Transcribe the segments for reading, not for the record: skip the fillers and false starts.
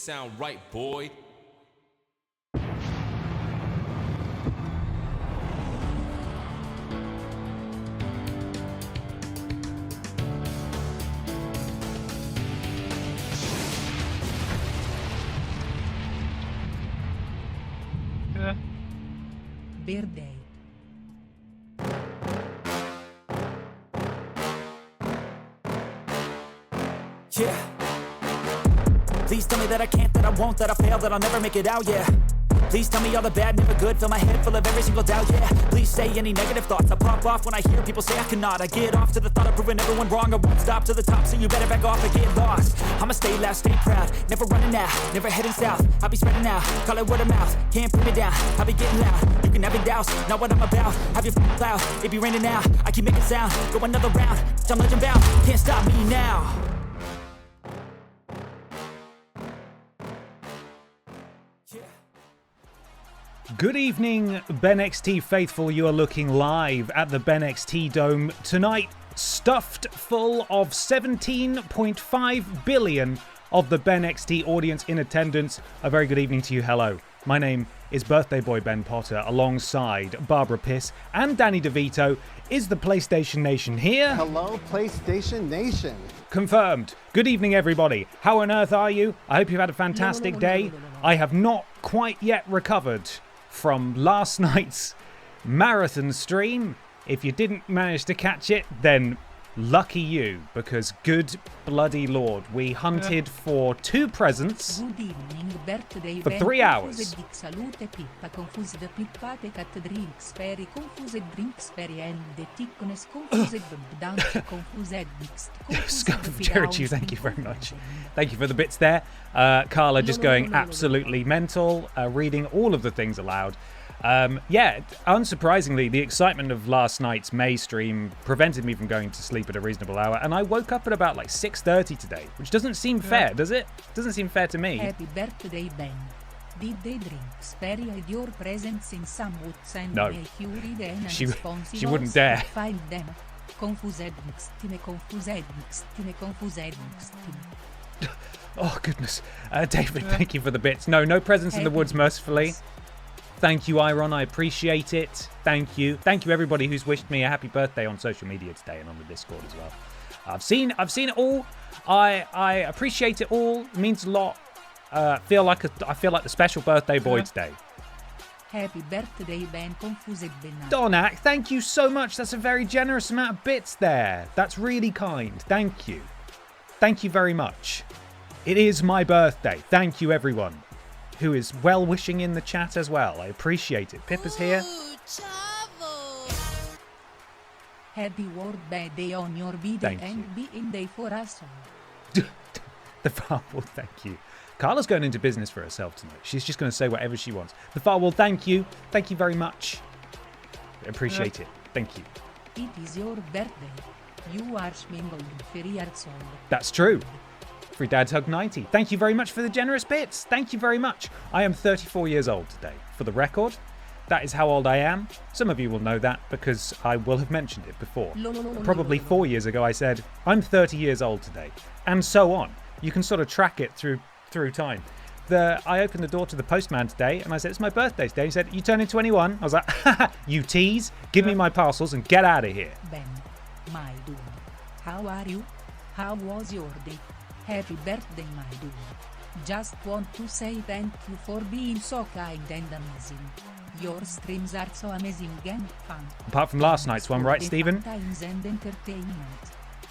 sound right, boy. Birthday. Yeah. Please tell me that I can't, that I won't, that I fail, that I'll never make it out, yeah. Please tell me all the bad, never good, fill my head full of every single doubt, yeah. Please say any negative thoughts, I pop off when I hear people say I cannot. I get off to the thought of proving everyone wrong, I won't stop to the top, so you better back off and get lost. I'ma stay loud, stay proud, never running out, never heading south. I'll be spreading out, call it word of mouth, can't put me down, I'll be getting loud. You can have your doubts, not what I'm about, have your cloud, it be raining now, I keep making sound, go another round, I'm legend bound, can't stop me now. Good evening, BENXT faithful. You are looking live at the BENXT Dome tonight, stuffed full of 17.5 billion of the BENXT audience in attendance. A very good evening to you. Hello. My name is Birthday Boy Ben Potter, alongside Barbara Piss and Danny DeVito. Is the PlayStation Nation here? Hello, PlayStation Nation. Confirmed. Good evening, everybody. How on earth are you? I hope you've had a fantastic day. I have not quite yet recovered from last night's marathon stream. If you didn't manage to catch it, then lucky you, because good bloody lord, we hunted for 2 presents for 3 hours. Jericho, thank you very much. Thank you for the bits there. Carla just going absolutely mental, reading all of the things aloud. Yeah, unsurprisingly, the excitement of last night's May stream prevented me from going to sleep at a reasonable hour, and I woke up at about like 6:30 today, which doesn't seem fair, does it? Doesn't seem fair to me. Happy birthday, Ben. Did they drink Sperry and your presence in some woods and No. make you read and She wouldn't dare. Find them. Confused. Oh, goodness. David, thank you for the bits. No presents in the woods, mercifully. Thank you, Iron. I appreciate it. Thank you. Thank you, everybody who's wished me a happy birthday on social media today and on the Discord as well. I've seen it all. I appreciate it all. It means a lot. I feel like the special birthday boy today. Happy birthday, Ben. Confused. Donak, thank you so much. That's a very generous amount of bits there. That's really kind. Thank you. Thank you very much. It is my birthday. Thank you, everyone who is well-wishing in the chat as well. I appreciate it. Pippa's here. Happy World Day on your birthday Thank and you. be in day for us all. The Firewall, thank you. Carla's going into business for herself tonight. She's just going to say whatever she wants. The Firewall, thank you. Thank you very much. Appreciate it. Thank you. It is your birthday. You are schmingled 3 years old. That's true. Free Dad's Hug 90. Thank you very much for the generous bits. Thank you very much. I am 34 years old today. For the record, that is how old I am. Some of you will know that because I will have mentioned it before. Probably 4 years ago I said, I'm 30 years old today. And so on. You can sort of track it through time. I opened the door to the postman today and I said, it's my birthday today. He said, you turning 21? I was like, haha, you tease. Give me my parcels and get out of here. Ben, my dude. How are you? How was your day? Happy birthday, my dude. Just want to say thank you for being so kind and amazing. Your streams are so amazing and fun. Apart from last night's one, right, Stephen? Times and entertainment.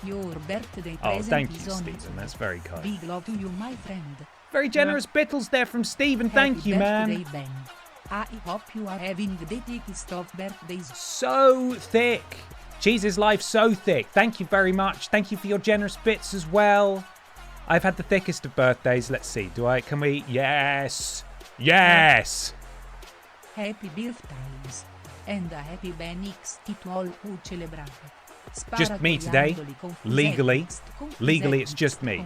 Your birthday Oh, present thank you, is on Stephen. its way. That's very kind. Big love to you, my friend. Very generous bittles there from Stephen. Thank Happy you, man. birthday, Ben. I hope you are having the thickest of birthdays. So thick. Jesus' life so thick. Thank you very much. Thank you for your generous bits as well. I've had the thickest of birthdays. Let's see. Can we? Yes. Yes. Happy birthdays. And a happy BENXT to all who celebrate. Just me today. Legally, it's just me.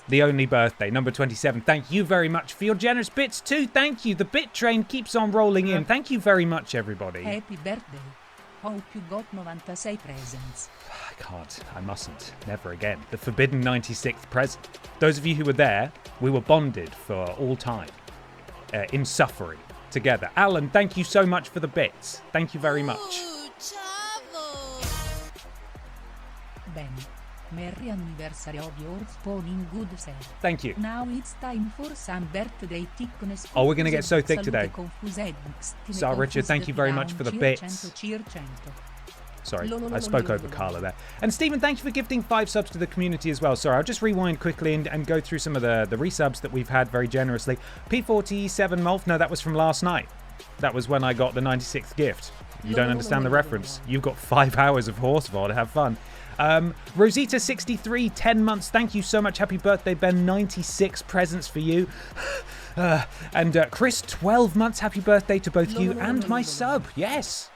The only birthday, number 27. Thank you very much for your generous bits too. Thank you. The bit train keeps on rolling in. Thank you very much, everybody. Happy birthday. Hope you got 96 presents. I can't. I mustn't. Never again. The forbidden 96th present. Those of you who were there, we were bonded for all time. In suffering. Together. Alan, thank you so much for the bits. Thank you very much. Ben, merry anniversary of your spawning good self. Thank you. Now it's time for some birthday thickness. Oh, we're going to get so thick today. So, Richard, thank you very much for the bits. Sorry, I spoke over Carla there. And Stephen, thank you for gifting 5 subs to the community as well. Sorry, I'll just rewind quickly and go through some of the resubs that we've had very generously. P47 Molf, no, that was from last night. That was when I got the 96th gift. You don't understand the reference. You've got 5 hours of horse VOD. Have fun. Rosita63, 10 months. Thank you so much. Happy birthday, Ben. 96 presents for you. And Chris, 12 months. Happy birthday to both you and my sub. Yes.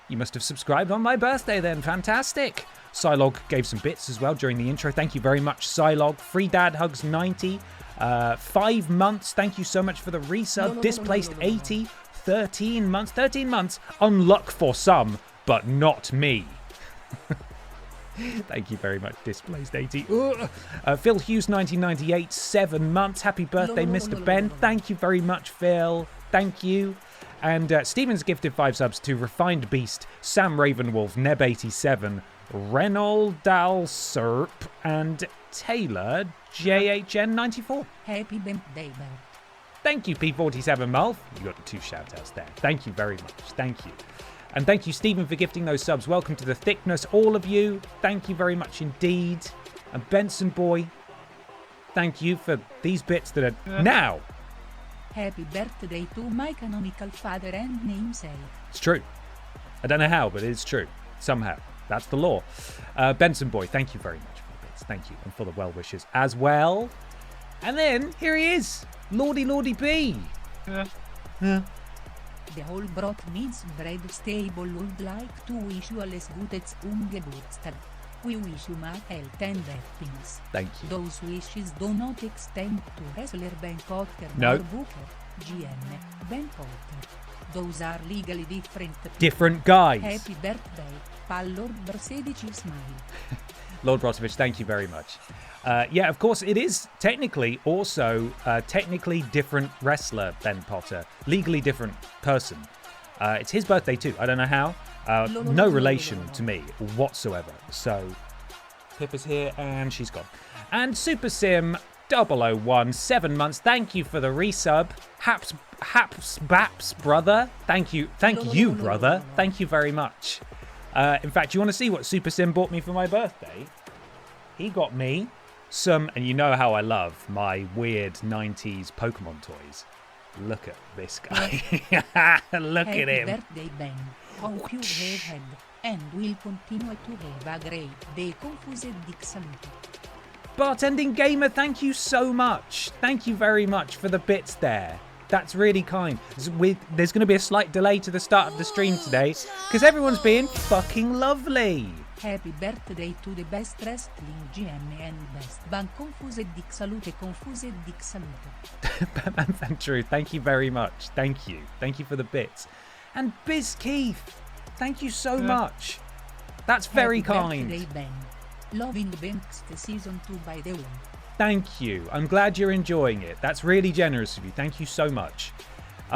You must have subscribed on my birthday then. Fantastic. Psylog gave some bits as well during the intro. Thank you very much, Psylog. Free Dad Hugs 90. 5 months. Thank you so much for the resub. Displaced 80. 13 months. 13 months. Unluck for some, but not me. Thank you very much, Displaced 80. Phil Hughes 1998, 7 months. Happy birthday, Mr. Ben. Thank you very much, Phil. Thank you. And Stevens gifted 5 subs to Refined Beast, Sam Ravenwolf, Neb87, Reynold Dalserp, and Taylor JHN94. Happy birthday, Ben. Thank you, P47 Mulf. You got the 2 shout-outs there. Thank you very much. Thank you. And thank you, Stephen, for gifting those subs. Welcome to the thickness, all of you. Thank you very much indeed. And Benson Boy, thank you for these bits that are now. Happy birthday to my canonical father and namesake. It's true. I don't know how, but it's true. Somehow. That's the law. Benson Boy, thank you very much for the bits. Thank you. And for the well-wishes as well. And then, here he is. Lordy B. The whole brot means bread stable would like to wish you alles Gutes Geburtstag. We wish you much health and happiness. Thank you. Those wishes do not extend to wrestler Ben Potter No. or Booker, GM, Ben Potter. Those are legally different people. Different guys. Happy birthday, Pallor Bersedici Smile. Lord Brotovich, thank you very much. Yeah, of course, it is technically also technically different wrestler, Ben Potter. Legally different person. It's his birthday too. I don't know how. No relation to me whatsoever. So, Pippa's here and she's gone. And Super Sim 001, 7 months. Thank you for the resub. Haps Baps, brother. Thank you, brother. Thank you very much. In fact, you want to see what Super Sim bought me for my birthday? He got me some, and you know how I love my weird 90s Pokémon toys. Look at this guy. Look at him. Happy birthday, Ben. Hope you have had and will continue to have a great day. Confused Dixaluto. Bartending Gamer, thank you so much. Thank you very much for the bits there. That's really kind. There's going to be a slight delay to the start of the stream today because everyone's being fucking lovely. Happy birthday to the best wrestling GM and best band. Confused Dixalute, Confused Dixalute. Batman Fan True, thank you very much. Thank you. Thank you for the bits. And Biz Keith, thank you so much. That's very kind. Happy birthday, Ben. Loving BENXT Season 2 by the way. Thank you. I'm glad you're enjoying it. That's really generous of you. Thank you so much.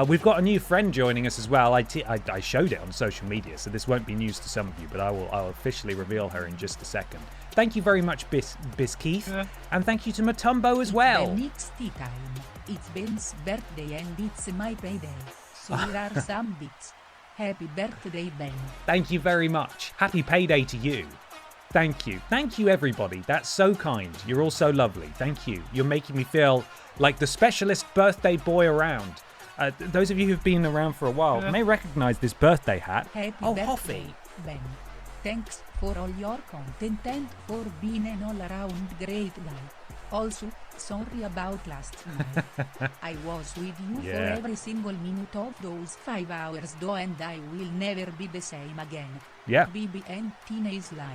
We've got a new friend joining us as well. I showed it on social media, so this won't be news to some of you, but I'll officially reveal her in just a second. Thank you very much, Bis Keith. And thank you to Matumbo as well. It's BENXT time. It's Ben's birthday and it's my payday. So here are some bits. Happy birthday, Ben. Thank you very much. Happy payday to you. Thank you. Thank you, everybody. That's so kind. You're all so lovely. Thank you. You're making me feel like the specialist birthday boy around. Those of you who've been around for a while may recognize this birthday hat. Happy birthday, Hoffy. Ben. Thanks for all your content and for being an all-around great guy. Also, sorry about last night. I was with you for every single minute of those 5 hours though, and I will never be the same again. Yeah. BB and Tina is live.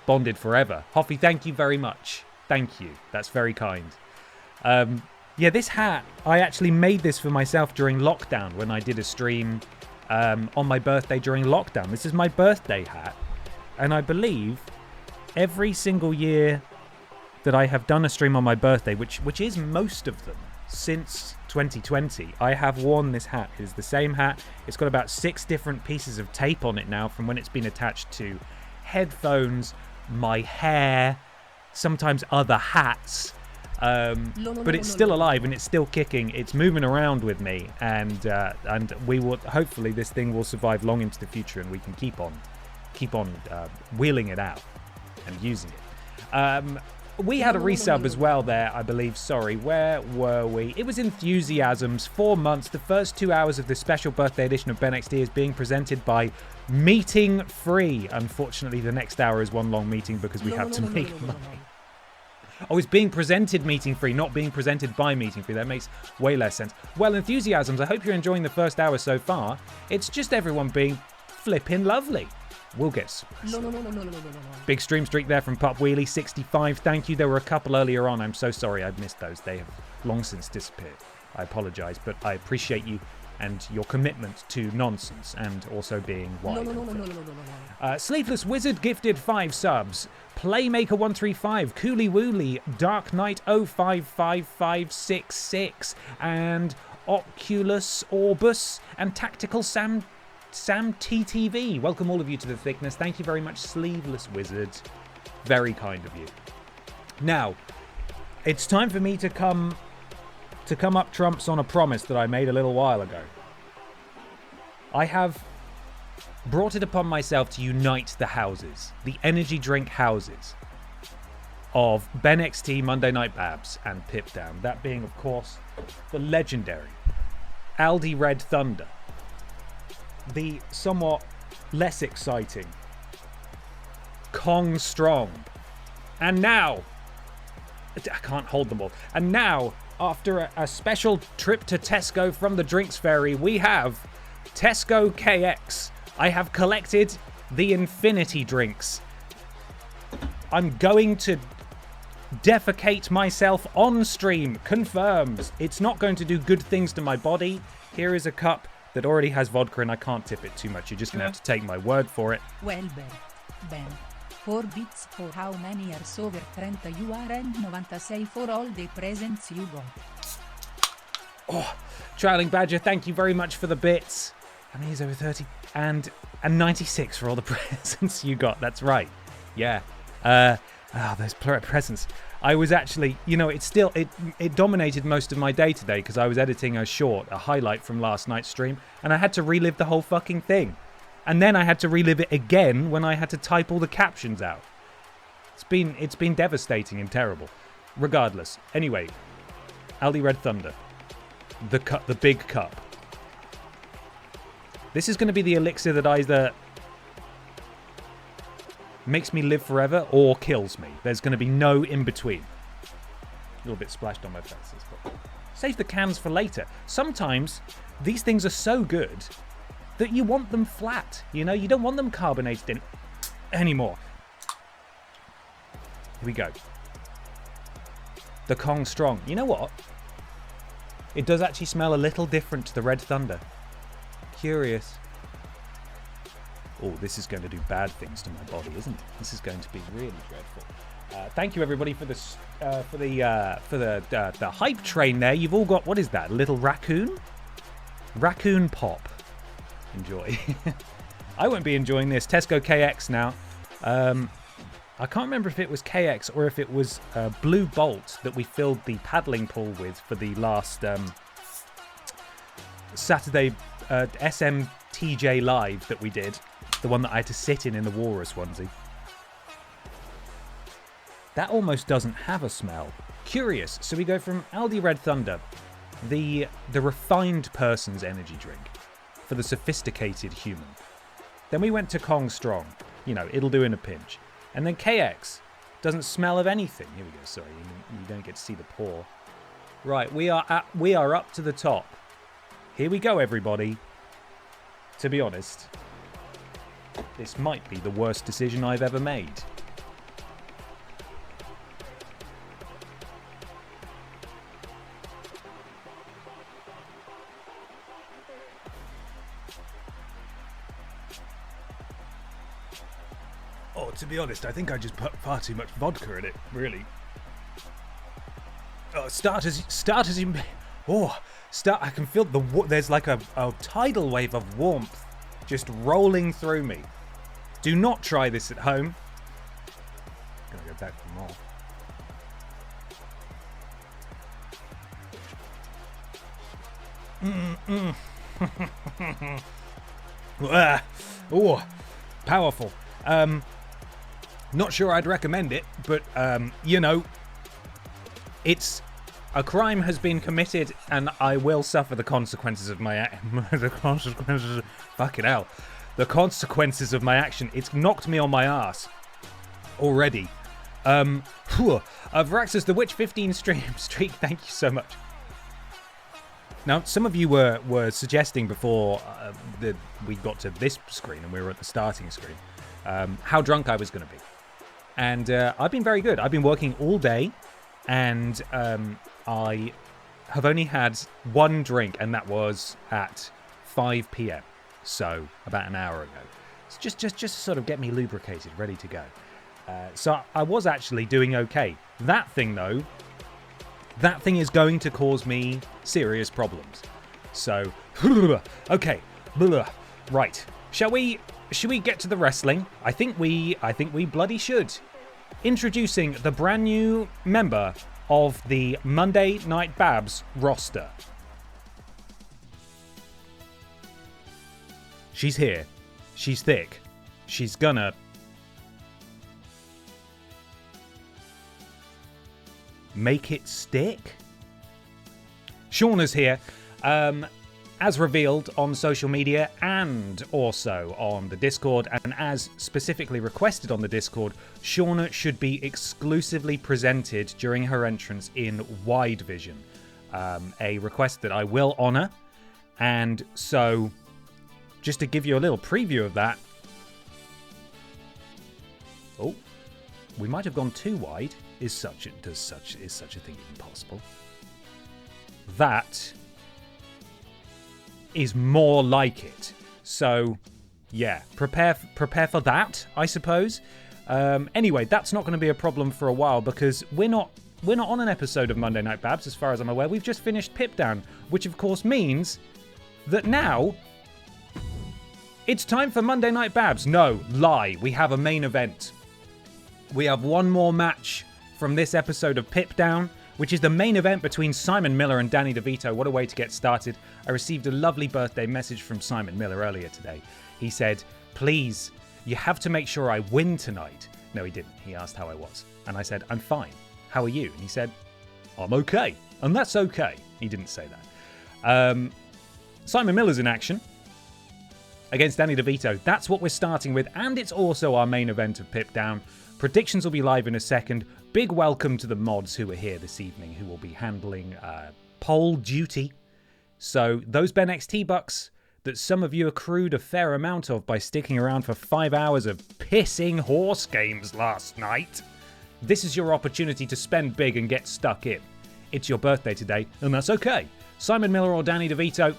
Bonded forever. Hoffy, thank you very much. Thank you. That's very kind. Yeah, this hat, I actually made this for myself during lockdown when I did a stream on my birthday during lockdown. This is my birthday hat. And I believe every single year that I have done a stream on my birthday, which is most of them since 2020, I have worn this hat. It is the same hat. It's got about 6 different pieces of tape on it now from when it's been attached to headphones, my hair, sometimes other hats. But it's still alive and it's still kicking. It's moving around with me, and we will hopefully this thing will survive long into the future, and we can keep on wheeling it out and using it. We had a resub as well there, I believe. Sorry, where were we? It was Enthusiasms. 4 months. The first 2 hours of this special birthday edition of BENXT is being presented by Meeting Free. Unfortunately, the next hour is one long meeting because we have to make money. Oh, it's being presented Meeting Free, not being presented by Meeting Free. That makes way less sense. Well, Enthusiasms, I hope you're enjoying the first hour so far. It's just everyone being flipping lovely. We'll get big stream streak there from Pup Wheelie 65. Thank you. There were a couple earlier on. I'm so sorry I've missed those. They have long since disappeared. I apologize, but I appreciate you and your commitment to nonsense and also being wide. Sleepless Wizard gifted 5 subs. Playmaker 135, Cooley Wooly, Dark Knight 055566, and Oculus Orbus and Tactical Sam TTV. Welcome all of you to the thickness. Thank you very much, Sleeveless Wizard. Very kind of you. Now, it's time for me to come up trumps on a promise that I made a little while ago. I have brought it upon myself to unite the houses, the energy drink houses of BENXT, Monday Night Babs, and Pip Down. That being, of course, the legendary Aldi Red Thunder, the somewhat less exciting Kong Strong, and now, I can't hold them all, and now, after a special trip to Tesco from the Drinks Ferry, we have Tesco KX. I have collected the Infinity Drinks. I'm going to defecate myself on stream. Confirms. It's not going to do good things to my body. Here is a cup that already has vodka and I can't tip it too much. You're just going to have to take my word for it. Well, Ben. 4 bits for how many years over 30 you are, and 96 for all the presents you got. Oh, Trialing Badger, thank you very much for the bits. How many years over 30? And 96 for all the presents you got. That's right. Yeah. Those presents. I was actually, it dominated most of my day today because I was editing a highlight from last night's stream, and I had to relive the whole fucking thing. And then I had to relive it again when I had to type all the captions out. It's been devastating and terrible. Regardless. Anyway, Aldi Red Thunder. The big cup. This is going to be the elixir that either makes me live forever or kills me. There's going to be no in-between. A little bit splashed on my face. Save the cans for later. Sometimes these things are so good that you want them flat. You don't want them carbonated anymore. Here we go. The Kong Strong. You know what? It does actually smell a little different to the Red Thunder. Curious. Oh, this is going to do bad things to my body, isn't it? This is going to be really dreadful. Thank you everybody for this, for the hype train there. You've all got, what is that? A little raccoon? Raccoon pop. Enjoy. I won't be enjoying this. Tesco KX now. I can't remember if it was KX or if it was Blue Bolt that we filled the paddling pool with for the last Saturday SMTJ live that we did. The one that I had to sit in the walrus onesie. That almost doesn't have a smell. Curious. So we go from Aldi Red Thunder, the refined person's energy drink for the sophisticated human. Then we went to Kong Strong. It'll do in a pinch. And then KX doesn't smell of anything. Here we go. Sorry, you don't get to see the pour. Right, we are up to the top. Here we go, everybody. To be honest, this might be the worst decision I've ever made. To be honest, I think I just put far too much vodka in it, really. Oh, starters in... Oh, I can feel there's like a tidal wave of warmth just rolling through me. Do not try this at home. Gotta go back for more. Oh, powerful. Not sure I'd recommend it, but you know, it's a crime has been committed, and I will suffer the consequences of my the consequences of my action. It's knocked me on my ass already. Varaxis the Witch 15 streak. Thank you so much. Now, some of you were suggesting before we got to this screen and we were at the starting screen how drunk I was going to be. And I've been very good. I've been working all day, and I have only had one drink, and that was at 5 p.m. So about an hour ago. It's just to sort of get me lubricated, ready to go. So I was actually doing okay. That thing, though, that thing is going to cause me serious problems. So, okay, right. Should we get to the wrestling? I think we bloody should. Introducing the brand new member of the Monday Night Babs roster. She's here. She's thick. She's gonna make it stick? Shauna's here, as revealed on social media and also on the Discord, and as specifically requested on the Discord, Shauna should be exclusively presented during her entrance in Wide Vision, a request that I will honour. And so, just to give you a little preview of that, oh, we might have gone too wide. Is such a thing even possible? That is more like it. So, yeah, prepare for that, I suppose. Anyway, that's not going to be a problem for a while because we're not on an episode of Monday Night Babs, as far as I'm aware. We've just finished Pip Down, which of course means that now it's time for Monday Night Babs. No, lie. We have a main event. We have one more match from this episode of Pip Down, which is the main event between Simon Miller and Danny DeVito. What a way to get started. I received a lovely birthday message from Simon Miller earlier today. He said, please, you have to make sure I win tonight. No, he didn't. He asked how I was. And I said, I'm fine. How are you? And he said, I'm okay. And that's okay. He didn't say that. Simon Miller's in action against Danny DeVito. That's what we're starting with. And it's also our main event of Pip Down. Predictions will be live in a second. Big welcome to the mods who are here this evening, who will be handling poll duty. So those BENXT bucks that some of you accrued a fair amount of by sticking around for 5 hours of pissing horse games last night, this is your opportunity to spend big and get stuck in. It's your birthday today, and that's okay. Simon Miller or Danny DeVito,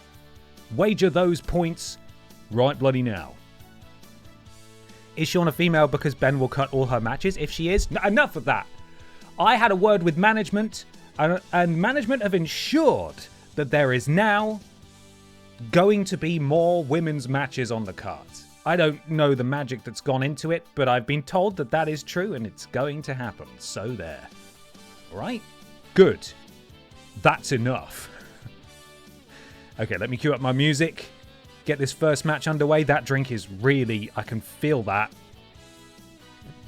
wager those points right bloody now. Is Shauna a female because Ben will cut all her matches? If she is, enough of that. I had a word with management, and management have ensured that there is now going to be more women's matches on the cards. I don't know the magic that's gone into it, but I've been told that that is true and it's going to happen. So there. All right? Good. That's enough. Okay, let me cue up my music. Get this first match underway. That drink is really, I can feel that.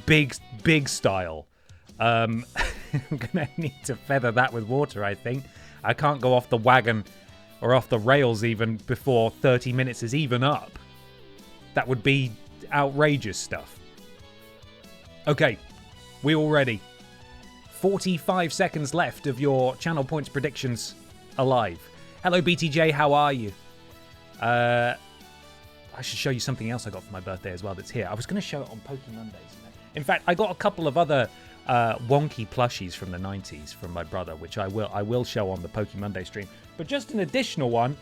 Big style. I'm going to need to feather that with water, I think. I can't go off the wagon or off the rails even before 30 minutes is even up. That would be outrageous stuff. Okay, we all ready. 45 seconds left of your channel points predictions alive. Hello, BTJ, how are you? I should show you something else I got for my birthday as well that's here. I was going to show it on Pokémon Mondays. In fact, I got a couple of other wonky plushies from the 90s from my brother, which I will show on the Pokémon Monday stream. But just an additional one,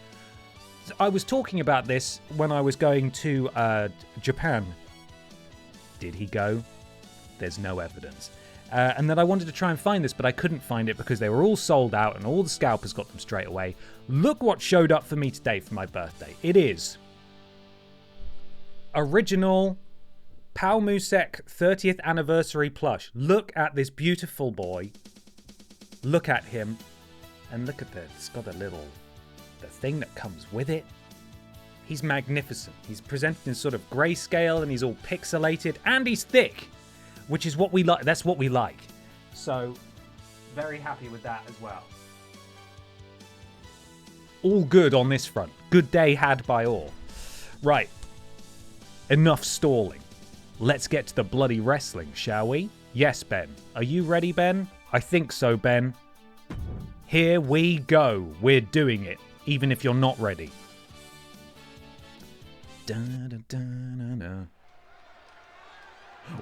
I was talking about this when I was going to Japan. Did he go? there's no evidence. And then I wanted to try and find this, but I couldn't find it because they were all sold out and all the scalpers got them straight away. Look what showed up for me today for my birthday. It is original Palmusek 30th anniversary plush. Look at this beautiful boy. Look at him. And look at the, it's got the thing that comes with it. He's magnificent. He's presented in sort of grayscale and he's all pixelated and he's thick. Which is what we like. That's what we like. So, very happy with that as well. All good on this front. Good day had by all. Right. Enough stalling. Let's get to the bloody wrestling, shall we? Yes, Ben. Are you ready, Ben? I think so, Ben. Here we go. We're doing it. Even if you're not ready.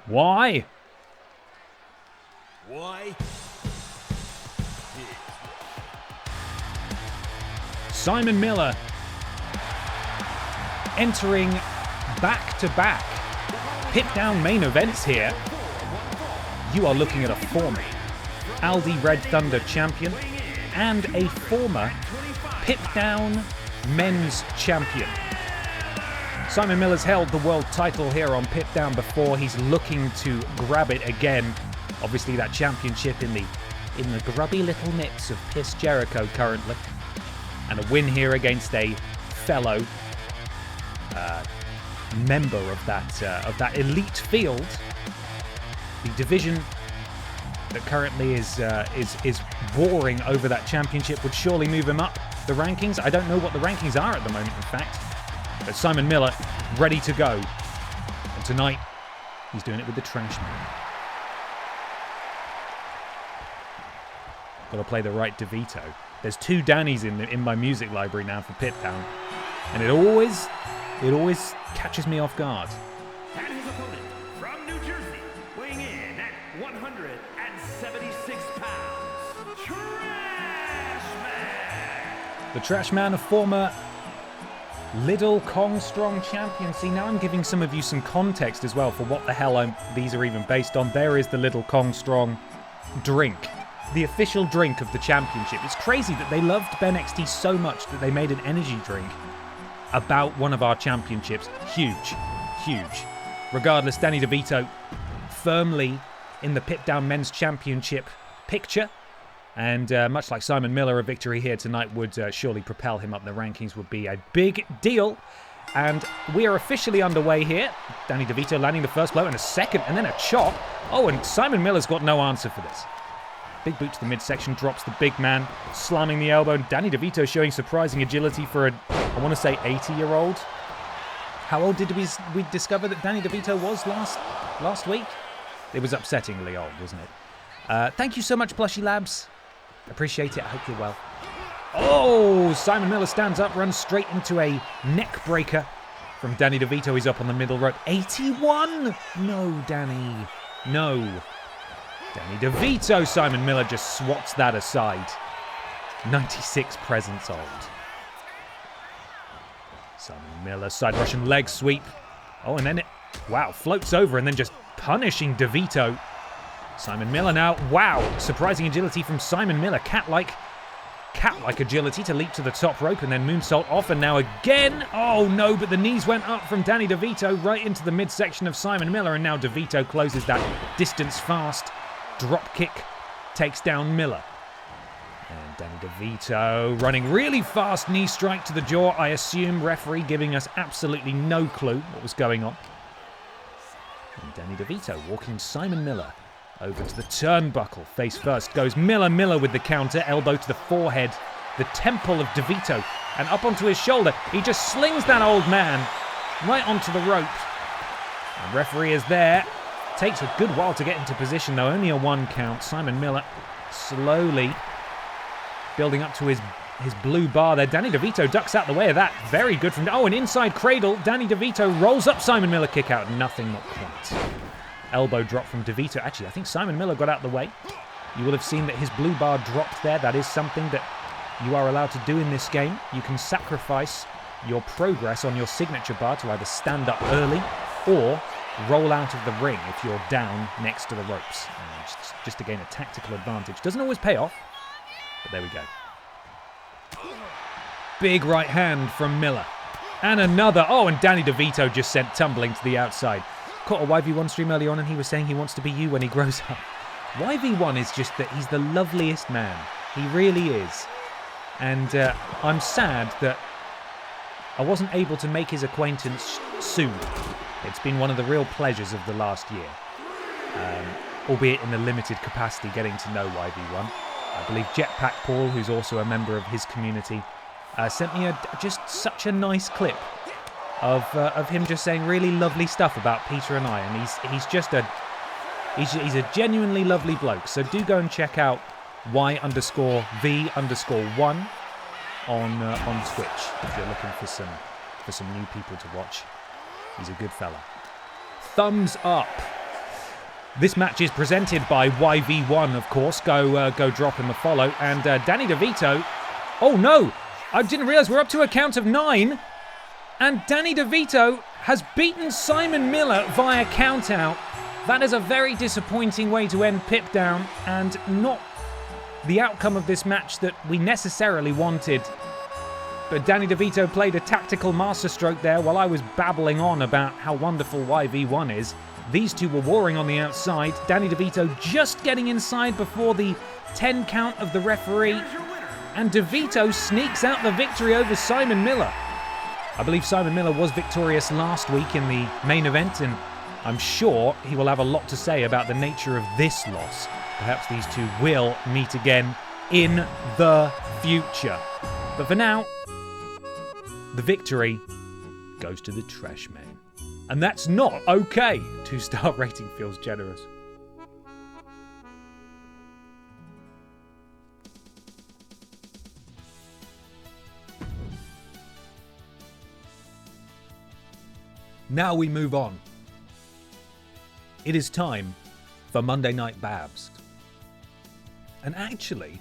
Why? Why? Simon Miller entering back-to-back pit-down main events here. You are looking at a former Aldi Red Thunder champion and a former pit-down men's champion. Simon Miller's held the world title here on Pit Down before. He's looking to grab it again. Obviously that championship in the grubby little mitts of Piss Jericho currently. And a win here against a fellow member of that elite field. The division that currently is warring over that championship would surely move him up the rankings. I don't know what the rankings are at the moment, in fact. But Simon Miller, ready to go. And tonight, he's doing it with the Trash Man. Got to play the right DeVito. There's 2 Dannys in my music library now for Pit Down. And it always catches me off guard. And his opponent from New Jersey, weighing in at 176 pounds, Trash Man! The Trash Man, a former Little Kong Strong champion. See, now I'm giving some of you some context as well for what the hell these are even based on. There is the Little Kong Strong drink. The official drink of the championship. It's crazy that they loved BENXT so much that they made an energy drink about one of our championships. Huge. Huge. Regardless, Danny DeVito firmly in the Pit Down Men's Championship picture. And much like Simon Miller, a victory here tonight would surely propel him up the rankings, would be a big deal. And we are officially underway here. Danny DeVito landing the first blow and a second and then a chop. Oh, and Simon Miller's got no answer for this. Big boot to the midsection, drops the big man, slamming the elbow. And Danny DeVito showing surprising agility for a, I want to say, 80-year-old. How old did we discover that Danny DeVito was last week? It was upsettingly old, wasn't it? Thank you so much, Plushy Labs. Appreciate it. I hope you're well. Oh, Simon Miller stands up, runs straight into a neck breaker from Danny DeVito. He's up on the middle rope. 81! No, Danny. No. Danny DeVito. Simon Miller just swats that aside. 96 presents old. Simon Miller, side Russian leg sweep. Oh, and then it, wow, floats over and then just punishing DeVito. Simon Miller now, wow, surprising agility from Simon Miller. Cat-like agility to leap to the top rope and then moonsault off, and now again. Oh no, but the knees went up from Danny DeVito right into the midsection of Simon Miller, and now DeVito closes that distance fast. Drop kick takes down Miller. And Danny DeVito running really fast, knee strike to the jaw. I assume referee giving us absolutely no clue what was going on. And Danny DeVito walking Simon Miller over to the turnbuckle. Face first goes Miller. Miller with the counter. Elbow to the forehead. The temple of DeVito. And up onto his shoulder. He just slings that old man right onto the rope. The referee is there. Takes a good while to get into position though. Only a 1 count. Simon Miller slowly building up to his blue bar there. Danny DeVito ducks out the way of that. Very good from... Oh, an inside cradle. Danny DeVito rolls up Simon Miller. Kick out. Nothing, not quite. Elbow drop from DeVito. Actually, I think Simon Miller got out the way. You will have seen that his blue bar dropped there. That is something that you are allowed to do in this game. You can sacrifice your progress on your signature bar to either stand up early or roll out of the ring if you're down next to the ropes. Just to gain a tactical advantage. Doesn't always pay off, but there we go. Big right hand from Miller. And another. Oh, and Danny DeVito just sent tumbling to the outside. Caught a YV1 stream earlier on and he was saying he wants to be you when he grows up. YV1 is just that he's the loveliest man. He really is. And I'm sad that I wasn't able to make his acquaintance soon. It's been one of the real pleasures of the last year. Albeit in a limited capacity, getting to know YV1. I believe Jetpack Paul, who's also a member of his community, sent me just such a nice clip of him just saying really lovely stuff about Peter and I, and he's just he's a genuinely lovely bloke. So do go and check out Y_V_1 on Twitch if you're looking for some new people to watch. He's a good fella. Thumbs up. This match is presented by YV1, of course. Go drop him a follow. And Danny DeVito. Oh no! I didn't realise we're up to a count of 9. And Danny DeVito has beaten Simon Miller via countout. That is a very disappointing way to end Pip Down, and not the outcome of this match that we necessarily wanted. But Danny DeVito played a tactical masterstroke there while I was babbling on about how wonderful YV1 is. These two were warring on the outside. Danny DeVito just getting inside before the 10 count of the referee. And DeVito sneaks out the victory over Simon Miller. I believe Simon Miller was victorious last week in the main event, and I'm sure he will have a lot to say about the nature of this loss. Perhaps these two will meet again in the future. But for now, the victory goes to the Trash Man. And that's not okay. 2-star rating feels generous. Now we move on. It is time for Monday Night Babs. And actually,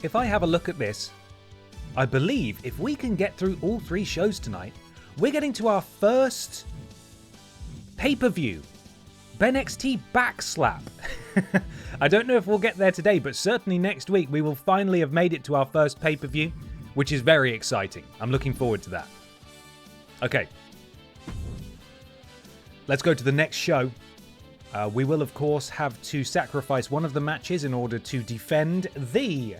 if I have a look at this, I believe if we can get through all 3 shows tonight, we're getting to our first pay-per-view, BENXT Backslap. I don't know if we'll get there today, but certainly next week we will finally have made it to our first pay-per-view, which is very exciting. I'm looking forward to that. Okay. Let's go to the next show. We will, of course, have to sacrifice one of the matches in order to defend the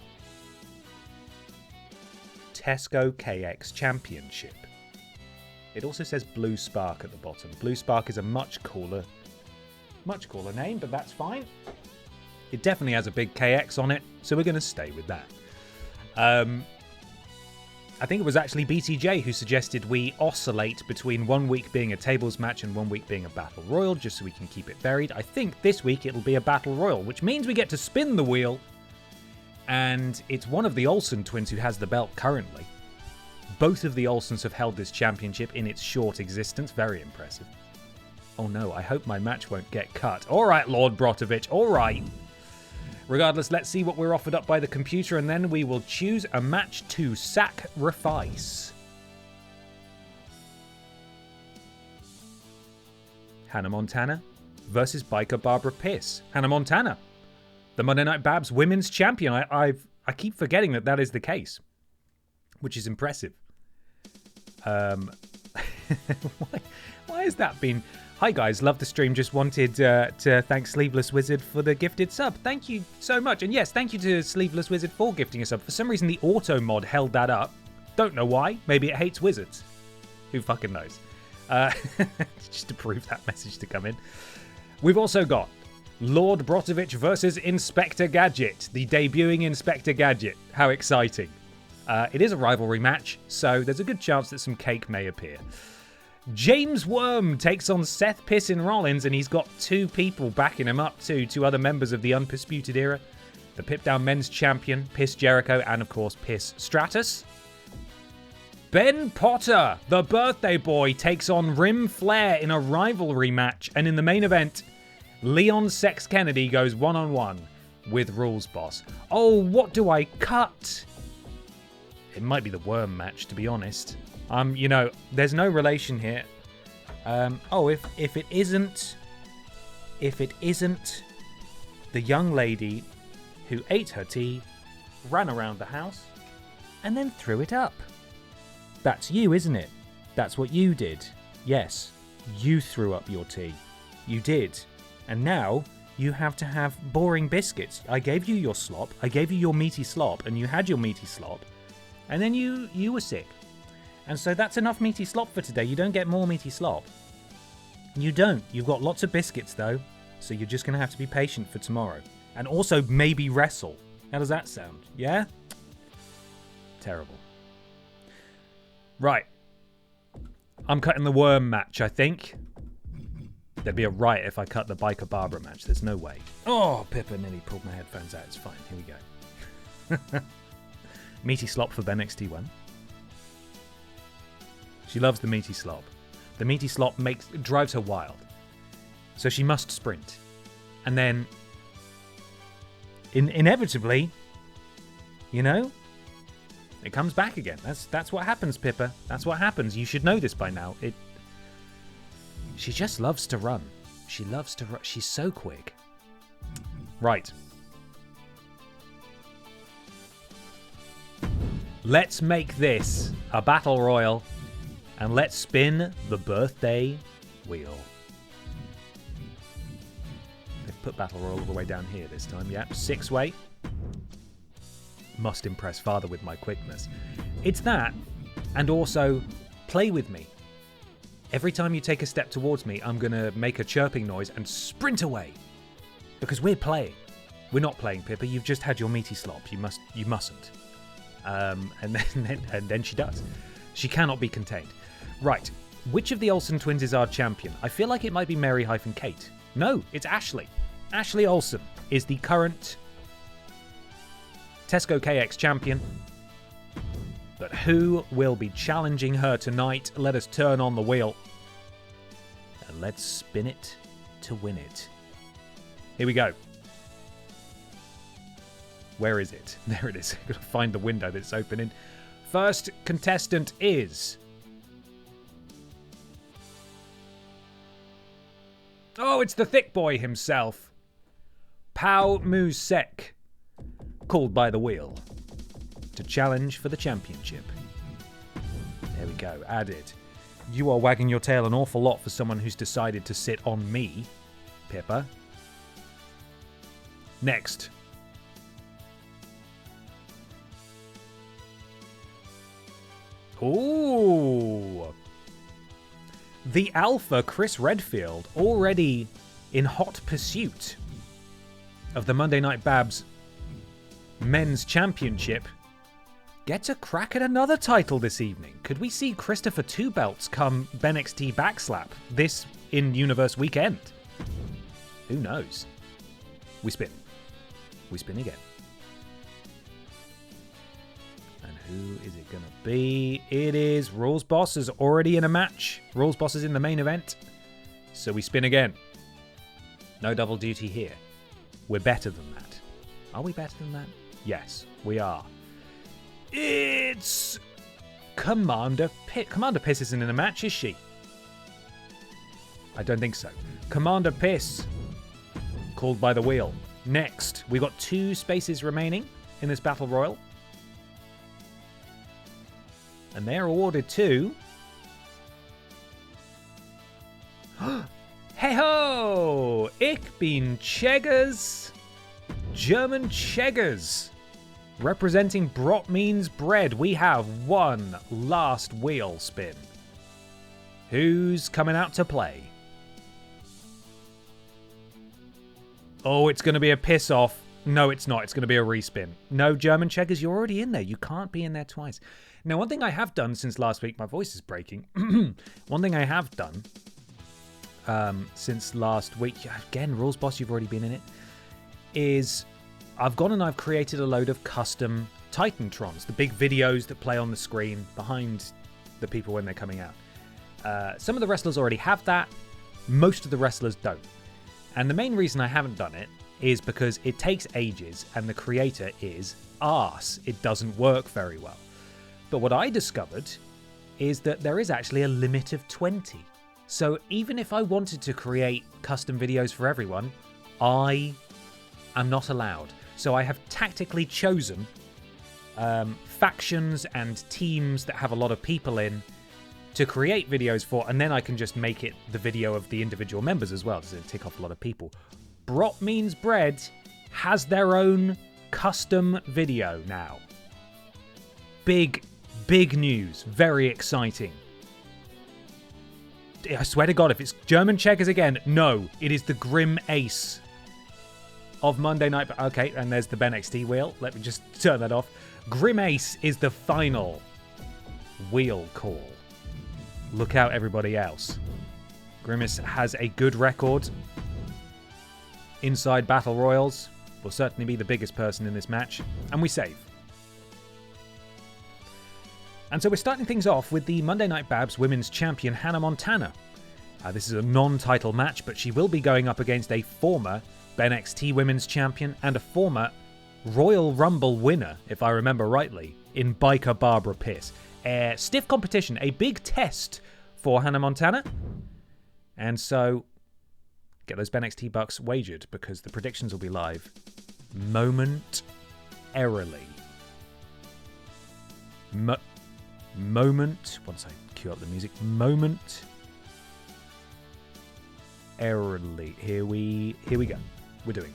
Tesco KX Championship. It also says Blue Spark at the bottom. Blue Spark is a much cooler name, but that's fine. It definitely has a big KX on it, so we're going to stay with that. I think it was actually BTJ who suggested we oscillate between 1 week being a tables match and 1 week being a battle royal, just so we can keep it varied. I think this week it'll be a battle royal, which means we get to spin the wheel, and it's one of the Olsen twins who has the belt currently. Both of the Olsens have held this championship in its short existence. Very impressive. Oh no, I hope my match won't get cut. All right, Lord Brotovich, all right. Regardless, let's see what we're offered up by the computer, and then we will choose a match to sacrifice. Hannah Montana versus Biker Barbara Pierce. Hannah Montana, the Monday Night Babs women's champion. I keep forgetting that is the case, which is impressive. Why has that been? Hi guys, love the stream. Just wanted to thank Sleeveless Wizard for the gifted sub. Thank you so much. And yes, thank you to Sleeveless Wizard for gifting a sub. For some reason, the auto mod held that up. Don't know why. Maybe it hates wizards. Who fucking knows? Just to prove that message to come in. We've also got Lord Brotovich versus Inspector Gadget. The debuting Inspector Gadget. How exciting. It is a rivalry match, so there's a good chance that some cake may appear. James Worm takes on Seth Pissin Rollins, and he's got 2 people backing him up too, 2 other members of the Undisputed Era. The Pip Down Men's Champion, Piss Jericho, and of course Piss Stratus. Ben Potter, the birthday boy, takes on Rim Flair in a rivalry match, and in the main event, Leon Sex Kennedy goes one-on-one with Rules Boss. Oh, what do I cut? It might be the Worm match, to be honest. There's no relation here. Oh, if it isn't the young lady who ate her tea, ran around the house, and then threw it up. That's you, isn't it? That's what you did. Yes, you threw up your tea. You did. And now you have to have boring biscuits. I gave you your slop. I gave you your meaty slop, and you had your meaty slop. And then you were sick. And so that's enough meaty slop for today. You don't get more meaty slop. You don't. You've got lots of biscuits, though. So you're just going to have to be patient for tomorrow. And also maybe wrestle. How does that sound? Yeah? Terrible. Right. I'm cutting the worm match, I think. There'd be a riot if I cut the Biker Barbara match. There's no way. Oh, Pippa nearly pulled my headphones out. It's fine. Here we go. Meaty slop for BENXT1. She loves the meaty slop. The meaty slop drives her wild. So she must sprint. And then, inevitably, you know, it comes back again. That's what happens, Pippa. That's what happens. You should know this by now. She just loves to run. She loves to run. She's so quick. Right. Let's make this a battle royal. And let's spin the birthday wheel. They've put battle royal all the way down here this time. Yep, 6-way. Must impress father with my quickness. It's that, and also play with me. Every time you take a step towards me, I'm going to make a chirping noise and sprint away. Because we're playing. We're not playing, Pippa. You've just had your meaty slop. You mustn't. And then she does. She cannot be contained. Right. Which of the Olsen twins is our champion? I feel like it might be Mary-Kate. No, it's Ashley. Ashley Olsen is the current Tesco KX champion. But who will be challenging her tonight? Let us turn on the wheel. And let's spin it to win it. Here we go. Where is it? There it is. I've got to find the window that's opening. First contestant is... Oh, it's the thick boy himself. Pau Musek. Called by the wheel. To challenge for the championship. There we go. Added. You are wagging your tail an awful lot for someone who's decided to sit on me, Pippa. Next. Ooh. The Alpha Chris Redfield, already in hot pursuit of the Monday Night Babs Men's Championship, gets a crack at another title this evening. Could we see Christopher Two Belts come BENXT Backslap this in-universe weekend? Who knows? We spin. We spin again. Who is it going to be? It is Rules Boss is already in a match. Rules Boss is in the main event. So we spin again. No double duty here. We're better than that. Are we better than that? Yes, we are. It's Commander Piss. Commander Piss isn't in a match, is she? I don't think so. Commander Piss. Called by the wheel. Next, we've got 2 spaces remaining in this battle royal. And they're awarded to... Hey-ho! Ich bin Cheggers. German Cheggers. Representing Brot means bread. We have one last wheel spin. Who's coming out to play? Oh, it's going to be a piss-off. No, it's not. It's going to be a respin. No, German Cheggers, you're already in there. You can't be in there twice. Now, one thing I have done since last week, my voice is breaking. One thing I have done since last week, again, Rules Boss, you've already been in it, is I've gone and I've created a load of custom Titantrons, the big videos that play on the screen behind the people when they're coming out. Some of the wrestlers already have that. Most of the wrestlers don't. And the main reason I haven't done it is because it takes ages and the creator is arse. It doesn't work very well. But what I discovered is that there is actually a limit of 20. So even if I wanted to create custom videos for everyone, I am not allowed. So I have tactically chosen factions and teams that have a lot of people in to create videos for, and then I can just make it the video of the individual members as well, so it tick off a lot of people. Brot Means Bread has their own custom video now. Big news. Very exciting. I swear to God, if it's German checkers again, no, it is the Grim Ace of Monday Night. Okay, and there's the BENXT wheel. Let me just turn that off. Grim Ace is the final wheel call. Look out, everybody else. Grimace has a good record inside Battle Royals. Will certainly be the biggest person in this match. And we save. And so we're starting things off with the Monday Night Babs Women's Champion, Hannah Montana. This is a non-title match, but she will be going up against a former BENXT Women's Champion and a former Royal Rumble winner, if I remember rightly, in Biker Barbara Pierce. Stiff competition, a big test for Hannah Montana. And so, get those BENXT bucks wagered, because the predictions will be live momentarily. Once I cue up the music, momentarily. Here we go. We're doing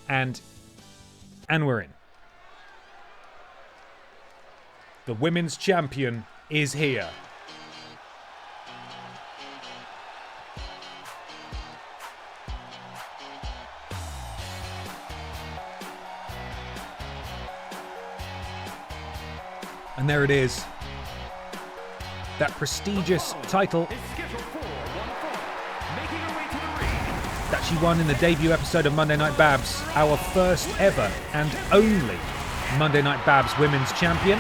it. And we're in. The women's champion is here. And there it is. That prestigious title that she won in the debut episode of Monday Night Babs, our first ever and only Monday Night Babs Women's Champion.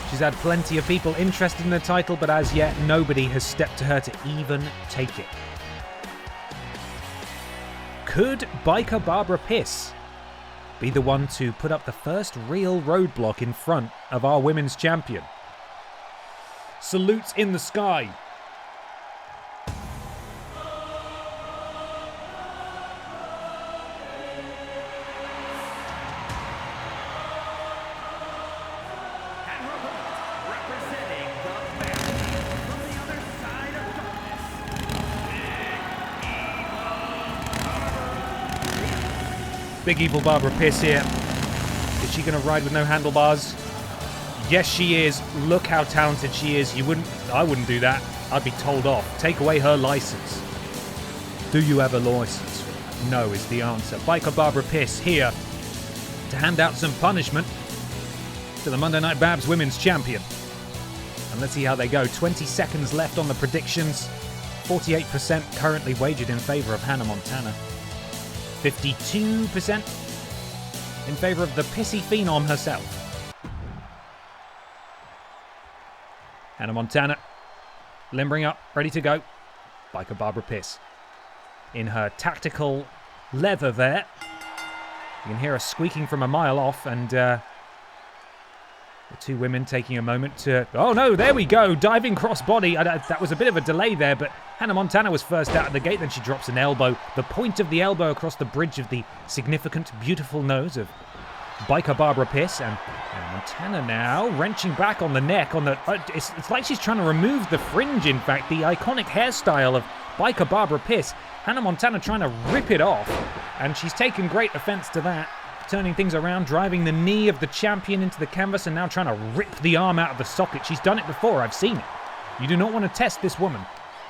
She's had plenty of people interested in the title, but as yet nobody has stepped to her to even take it. Could Biker Barbara Pierce be the one to put up the first real roadblock in front of our women's champion? Salutes in the sky. Big Evil Barbara Pierce here. Is she going to ride with no handlebars? Yes, she is. Look how talented she is. I wouldn't do that. I'd be told off. Take away her license. Do you have a license? No is the answer. Biker Barbara Pierce here to hand out some punishment to the Monday Night Babs Women's Champion. And let's see how they go. 20 seconds left on the predictions. 48% currently wagered in favour of Hannah Montana. 52% in favour of the pissy phenom herself. Hannah Montana limbering up, ready to go. Biker Barbara Pierce in her tactical leather there. You can hear her squeaking from a mile off, and the two women taking a moment to... Oh no, there we go, diving crossbody. That was a bit of a delay there, but Hannah Montana was first out of the gate, then she drops an elbow. The point of the elbow across the bridge of the significant, beautiful nose of Biker Barbara Pierce. And Hannah Montana now wrenching back on the neck. It's like she's trying to remove the fringe, in fact, the iconic hairstyle of Biker Barbara Pierce. Hannah Montana trying to rip it off, and she's taken great offense to that. Turning things around, driving the knee of the champion into the canvas, and now trying to rip the arm out of the socket. She's done it before, I've seen it. You do not want to test this woman.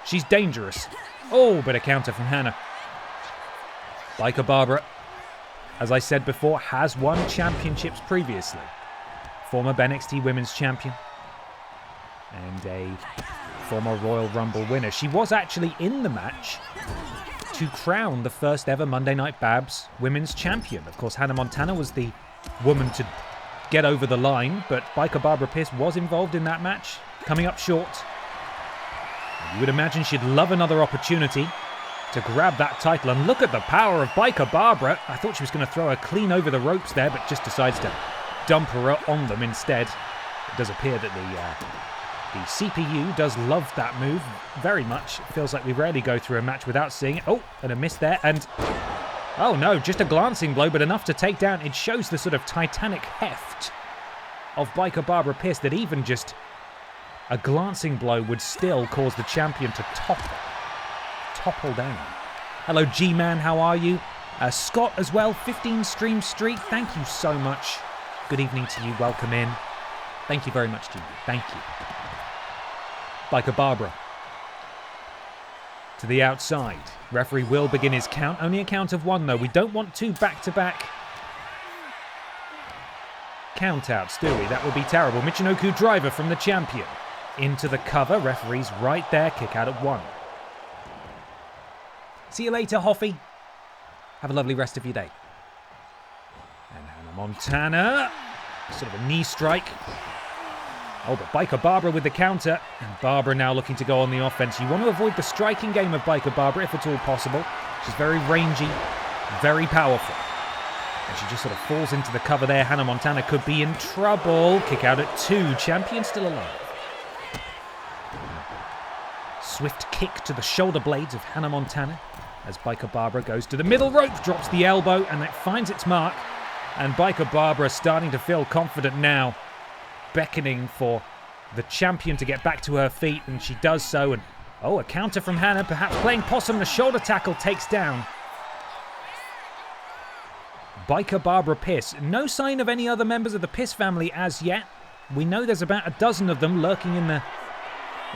She's dangerous. Oh, but a counter from Hannah. Biker Barbara, as I said before, has won championships previously. Former BENXT Women's Champion. And a former Royal Rumble winner. She was actually in the match to crown the first ever Monday Night Babs Women's Champion. Of course, Hannah Montana was the woman to get over the line, but Biker Barbara Pierce was involved in that match, coming up short. You would imagine she'd love another opportunity to grab that title. And look at the power of Biker Barbara. I thought she was going to throw her clean over the ropes there, but just decides to dump her on them instead. It does appear that the CPU does love that move very much. It feels like we rarely go through a match without seeing it. Oh, and a miss there. And oh no, just a glancing blow, but enough to take down. It shows the sort of titanic heft of Biker Barbara Pierce that even just a glancing blow would still cause the champion to topple down. Hello G-Man, how are you? Scott as well, 15 stream streak, thank you so much. Good evening to you, welcome in. Thank you very much, G-Man, thank you. Biker Barbara to the outside. Referee will begin his count, only a count of one though. We don't want two back-to-back count-outs, do we? That would be terrible. Michinoku driver from the champion. Into the cover, referee's right there, kick out at one. See you later, Hoffy. Have a lovely rest of your day. And Hannah Montana, sort of a knee strike. Oh, but Biker Barbara with the counter. And Barbara now looking to go on the offense. You want to avoid the striking game of Biker Barbara if at all possible. She's very rangy, very powerful. And she just sort of falls into the cover there. Hannah Montana could be in trouble. Kick out at two. Champion still alive. Swift kick to the shoulder blades of Hannah Montana as Biker Barbara goes to the middle rope, drops the elbow, and that finds its mark. And Biker Barbara starting to feel confident now, beckoning for the champion to get back to her feet, and she does so. And oh, a counter from Hannah, perhaps playing possum. The shoulder tackle takes down Biker Barbara Pierce. No sign of any other members of the Pierce family as yet. We know there's about a dozen of them lurking in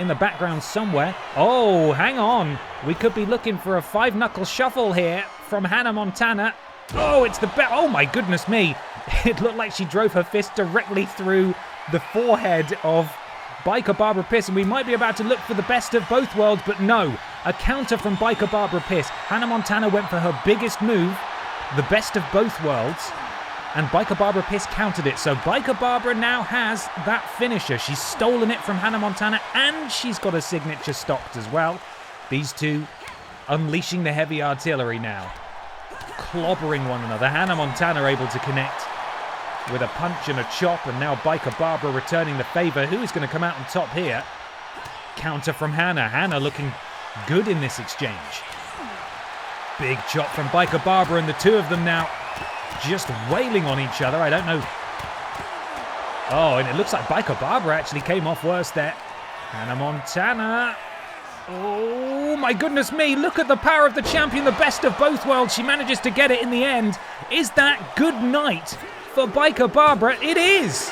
the background somewhere. Oh, hang on. We could be looking for a five-knuckle shuffle here from Hannah Montana. Oh, it's the best. Oh, my goodness me. It looked like she drove her fist directly through the forehead of Biker Barbara Pierce, and we might be about to look for the best of both worlds, but no. A counter from Biker Barbara Pierce. Hannah Montana went for her biggest move, the best of both worlds, and Biker Barbara Pierce countered it. So Biker Barbara now has that finisher. She's stolen it from Hannah Montana, and she's got a signature stocked as well. These two unleashing the heavy artillery now, clobbering one another. Hannah Montana able to connect with a punch and a chop, and now Biker Barbara returning the favour. Who is going to come out on top here? Counter from Hannah. Hannah looking good in this exchange. Big chop from Biker Barbara, and the two of them now just wailing on each other. I don't know. Oh, and it looks like Biker Barbara actually came off worse there. Hannah Montana. Oh, my goodness me. Look at the power of the champion, the best of both worlds. She manages to get it in the end. Is that good night for Biker Barbara? It is.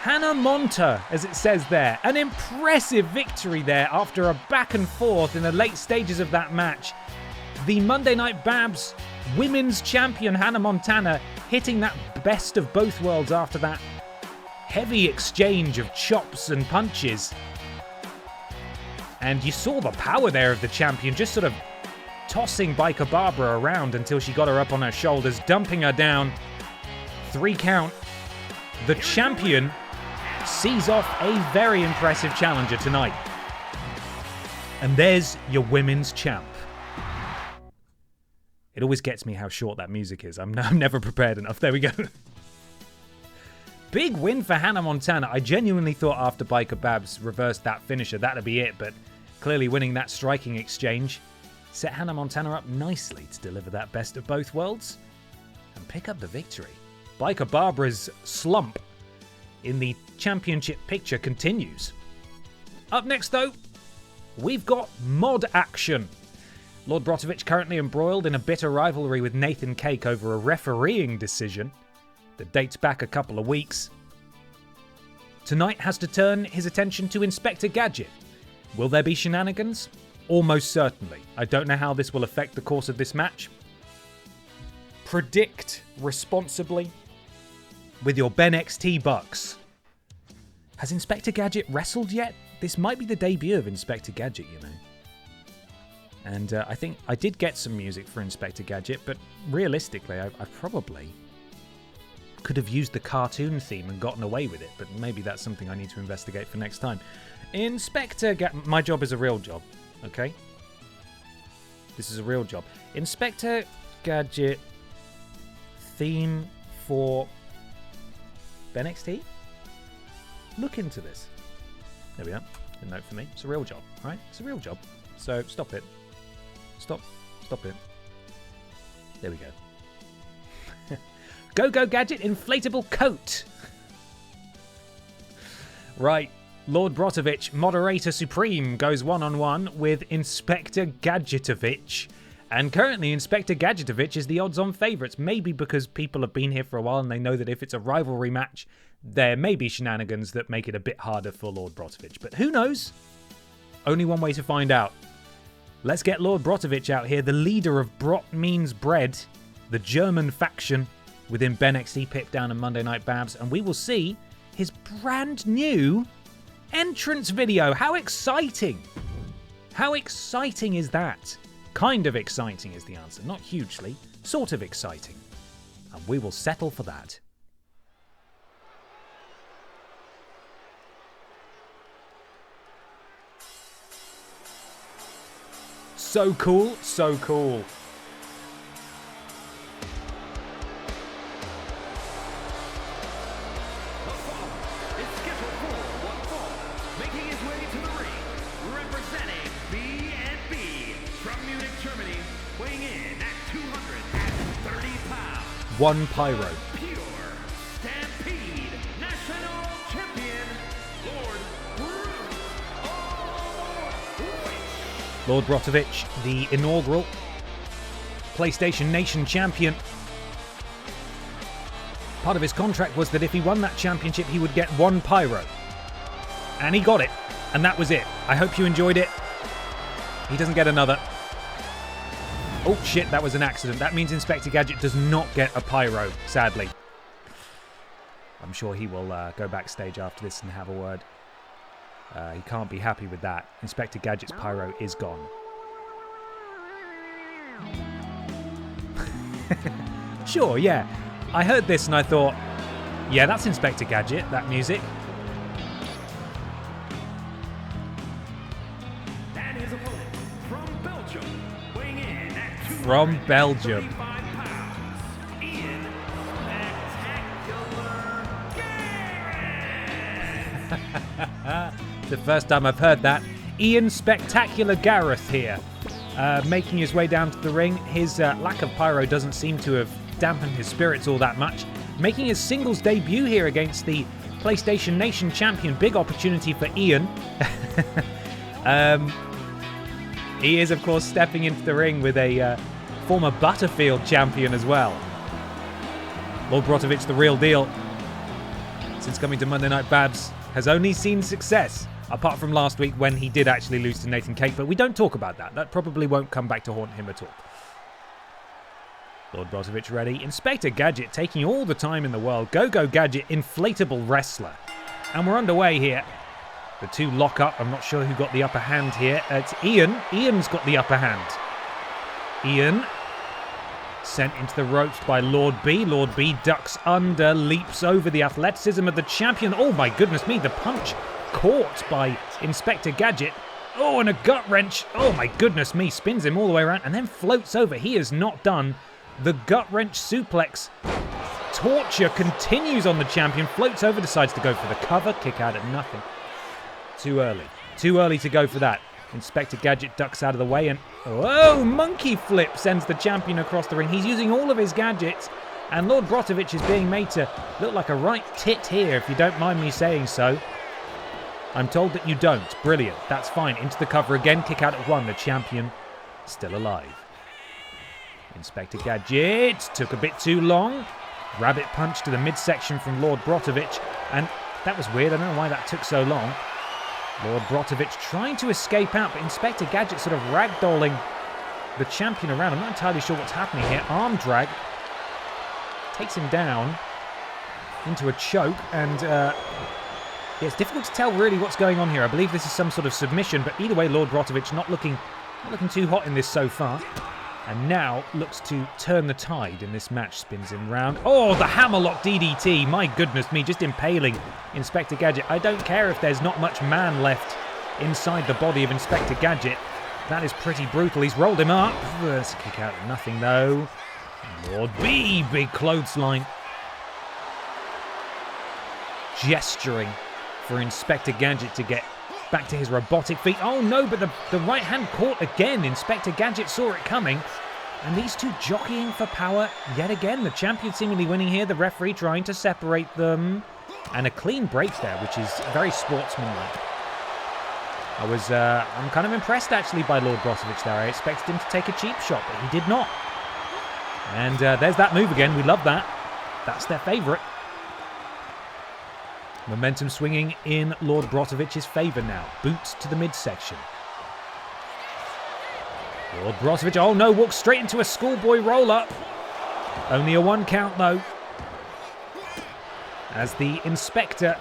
Hannah Monta, as it says there. An impressive victory there after a back and forth in the late stages of that match. The Monday Night Babs women's champion Hannah Montana hitting that best of both worlds after that heavy exchange of chops and punches. And you saw the power there of the champion, just sort of tossing Biker Barbara around until she got her up on her shoulders, dumping her down. 3 count. The champion sees off a very impressive challenger tonight. And there's your women's champ. It always gets me how short that music is. I'm never prepared enough. There we go. Big win for Hannah Montana. I genuinely thought after Biker Babs reversed that finisher, that'd be it. But clearly winning that striking exchange set Hannah Montana up nicely to deliver that best of both worlds and pick up the victory. Biker Barbara's slump in the championship picture continues. Up next, though, we've got mod action. Lord Brotovich currently embroiled in a bitter rivalry with Nathan Cake over a refereeing decision that dates back a couple of weeks. Tonight has to turn his attention to Inspector Gadget. Will there be shenanigans? Almost certainly. I don't know how this will affect the course of this match. Predict responsibly with your BENXT Bucks. Has Inspector Gadget wrestled yet? This might be the debut of Inspector Gadget, you know. And I think I did get some music for Inspector Gadget, but realistically, I probably could have used the cartoon theme and gotten away with it, but maybe that's something I need to investigate for next time. My job is a real job, okay? This is a real job. Inspector Gadget theme for BENXT? Look into this. There we are. A note for me. It's a real job, right? It's a real job. So stop it. Stop it. There we go. Go Gadget inflatable coat. Right. Lord Brotovich, moderator supreme, goes one-on-one with Inspector Gadgetovich. And currently, Inspector Gadgetovich is the odds-on favourites. Maybe because people have been here for a while and they know that if it's a rivalry match, there may be shenanigans that make it a bit harder for Lord Brotovich. But who knows? Only one way to find out. Let's get Lord Brotovich out here, the leader of Brot Means Bread, the German faction within BENXT Pip Down and Monday Night Babs, and we will see his brand new entrance video. How exciting! How exciting is that? Kind of exciting is the answer. Not hugely. Sort of exciting. And we will settle for that. So cool, so cool. One pyro. Pure Stampede National Champion, Lord Brotovich, the inaugural PlayStation Nation champion. Part of his contract was that if he won that championship, he would get one pyro. And he got it. And that was it. I hope you enjoyed it. He doesn't get another. Oh shit, that was an accident. That means Inspector Gadget does not get a pyro, sadly. I'm sure he will go backstage after this and have a word. He can't be happy with that. Inspector Gadget's pyro is gone. Sure, yeah. I heard this and I thought, yeah, that's Inspector Gadget, that music. and his opponent from Belgium, weighing in at From Belgium. 235 pounds, Ian Spectacular Garrett. The first time I've heard that. Ian Spectacular Gareth here, making his way down to the ring. His lack of pyro doesn't seem to have dampened his spirits all that much. Making his singles debut here against the PlayStation Nation champion. Big opportunity for Ian. He is, of course, stepping into the ring with a former Butterfield champion as well. Lord Brotovich, the real deal. Since coming to Monday Night Babs, has only seen success, apart from last week when he did actually lose to Nathan Cake, but we don't talk about that. That probably won't come back to haunt him at all. Lord Brotovich ready. Inspector Gadget taking all the time in the world. Go Gadget, inflatable wrestler. And we're underway here. The two lock up. I'm not sure who got the upper hand here. It's Ian. Ian's got the upper hand. Ian sent into the ropes by Lord B. Lord B ducks under, leaps over the athleticism of the champion. Oh my goodness me, the punch caught by Inspector Gadget. Oh, and a gut wrench. Oh my goodness me, spins him all the way around and then floats over. He is not done. The gut wrench suplex. Torture continues on the champion, floats over, decides to go for the cover, kick out at nothing. Too early. Too early to go for that. Inspector Gadget ducks out of the way and... oh, monkey flip sends the champion across the ring. He's using all of his gadgets and Lord Brotovich is being made to look like a right tit here, if you don't mind me saying so. I'm told that you don't. Brilliant. That's fine. Into the cover again. Kick out at one. The champion still alive. Inspector Gadget took a bit too long. Rabbit punch to the midsection from Lord Brotovich. And that was weird. I don't know why that took so long. Lord Brotovich trying to escape out, but Inspector Gadget sort of ragdolling the champion around. I'm not entirely sure what's happening here. Arm drag. Takes him down into a choke. And yeah, it's difficult to tell really what's going on here. I believe this is some sort of submission, but either way, Lord Brotovich not looking too hot in this so far. And now looks to turn the tide in this match. Spins him round. Oh, the hammerlock DDT. My goodness me, just impaling Inspector Gadget. I don't care if there's not much man left inside the body of Inspector Gadget. That is pretty brutal. He's rolled him up. That's a kick out of nothing, though. Lord B, big clothesline. Gesturing for Inspector Gadget to get back to his robotic feet. Oh no, but the right hand caught again. Inspector Gadget saw it coming. And these two jockeying for power yet again. The champion seemingly winning here. The referee trying to separate them. And a clean break there, which is very sportsmanlike. I'm kind of impressed actually by Lord Brozovic there. I expected him to take a cheap shot, but he did not. And there's that move again. We love that. That's their favourite. Momentum swinging in Lord Brozovic's favour now. Boots to the midsection. Lord Brozovic, oh no, walks straight into a schoolboy roll-up. Only a 1 count though. As the Inspector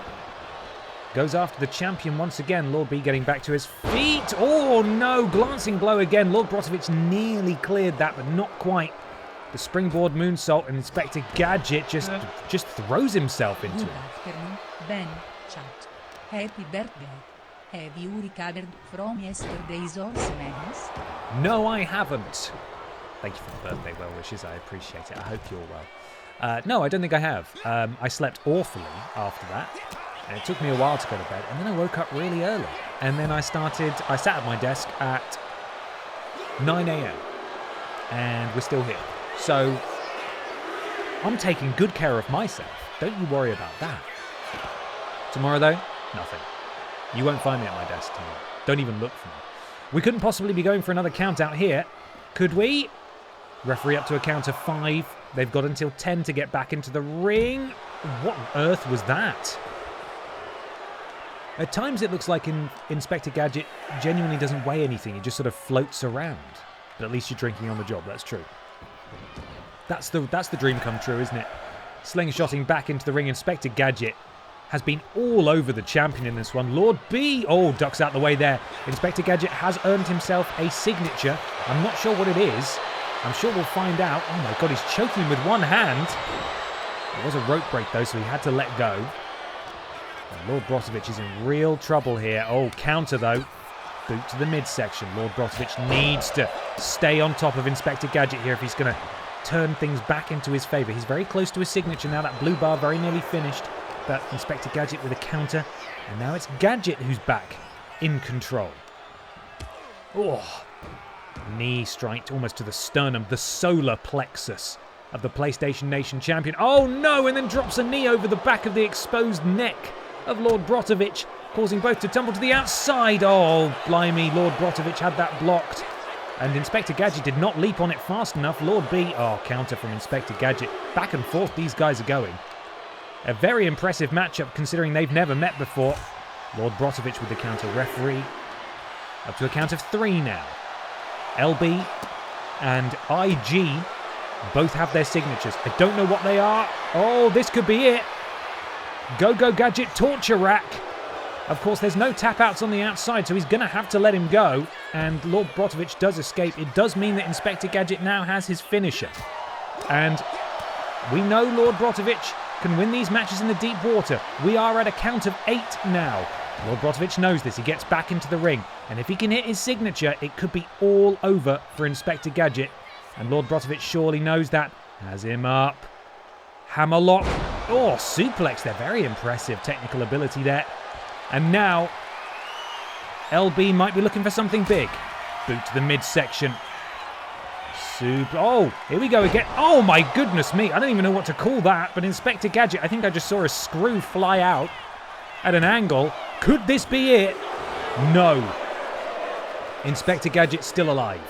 goes after the champion once again. Lord B getting back to his feet. Oh no, glancing blow again. Lord Brozovic nearly cleared that, but not quite. The springboard moonsault, and Inspector Gadget just throws himself into it. Good afternoon, Ben, chat. Happy birthday. Have you recovered from yesterday's horseman's? No, I haven't. Thank you for the birthday well wishes. I appreciate it. I hope you're well. No, I don't think I have. I slept awfully after that. And it took me a while to go to bed. And then I woke up really early. And then I sat at my desk at 9 a.m. And we're still here. So I'm taking good care of myself. Don't you worry about that. Tomorrow, though, nothing. You won't find me at my desk tomorrow. Don't even look for me. We couldn't possibly be going for another count out here, could we? Referee up to a count of 5. They've got until 10 to get back into the ring. What on earth was that? At times it looks like Inspector Gadget genuinely doesn't weigh anything. He just sort of floats around. But at least you're drinking on the job, that's true. That's the dream come true, isn't it? Slingshotting back into the ring, Inspector Gadget has been all over the champion in this one. Lord B, oh, ducks out the way there. Inspector Gadget has earned himself a signature. I'm not sure what it is. I'm sure we'll find out. Oh my God, he's choking with one hand. It was a rope break though, so he had to let go. And Lord Brozovic is in real trouble here. Oh, counter though. Boot to the midsection. Lord Brozovic needs to stay on top of Inspector Gadget here if he's going to turn things back into his favour. He's very close to his signature now. That blue bar very nearly finished. But Inspector Gadget with a counter. And now it's Gadget who's back in control. Oh, knee strike almost to the sternum, the solar plexus of the PlayStation Nation champion. Oh no, and then drops a knee over the back of the exposed neck of Lord Brozovic, causing both to tumble to the outside. Oh, blimey, Lord Brozovic had that blocked. And Inspector Gadget did not leap on it fast enough. Lord B, oh, counter from Inspector Gadget. Back and forth these guys are going. A very impressive matchup considering they've never met before. Lord Brozovic with the counter. Referee up to a count of 3 now. LB and IG both have their signatures. I don't know what they are. Oh, this could be it. Go Gadget torture rack. Of course, there's no tap outs on the outside, so he's going to have to let him go. And Lord Brozovic does escape. It does mean that Inspector Gadget now has his finisher. And we know Lord Brozovic can win these matches in the deep water. We are at a count of 8 now. Lord Brozovic knows this. He gets back into the ring. And if he can hit his signature, it could be all over for Inspector Gadget. And Lord Brozovic surely knows that. Has him up. Hammerlock. Oh, suplex there. Very impressive technical ability there. And now, LB might be looking for something big. Boot to the midsection. Oh, here we go again. Oh my goodness me. I don't even know what to call that. But Inspector Gadget, I think I just saw a screw fly out at an angle. Could this be it? No. Inspector Gadget's still alive.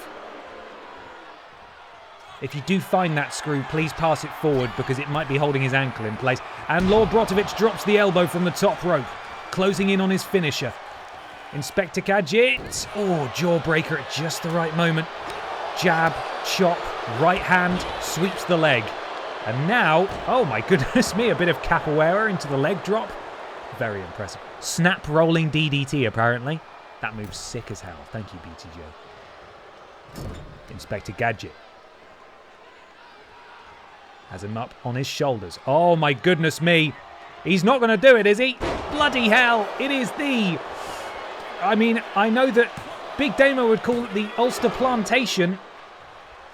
If you do find that screw, please pass it forward because it might be holding his ankle in place. And Lord Brozovic drops the elbow from the top rope, closing in on his finisher. Inspector Gadget. Oh, jawbreaker at just the right moment. Jab, chop, right hand, sweeps the leg. And now, oh my goodness me, a bit of capoeira into the leg drop. Very impressive. Snap rolling DDT apparently. That move's sick as hell. Thank you, BTJ. Inspector Gadget has him up on his shoulders. Oh my goodness me. He's not going to do it, is he? Bloody hell. It is the... I mean, I know that Big Damo would call it the Ulster Plantation.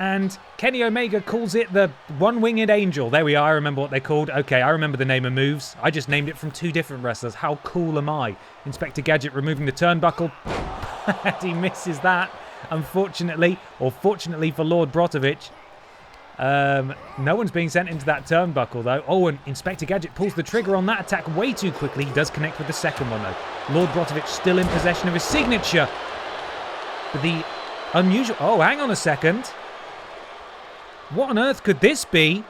And Kenny Omega calls it the One-Winged Angel. There we are. I remember what they're called. Okay, I remember the name of moves. I just named it from 2 different wrestlers. How cool am I? Inspector Gadget removing the turnbuckle. And he misses that, unfortunately. Or fortunately for Lord Brotovich. No one's being sent into that turnbuckle, though. Oh, and Inspector Gadget pulls the trigger on that attack way too quickly. He does connect with the second one, though. Lord Brotovich still in possession of his signature. But the unusual... Oh, hang on a second. What on earth could this be?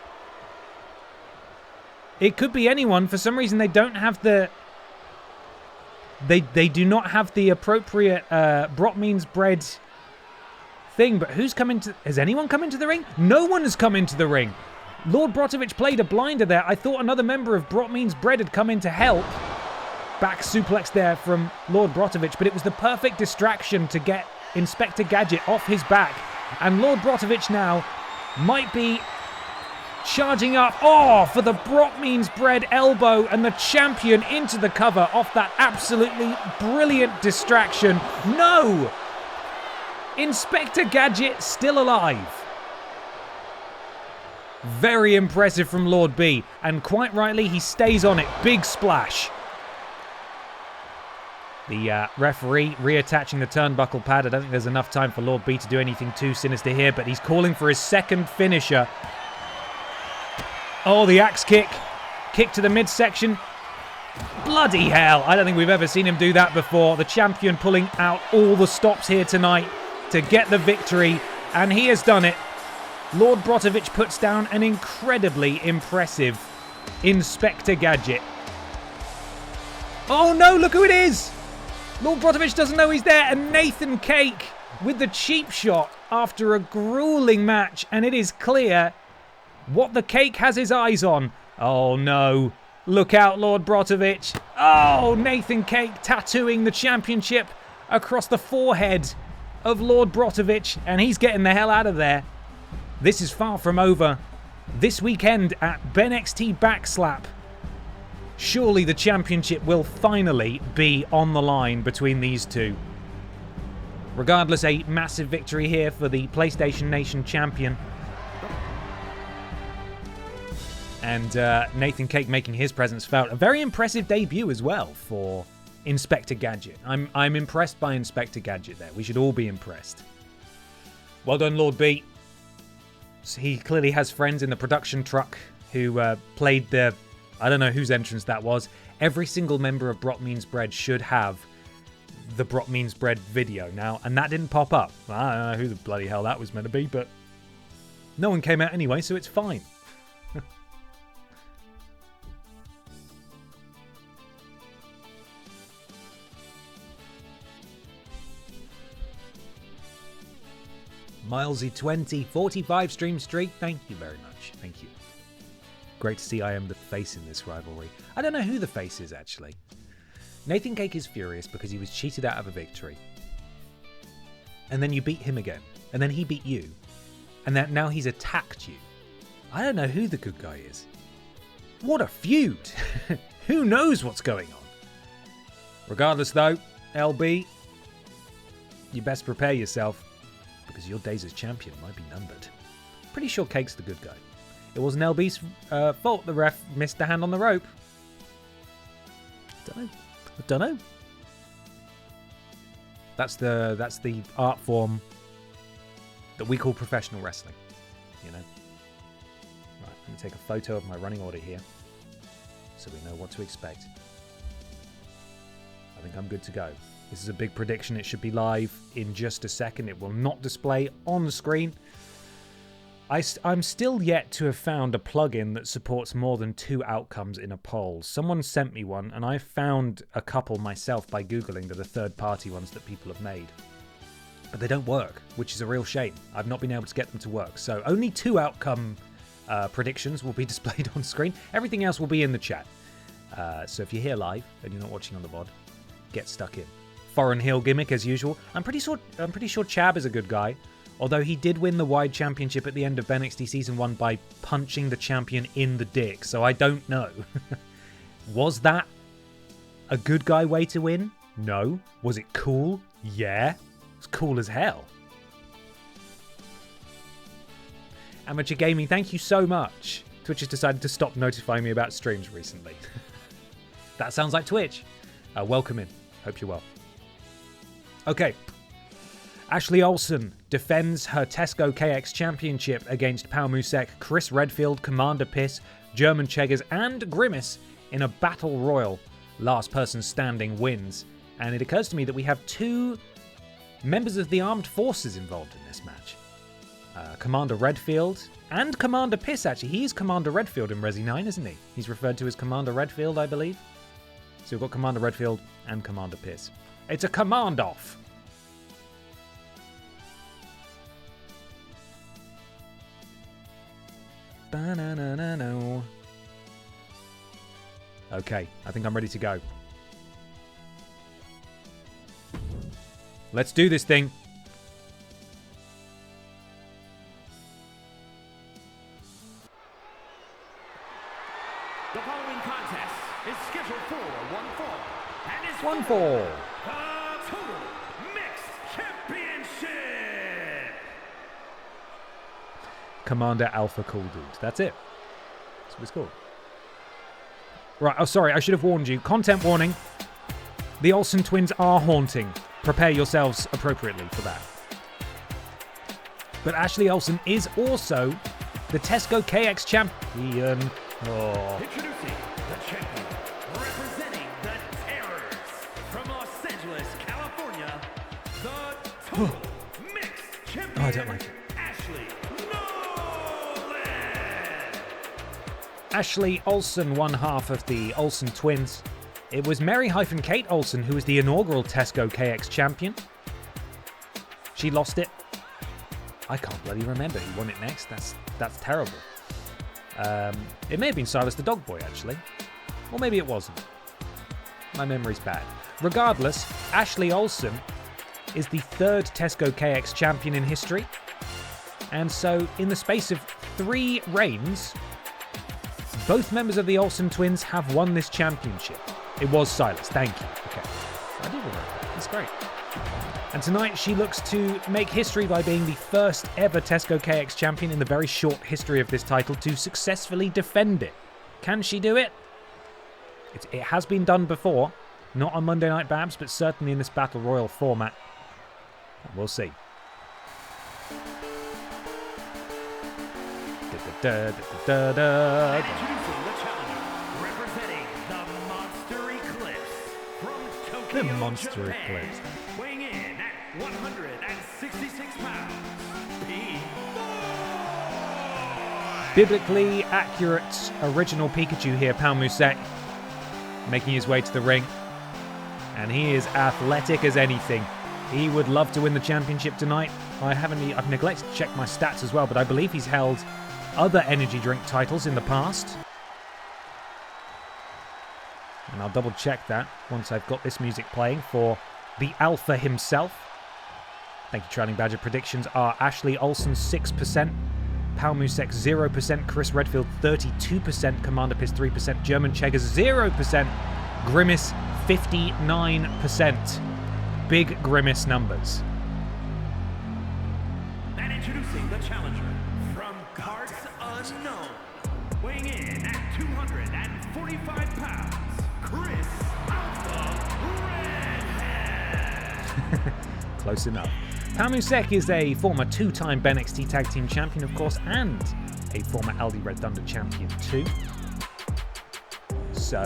It could be anyone. For some reason, they don't have the... They do not have the appropriate Brot Means Bread thing. But who's come into... Has anyone come into the ring? No one has come into the ring. Lord Brotovich played a blinder there. I thought another member of Brot Means Bread had come in to help. Back suplex there from Lord Brotovich. But it was the perfect distraction to get Inspector Gadget off his back. And Lord Brotovich now... might be charging up. Oh, for the Brot Means Bread elbow and the champion into the cover off that absolutely brilliant distraction. No! Inspector Gadget still alive. Very impressive from Lord B. And quite rightly, he stays on it. Big splash. The referee reattaching the turnbuckle pad. I don't think there's enough time for Lord B to do anything too sinister here, but he's calling for his second finisher. Oh, the axe kick. Kick to the midsection. Bloody hell. I don't think we've ever seen him do that before. The champion pulling out all the stops here tonight to get the victory, and he has done it. Lord Brotovich puts down an incredibly impressive Inspector Gadget. Oh no, look who it is! Lord Brotovich doesn't know he's there, and Nathan Cake with the cheap shot after a grueling match, and it is clear what the Cake has his eyes on. Oh no, look out Lord Brotovich. Oh, Nathan Cake tattooing the championship across the forehead of Lord Brotovich, and he's getting the hell out of there. This is far from over. This weekend at BENXT Backslap, surely the championship will finally be on the line between these two. Regardless, a massive victory here for the PlayStation Nation champion. And Nathan Cake making his presence felt. A very impressive debut as well for Inspector Gadget. I'm impressed by Inspector Gadget there. We should all be impressed. Well done, Lord B. He clearly has friends in the production truck who played the... I don't know whose entrance that was. Every single member of Brot Means Bread should have the Brot Means Bread video now, and that didn't pop up. I don't know who the bloody hell that was meant to be, but no one came out anyway, so it's fine. Milesy20, 45 stream streak. Thank you very much. Thank you. Great to see I am the face in this rivalry. I don't know who the face is, actually. Nathan Cake is furious because he was cheated out of a victory. And then you beat him again. And then he beat you. And then now he's attacked you. I don't know who the good guy is. What a feud. Who knows what's going on? Regardless, though, LB, you best prepare yourself, because your days as champion might be numbered. Pretty sure Cake's the good guy. It wasn't LB's fault the ref missed the hand on the rope. Don't know. That's the art form that we call professional wrestling, you know. Right, let me take a photo of my running order here so we know what to expect. I think I'm good to go. This is a big prediction. It should be live in just a second. It will not display on the screen. I'm still yet to have found a plugin that supports more than 2 outcomes in a poll. Someone sent me one, and I found a couple myself by Googling that are third-party ones that people have made. But they don't work, which is a real shame. I've not been able to get them to work. So only 2 outcome predictions will be displayed on screen. Everything else will be in the chat. So if you're here live and you're not watching on the VOD, get stuck in. Foreign heel gimmick as usual. I'm pretty sure Chab is a good guy. Although he did win the Wide Championship at the end of BENXT Season 1 by punching the champion in the dick, so I don't know. Was that a good guy way to win? No. Was it cool? Yeah. It's cool as hell. Amateur Gaming, thank you so much. Twitch has decided to stop notifying me about streams recently. That sounds like Twitch. Welcome in. Hope you're well. Okay. Ashley Olsen defends her Tesco KX Championship against Pau Musek, Chris Redfield, Commander Piss, German Cheggers, and Grimace in a battle royal. Last person standing wins. And it occurs to me that we have two members of the armed forces involved in this match. Commander Redfield and Commander Piss, actually. He's Commander Redfield in Resi 9, isn't he? He's referred to as Commander Redfield, I believe. So we've got Commander Redfield and Commander Piss. It's a command-off. Ba-na-na-na-no. Okay, I think I'm ready to go. Let's do this thing. The following contest is scheduled for one fall and is 1-4. the Total Mixed Championship. Commander Alpha Cool Dude. That's it. That's what it's called. Right, oh sorry, I should have warned you. Content warning. The Olsen twins are haunting. Prepare yourselves appropriately for that. But Ashley Olsen is also the Tesco KX champion. Oh. Introducing the champion, representing the Terrors from Los Angeles, California, the Total Mixed Champion, Oh, I don't like it. Ashley Nolan. Ashley Olsen, one half of the Olsen twins. It was Mary-Kate Olsen who was the inaugural Tesco KX champion. She lost it. I can't bloody remember who won it next. That's terrible. It may have been Silas the Dog Boy, actually. Or maybe it wasn't. My memory's bad. Regardless, Ashley Olsen is the third Tesco KX champion in history. And so, in the space of 3 reigns, both members of the Olsen twins have won this championship. It was Silas, thank you. Okay. I do remember that. That's great. And tonight she looks to make history by being the first ever Tesco KX champion in the very short history of this title to successfully defend it. Can she do it? It has been done before. Not on Monday Night Babs, but certainly in this Battle Royal format. We'll see. And introducing the challenger, representing the Monster Eclipse from Tokyo, The Monster Japan, Eclipse. weighing in at 166 pounds, B-Boy. Biblically accurate original Pikachu here, Pau Musek, making his way to the ring. And he is athletic as anything. He would love to win the championship tonight. I've neglected to check my stats as well, but I believe he's held other energy drink titles in the past. And I'll double check that once I've got this music playing for the Alpha himself. Thank you, Trailing Badger. Predictions are Ashley Olsen 6%, Pau Musek 0%, Chris Redfield 32%, Commander Piss 3%, German Cheggers 0%, Grimace 59%. Big Grimace numbers. And introducing the challenger from parts unknown, weighing in at 245 pounds, Chris Alpha Redhead. Close enough. Pau Musek is a former 2-time BENXT Tag Team Champion, of course, and a former LD Red Thunder Champion too. So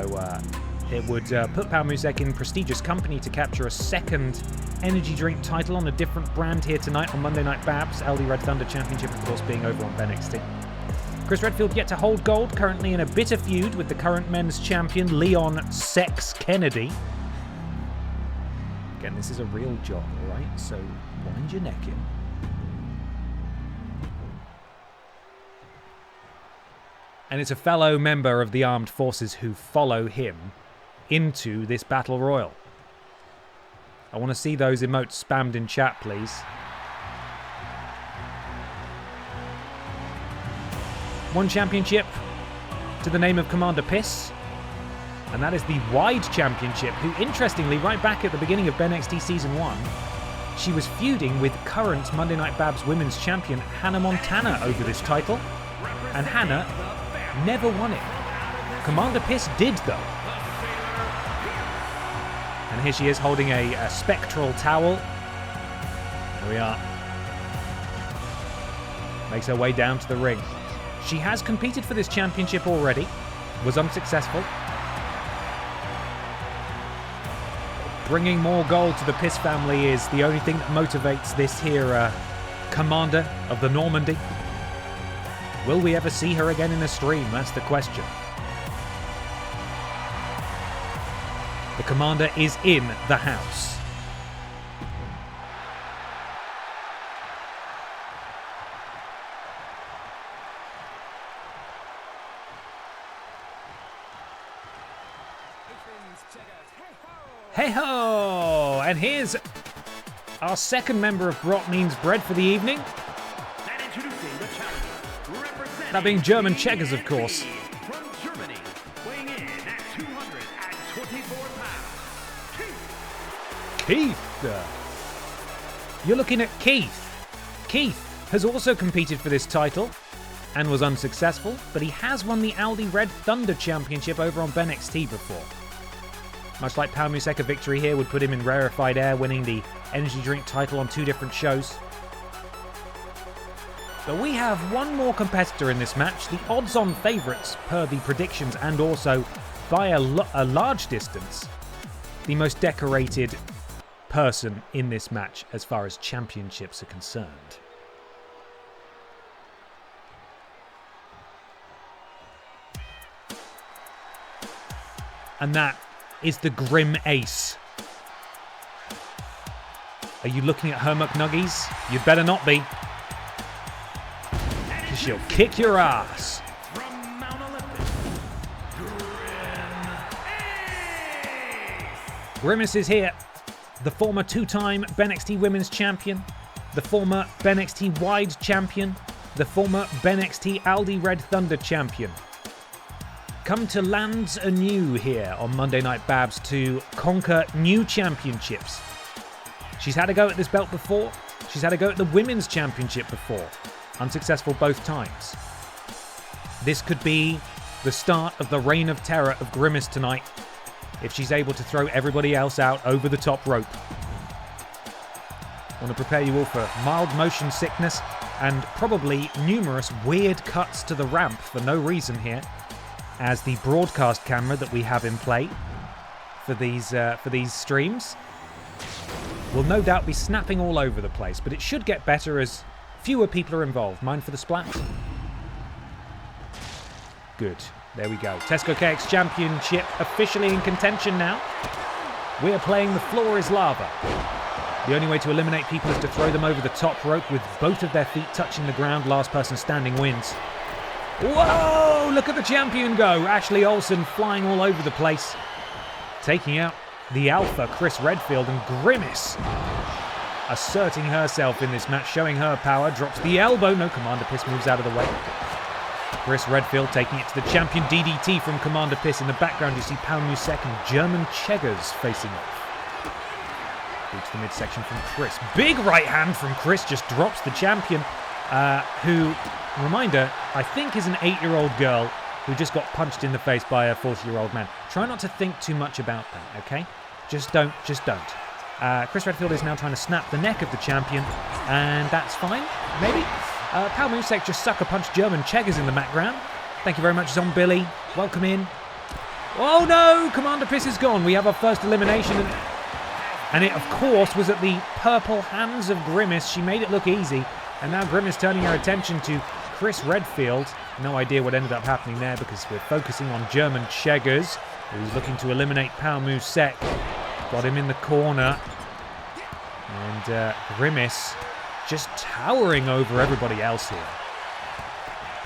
it would put Pau Musek in prestigious company to capture a second energy drink title on a different brand here tonight on Monday Night Babs. LD Red Thunder Championship, of course, being over on BENXT. Chris Redfield yet to hold gold, currently in a bitter feud with the current men's champion, Leon Sex Kennedy. Again, this is a real job, alright? So wind your neck in. And it's a fellow member of the armed forces who follow him into this battle royal. I want to see those emotes spammed in chat, please. One championship to the name of Commander Piss. And that is the Wide Championship, who, interestingly, right back at the beginning of BENXT Season 1, she was feuding with current Monday Night Babs Women's Champion Hannah Montana over this title, and Hannah never won it. Commander Piss did, though. And here she is holding a spectral towel. Here we are. Makes her way down to the ring. She has competed for this championship already. Was unsuccessful. Bringing more gold to the Piss family is the only thing that motivates this here commander of the Normandy. Will we ever see her again in a stream? That's the question. The commander is in the house. Hey ho! And here's our second member of Brock Means Bread for the evening. And introducing the challenger, representing That being German Checkers, of course. from Germany, weighing in at 224 pounds, Keith. You're looking at Keith. Keith has also competed for this title and was unsuccessful, but he has won the Aldi Red Thunder Championship over on BENXT before. Much like Pau Musek, a victory here would put him in rarefied air, winning the energy drink title on 2 different shows. But we have one more competitor in this match, the odds-on favourites per the predictions, and also by a large distance, the most decorated person in this match as far as championships are concerned. And that is the Grim Ace. Are you looking at her McNuggies? You'd better not be. Because she'll kick your ass. from Mount Olympus, Grimace is here. The former 2-time BENXT Women's Champion. The former BENXT Wide Champion. The former BENXT Aldi Red Thunder Champion. Come to lands anew here on Monday Night Babs to conquer new championships. She's had a go at this belt before. She's had a go at the Women's Championship before. Unsuccessful both times. This could be the start of the reign of terror of Grimace tonight, if she's able to throw everybody else out over the top rope. I want to prepare you all for mild motion sickness and probably numerous weird cuts to the ramp for no reason here, as the broadcast camera that we have in play for these streams will no doubt be snapping all over the place, but it should get better as fewer people are involved. Mind for the splat? Good. There we go. Tesco KX Championship officially in contention now. We are playing The Floor is Lava. The only way to eliminate people is to throw them over the top rope with both of their feet touching the ground. Last person standing wins. Whoa! Look at the champion go. Ashley Olsen flying all over the place. Taking out the alpha, Chris Redfield, and Grimace asserting herself in this match, showing her power. Drops the elbow. No, Commander Piss moves out of the way. Chris Redfield taking it to the champion DDT from Commander Piss. In the background you see Pau Musek and German Cheggers facing off. Through to the midsection from Chris. Big right hand from Chris, just drops the champion, who, reminder, I think is an 8-year-old girl who just got punched in the face by a 40-year-old man. Try not to think too much about that, okay? Just don't. Chris Redfield is now trying to snap the neck of the champion, and that's fine, maybe. Pau Musek just sucker punched German Cheggers in the background. Thank you very much, Zombilly. Welcome in. Oh no! Commander Piss is gone. We have our first elimination. And it, of course, was at the purple hands of Grimace. She made it look easy. And now Grimace turning her attention to Chris Redfield. No idea what ended up happening there because we're focusing on German Cheggers, who's looking to eliminate Pau Musek. Got him in the corner. And Grimace just towering over everybody else here.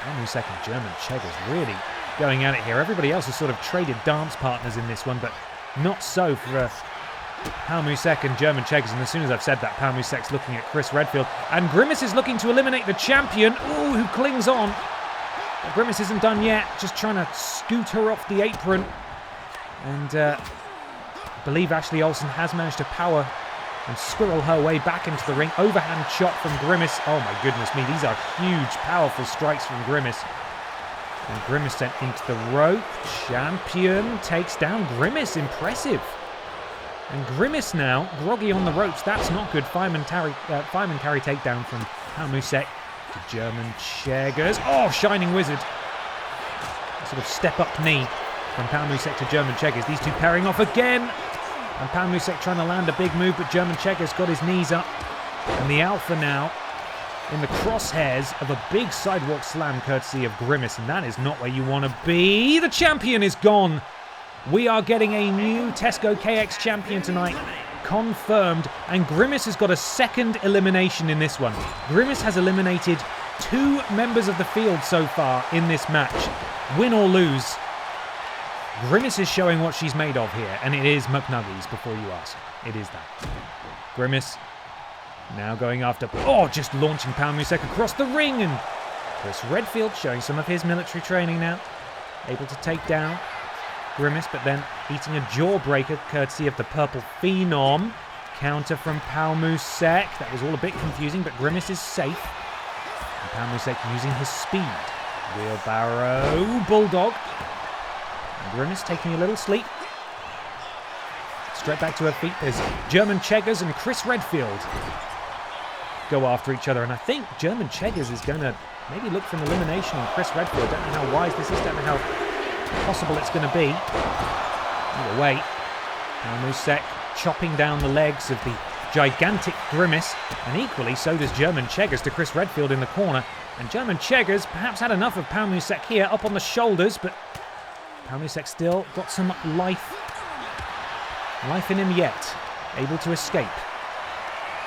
Pau Musek and German Cheggers really going at it here. Everybody else has sort of traded dance partners in this one, but not so for Pau Musek and German Cheggers. And as soon as I've said that, Pau Musek's looking at Chris Redfield. And Grimace is looking to eliminate the champion. Ooh, who clings on. But Grimace isn't done yet. Just trying to scoot her off the apron. And I believe Ashley Olsen has managed to power and squirrel her way back into the ring. Overhand chop from Grimace. Oh my goodness me, these are huge, powerful strikes from Grimace. And Grimace sent into the rope. Champion takes down Grimace. Impressive. And Grimace now, groggy on the ropes. That's not good. Fireman carry takedown from Palmusek to German Cheggers. Oh, Shining Wizard. A sort of step-up knee from Palmusek to German Cheggers. These two pairing off again. And Palmusek trying to land a big move, but German Cheggers got his knees up. And the Alpha now in the crosshairs of a big sidewalk slam courtesy of Grimace, and that is not where you want to be. The champion is gone. We are getting a new Tesco KX champion tonight, confirmed, and Grimace has got a second elimination in this one. Grimace has eliminated 2 members of the field so far in this match. Win or lose, Grimace is showing what she's made of here, and it is McNuggies before you ask. It is that. Grimace now going after... Oh, just launching Palmusek across the ring, and Chris Redfield showing some of his military training now. Able to take down Grimace, but then eating a jawbreaker courtesy of the Purple Phenom. Counter from Palmusek. That was all a bit confusing, but Grimace is safe. And Palmusek using his speed. Wheelbarrow Bulldog. And Grimace taking a little sleep. Straight back to her feet. There's German Cheggers and Chris Redfield go after each other, and I think German Cheggers is going to maybe look for an elimination on Chris Redfield. Don't know how wise this is, don't know how possible it's going to be. Either way, Palmusek chopping down the legs of the gigantic Grimace, and equally so does German Cheggers to Chris Redfield in the corner. And German Cheggers perhaps had enough of Palmusek here, up on the shoulders, but Palmusek still got some life in him yet, able to escape.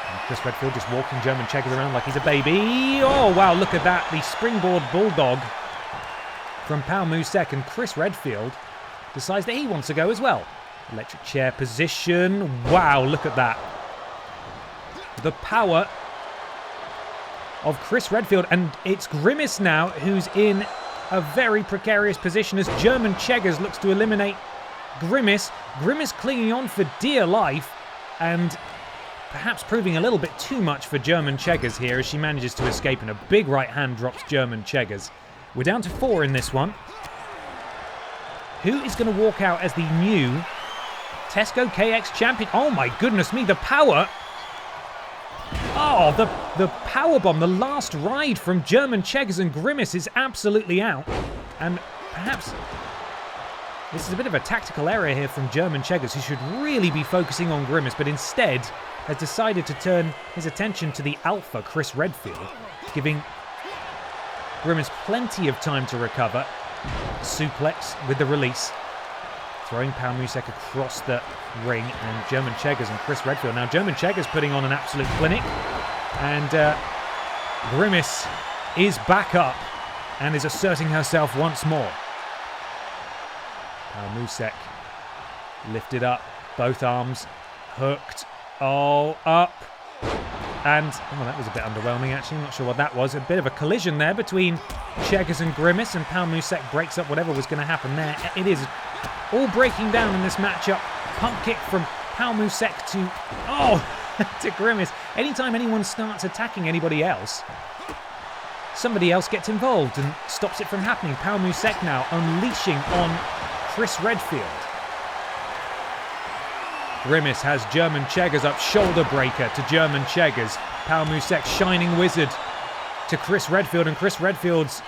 And Chris Redfield just walking German Cheggers around like he's a baby. Oh wow, look at that, the springboard bulldog from Palmusek, and Chris Redfield decides that he wants to go as well. Electric chair position. Wow, look at that. The power of Chris Redfield, and it's Grimace now who's in a very precarious position as German Cheggers looks to eliminate Grimace. Grimace clinging on for dear life, and perhaps proving a little bit too much for German Cheggers here as she manages to escape, and a big right hand drops German Cheggers. We're down to 4 in this one. Who is going to walk out as the new Tesco KX champion? Oh my goodness me, the power. Oh, the power bomb, the last ride from German Cheggers, and Grimace is absolutely out. And perhaps this is a bit of a tactical error here from German Cheggers, who should really be focusing on Grimace, but instead has decided to turn his attention to the alpha, Chris Redfield, giving Grimace plenty of time to recover. Suplex with the release. Throwing Palmusek across the ring, and German Cheggers and Chris Redfield. Now German Cheggers putting on an absolute clinic, and Grimace is back up and is asserting herself once more. Palmusek lifted up, both arms hooked. Oh, up. And, oh, that was a bit underwhelming, actually. Not sure what that was. A bit of a collision there between Cheggers and Grimace, and Palmusek breaks up whatever was going to happen there. It is all breaking down in this matchup. Pump kick from Palmusek to, to Grimace. Anytime anyone starts attacking anybody else, somebody else gets involved and stops it from happening. Palmusek now unleashing on Chris Redfield. Grimace has German Cheggers up, shoulder breaker to German Cheggers. Palmusek Shining Wizard to Chris Redfield, and Chris Redfield's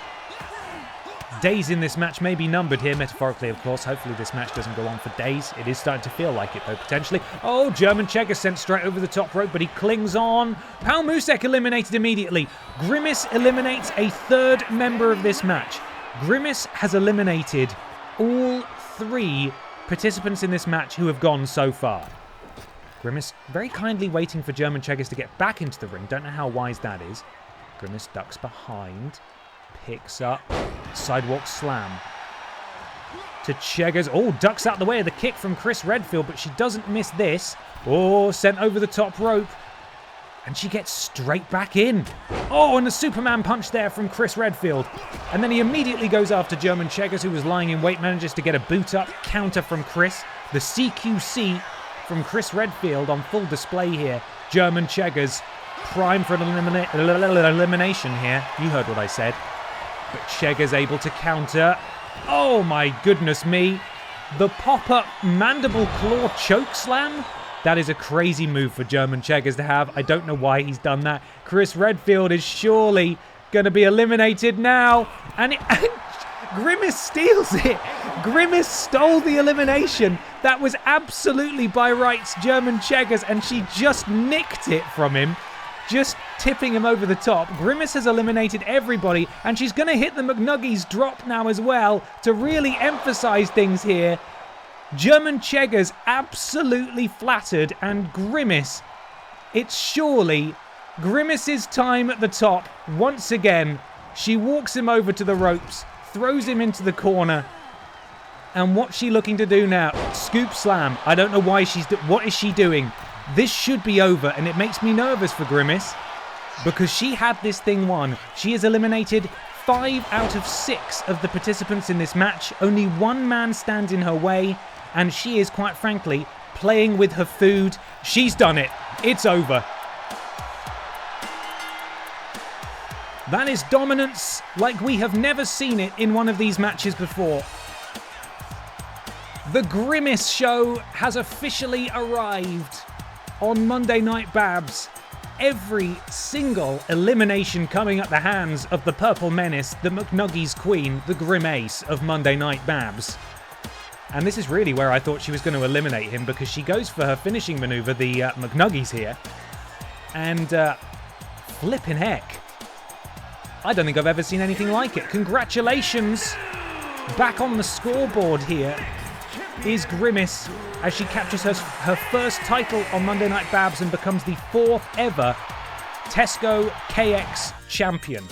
days in this match may be numbered here, metaphorically of course. Hopefully this match doesn't go on for days. It is starting to feel like it though, potentially. Oh, German Cheggers sent straight over the top rope, but he clings on. Palmusek eliminated immediately. Grimace eliminates a third member of this match. Grimace has eliminated all 3 participants in this match who have gone so far. Grimace very kindly waiting for German Cheggers to get back into the ring. Don't know how wise that is. Grimace ducks behind. Picks up. Sidewalk slam. To Cheggers. Oh, ducks out the way of the kick from Chris Redfield, but she doesn't miss this. Oh, sent over the top rope. And she gets straight back in. Oh, and the Superman punch there from Chris Redfield. And then he immediately goes after German Cheggers, who was lying in wait, manages to get a boot up. Counter from Chris. The CQC from Chris Redfield on full display here. German Cheggers, prime for an elimination here. You heard what I said. But Cheggers able to counter. Oh my goodness me. The pop-up mandible claw choke slam? That is a crazy move for German Cheggers to have. I don't know why he's done that. Chris Redfield is surely going to be eliminated now. And Grimace steals it. Grimace stole the elimination. That was absolutely by rights German Cheggers, and she just nicked it from him, just tipping him over the top. Grimace has eliminated everybody, and she's going to hit the McNuggies drop now as well to really emphasize things here. German Cheggers absolutely flattered, and Grimace, it's surely Grimace's time at the top. Once again, she walks him over to the ropes, throws him into the corner. And what's she looking to do now? Scoop slam. I don't know why what is she doing? This should be over, and it makes me nervous for Grimace because she had this thing won. She has eliminated 5 out of 6 of the participants in this match. Only one man stands in her way, and she is, quite frankly, playing with her food. She's done it. It's over. That is dominance like we have never seen it in one of these matches before. The Grimace show has officially arrived on Monday Night Babs. Every single elimination coming at the hands of the Purple Menace, the McNuggies Queen, the Grimace of Monday Night Babs. And this is really where I thought she was going to eliminate him, because she goes for her finishing maneuver, the McNuggies here. And flipping heck. I don't think I've ever seen anything like it. Congratulations. Back on the scoreboard here is Grimace as she captures her first title on Monday Night Babs and becomes the 4th ever Tesco KX champion.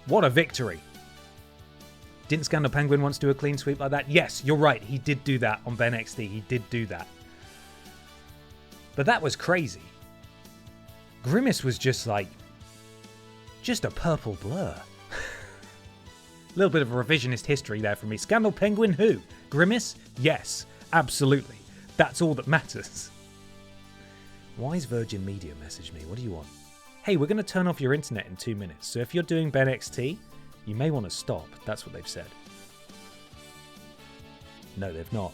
What a victory. Didn't Scandal Penguin once do a clean sweep like that? Yes, you're right. He did do that on BENXT. He did do that. But that was crazy. Grimace was just a purple blur. A little bit of a revisionist history there for me. Scandal Penguin who? Grimace? Yes, absolutely. That's all that matters. Wise Virgin Media messaged me. What do you want? Hey, we're going to turn off your internet in 2 minutes. So if you're doing BENXT, you may want to stop. That's what they've said. No, they've not.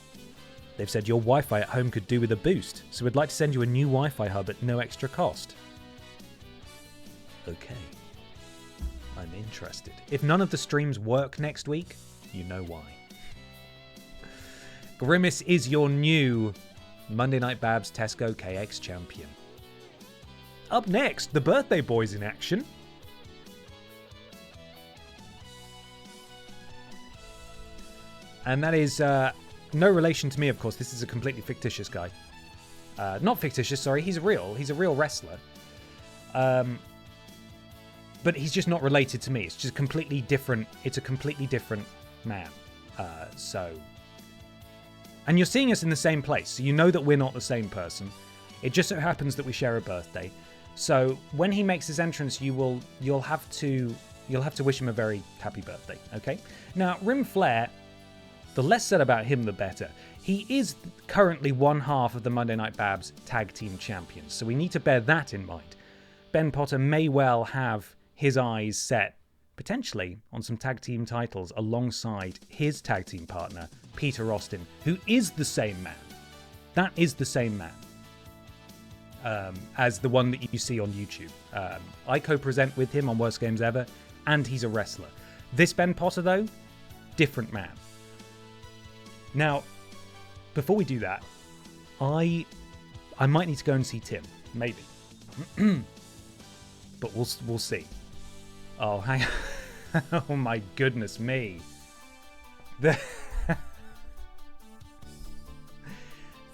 They've said your Wi-Fi at home could do with a boost. So we'd like to send you a new Wi-Fi hub at no extra cost. Okay. I'm interested. If none of the streams work next week, you know why. Grimace is your new Monday Night Babs Tesco KX champion. Up next, the birthday boys in action. And that is no relation to me, of course. This is a completely fictitious guy. Not fictitious, sorry. He's a real wrestler. But he's just not related to me. It's just completely different. It's a completely different man. And you're seeing us in the same place, so you know that we're not the same person. It just so happens that we share a birthday. So when he makes his entrance, you'll have to wish him a very happy birthday. Okay. Now, Rim Flair. The less said about him, the better. He is currently one half of the Monday Night Babs Tag Team Champions, so we need to bear that in mind. Ben Potter may well have his eyes set, potentially, on some tag team titles alongside his tag team partner, Peter Austin, who is the same man. That is the same man as the one that you see on YouTube. I co-present with him on Worst Games Ever, and he's a wrestler. This Ben Potter, though, different man. Now, before we do that, I might need to go and see Tim, maybe. But we'll see. Oh, hang on. Oh my goodness me.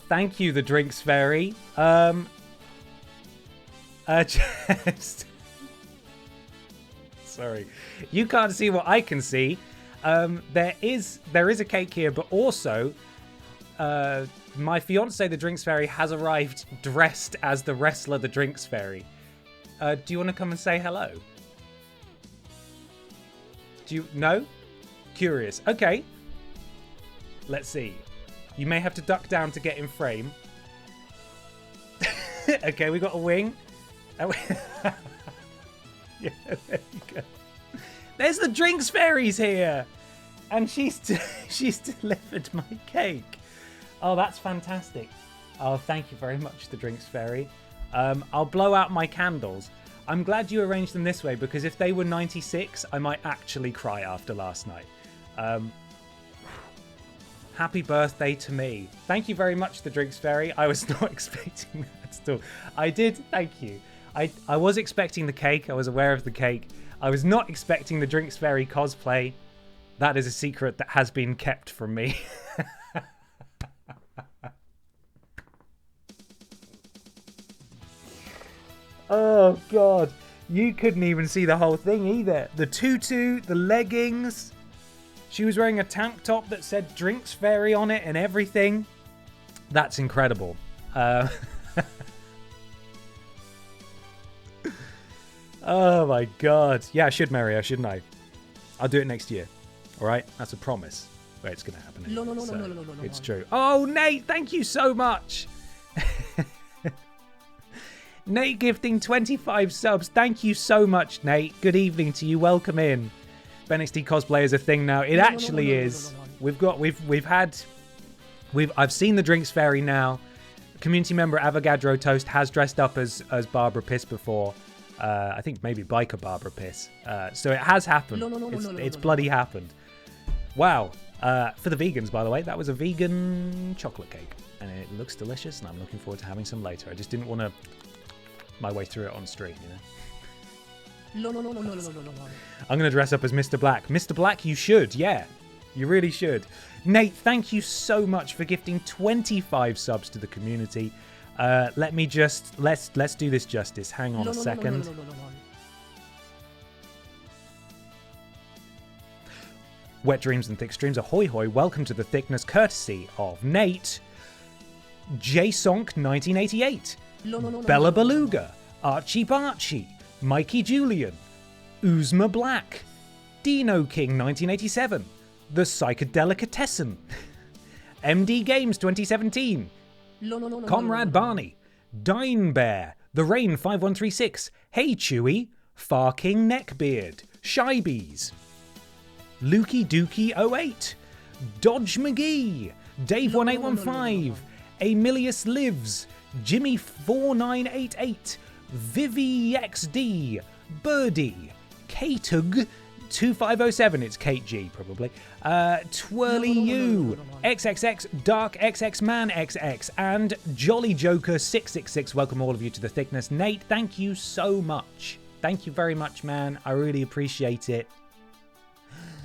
Thank you, the Drinks Fairy. Just sorry. You can't see what I can see. There is a cake here, but also my fiance, the Drinks Fairy, has arrived dressed as the wrestler, the Drinks Fairy. Do you want to come and say hello? Do you... No? Curious. Okay. Let's see. You may have to duck down to get in frame. Okay, we got a wing. Oh, yeah, there you go. There's the drinks fairies here, and she's delivered my cake. Oh, that's fantastic. Oh, thank you very much, the drinks fairy. I'll blow out my candles. I'm glad you arranged them this way, because if they were 96, I might actually cry after last night. Happy birthday to me. Thank you very much, the drinks fairy. I was not expecting that at all. I did, thank you. I was expecting the cake. I was aware of the cake. I was not expecting the drinks fairy cosplay. That is a secret that has been kept from me. Oh, God. You couldn't even see the whole thing either. The tutu, the leggings. She was wearing a tank top that said Drinks Fairy on it and everything. That's incredible. Oh, my God. Yeah, I should marry her, shouldn't I? I'll do it next year. All right? That's a promise. Wait, it's going to happen. No. It's true. Oh, Nate, thank you so much. Nate gifting 25 subs. Thank you so much, Nate. Good evening to you. Welcome in. BENXT cosplay is a thing now. It actually is. I've seen the drinks fairy now. Community member Avogadro Toast has dressed up as Barbara Piss before. I think maybe biker Barbara Piss. So it has happened. It's bloody happened. Wow. For the vegans, by the way, that was a vegan chocolate cake. And it looks delicious, and I'm looking forward to having some later. I just didn't want to my way through it on stream, you know? I'm going to dress up as Mr. Black. Mr. Black, you should, yeah. You really should. Nate, thank you so much for gifting 25 subs to the community. Let me just... Let's do this justice. Hang on a second. Wet Dreams and Thick Streams, ahoy hoy. Welcome to the thickness courtesy of Nate, J-Sonk 1988. Bella Beluga, Archie Barchie, Mikey Julian, Uzma Black, Dino King 1987, The Psychedelicatessen, MD Games 2017, Comrade Barney, Dine Bear, The Rain 5136, Hey Chewy, Farking Neckbeard, Shybees, Lukey Dookie 08, Dodge McGee, Dave 1815, Amilius Lives, Jimmy 4988, Vivi XD, Birdie, Katug 2507, it's Kate G probably, Twirly U, XXX, Dark XX Man XX, and Jolly Joker 666. Welcome all of you to the thickness. Nate, thank you so much. Thank you very much, man. I really appreciate it.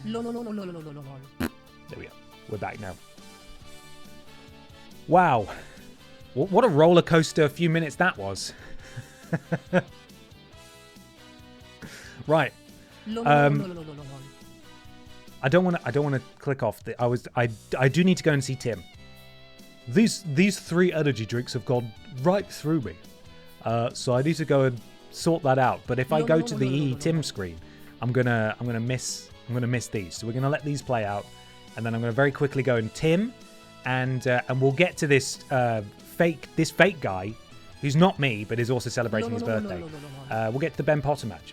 There we go. We're back now. Wow. What a roller coaster few minutes that was. Right. I don't want to click off. I do need to go and see Tim. These 3 energy drinks have gone right through me. So I need to go and sort that out. But if I go to the Tim screen, I'm gonna miss these. So we're gonna let these play out, and then I'm gonna very quickly go and Tim, and we'll get to this fake guy, who's not me but is also celebrating his birthday. We'll get to the Ben Potter match.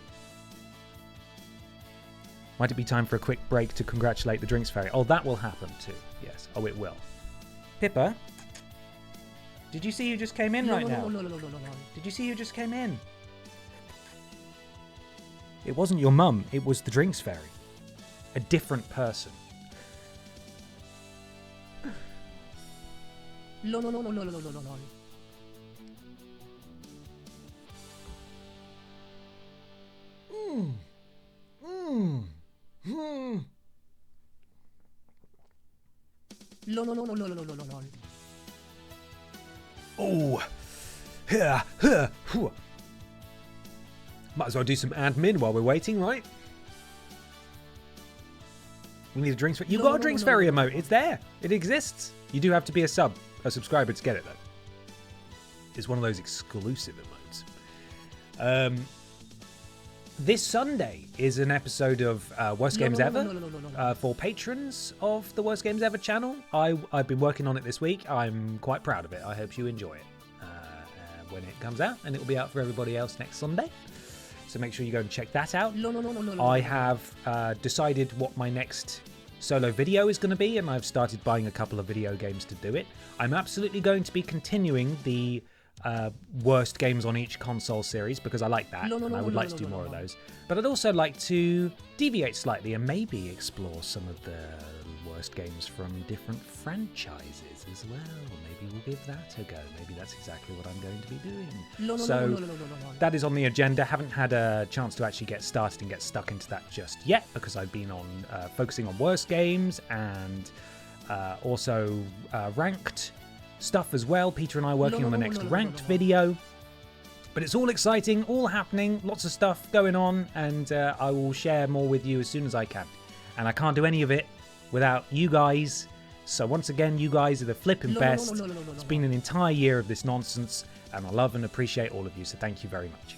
Might it be time for a quick break to congratulate the Drinks Fairy? Oh, that will happen too. Yes. Oh, it will. Pippa, did you see who just came in right now? Did you see who just came in? It wasn't your mum. It was the Drinks Fairy. A different person. Oh, might as well do some admin while we're waiting, right? We need a drinks. You got a drinks fairy emote. It's there. It exists. You do have to be a subscriber to get it though. It's one of those exclusive emotes. this Sunday is an episode of Worst Games Ever for patrons of the Worst Games Ever channel. I've been working on it this week. I'm quite proud of it. I hope you enjoy it when it comes out, and it will be out for everybody else next Sunday. So make sure you go and check that out. I have decided what my next solo video is going to be, and I've started buying a couple of video games to do it. I'm absolutely going to be continuing the worst games on each console series because I like that, and I would like to do more of those. But I'd also like to deviate slightly and maybe explore some of the worst games from different franchises as well. Maybe we'll give that a go. Maybe that's exactly what I'm going to be doing. So that is on the agenda. Haven't had a chance to actually get started and get stuck into that just yet because I've been on focusing on worst games and also ranked stuff as well. Peter and I working on the next ranked video. But it's all exciting, all happening, lots of stuff going on, and I will share more with you as soon as I can. And I can't do any of it without you guys. So once again, you guys are the flipping best. It's been an entire year of this nonsense, and I love and appreciate all of you, so thank you very much.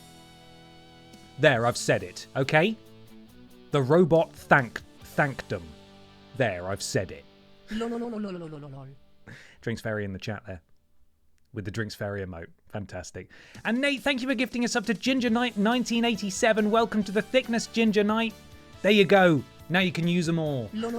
There, I've said it, okay? The robot thankdom. There, I've said it. Drinks Fairy in the chat there with the Drinks Fairy emote. Fantastic. And Nate, thank you for gifting us up to Ginger Knight 1987. Welcome to the thickness, Ginger Knight. There you go. Now you can use them all. No,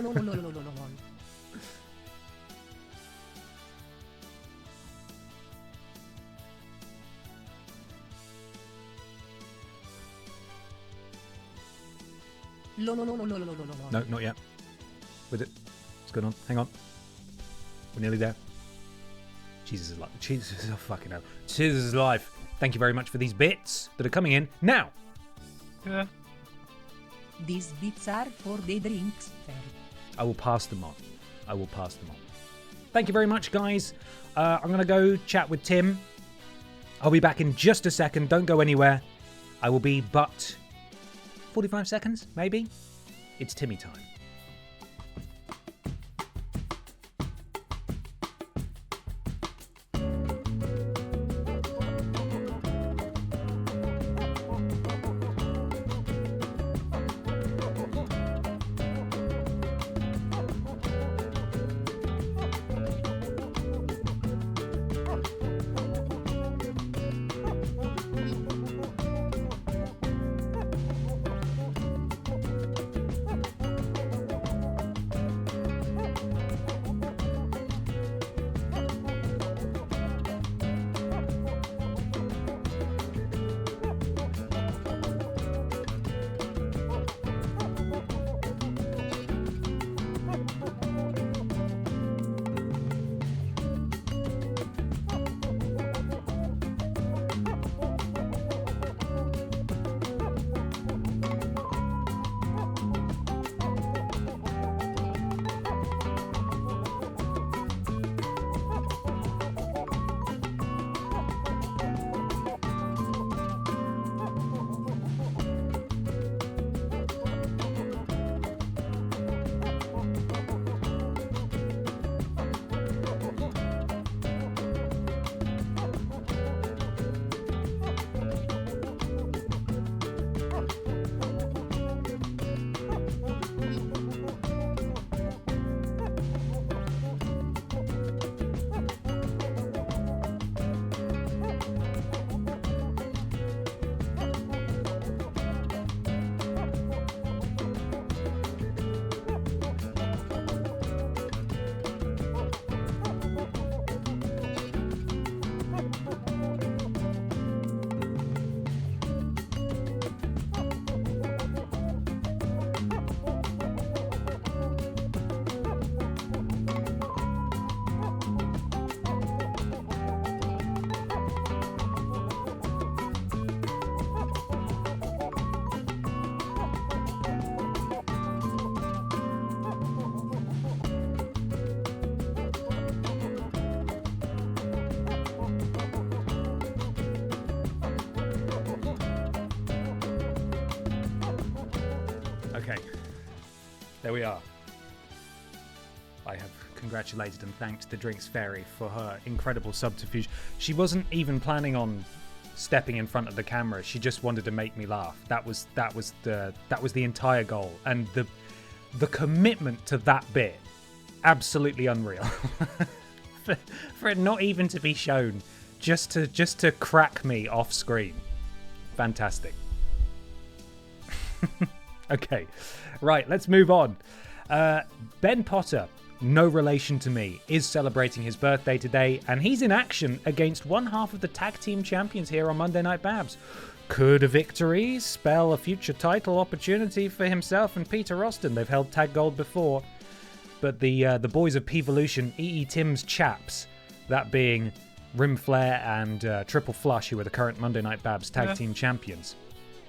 not yet. With it. What's going on? Hang on. We're nearly there. Jesus is life. Jesus, oh fucking hell. Jesus is life. Thank you very much for these bits that are coming in now. Yeah. These bits are for the drinks fairy. I will pass them on. Thank you very much, guys. I'm going to go chat with Tim. I'll be back in just a second. Don't go anywhere. I will be but 45 seconds, maybe. It's Timmy time. Okay, there we are. I have congratulated and thanked the Drinks Fairy for her incredible subterfuge. She wasn't even planning on stepping in front of the camera. She just wanted to make me laugh. That was the entire goal, and the commitment to that bit, absolutely unreal. for it not even to be shown, just to crack me off screen. Fantastic. Okay, right, let's move on. Ben Potter, no relation to me, is celebrating his birthday today, and he's in action against one half of the tag team champions here on Monday Night Babs. Could a victory spell a future title opportunity for himself and Peter Austin? They've held tag gold before, but the boys of P-Volution, E.E. Tim's chaps, that being Rim Flare and Triple Flush, who are the current Monday Night Babs tag team champions.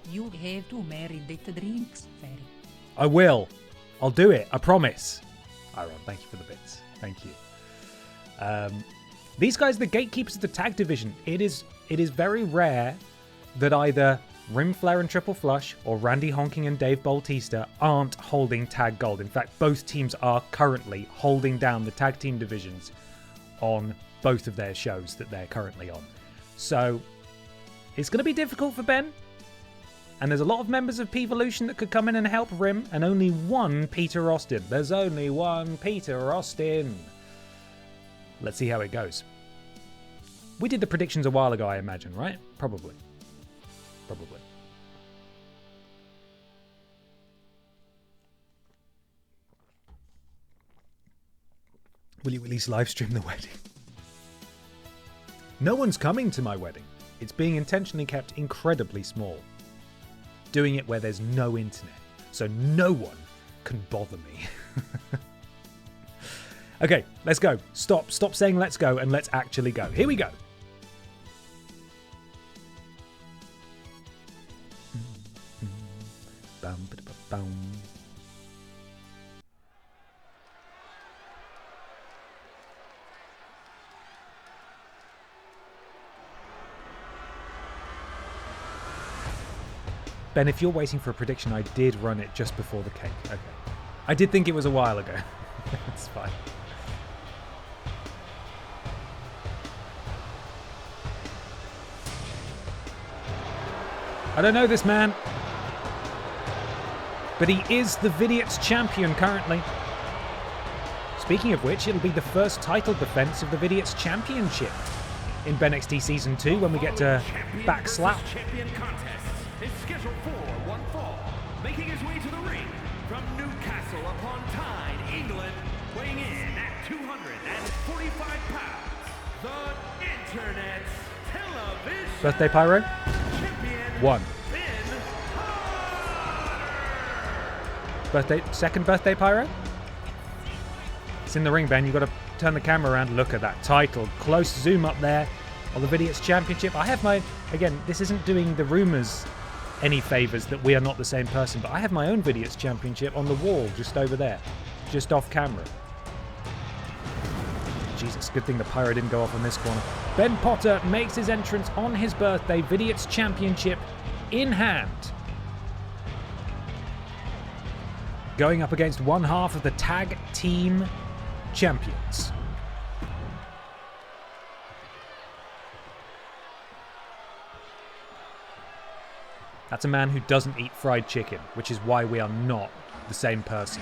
You have to marry that drinks, Fairy. I will. I'll do it. I promise. Iron, thank you for the bits. Thank you. These guys are the gatekeepers of the tag division. It is very rare that either Rim Flare and Triple Flush or Randy Honking and Dave Bautista aren't holding tag gold. In fact, both teams are currently holding down the tag team divisions on both of their shows that they're currently on. So it's going to be difficult for Ben. And there's a lot of members of P-Volution that could come in and help Rim, and only one Peter Austin. There's only one Peter Austin. Let's see how it goes. We did the predictions a while ago, I imagine, right? Probably. Will you at least live stream the wedding? No one's coming to my wedding. It's being intentionally kept incredibly small. Doing it where there's no internet, so no one can bother me. Okay, let's go. Stop saying let's go and let's actually go. Here we go. Ben, if you're waiting for a prediction, I did run it just before the cake. Okay. I did think it was a while ago. It's fine. I don't know this man, but he is the Vidiots champion currently. Speaking of which, it'll be the first title defense of the Vidiots championship in BENXT Season 2 when we get to Backslap. Champion contest is scheduled for one fall, making his way to the ring from Newcastle upon Tyne, England, weighing in at 245 pounds, the Internet's television Birthday Pyro? champion, 1. Ben Potter. Second birthday Pyro? It's in the ring, Ben. You've got to turn the camera around. Look at that title. Close zoom up there on the Vidiots Championship. I have my... Again, this isn't doing the rumours any favours that we are not the same person, but I have my own Vidiots Championship on the wall just over there. Just off camera. Jesus, good thing the Pyro didn't go off on this corner. Ben Potter makes his entrance on his birthday. Vidiots Championship in hand. Going up against one half of the tag team champions. That's a man who doesn't eat fried chicken, which is why we are not the same person.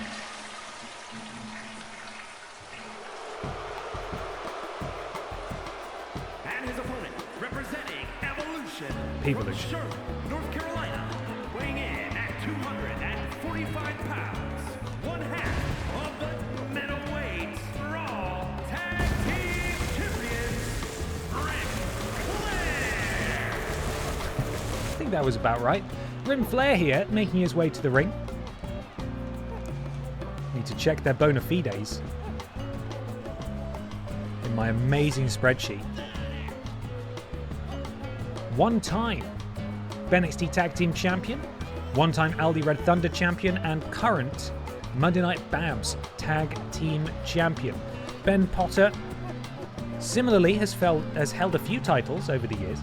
And his opponent, representing Evolution, P-Volution. from Charlotte, North Carolina, weighing in at 245 pounds, one half of the middleweight Raw Tag Team Champions, Ric Flair. I think that was about right. Rim Flare here, making his way to the ring. Need to check their bona fides in my amazing spreadsheet. One-time BENXT Tag Team Champion, one-time Aldi Red Thunder Champion, and current Monday Night Babs Tag Team Champion. Ben Potter similarly has held a few titles over the years.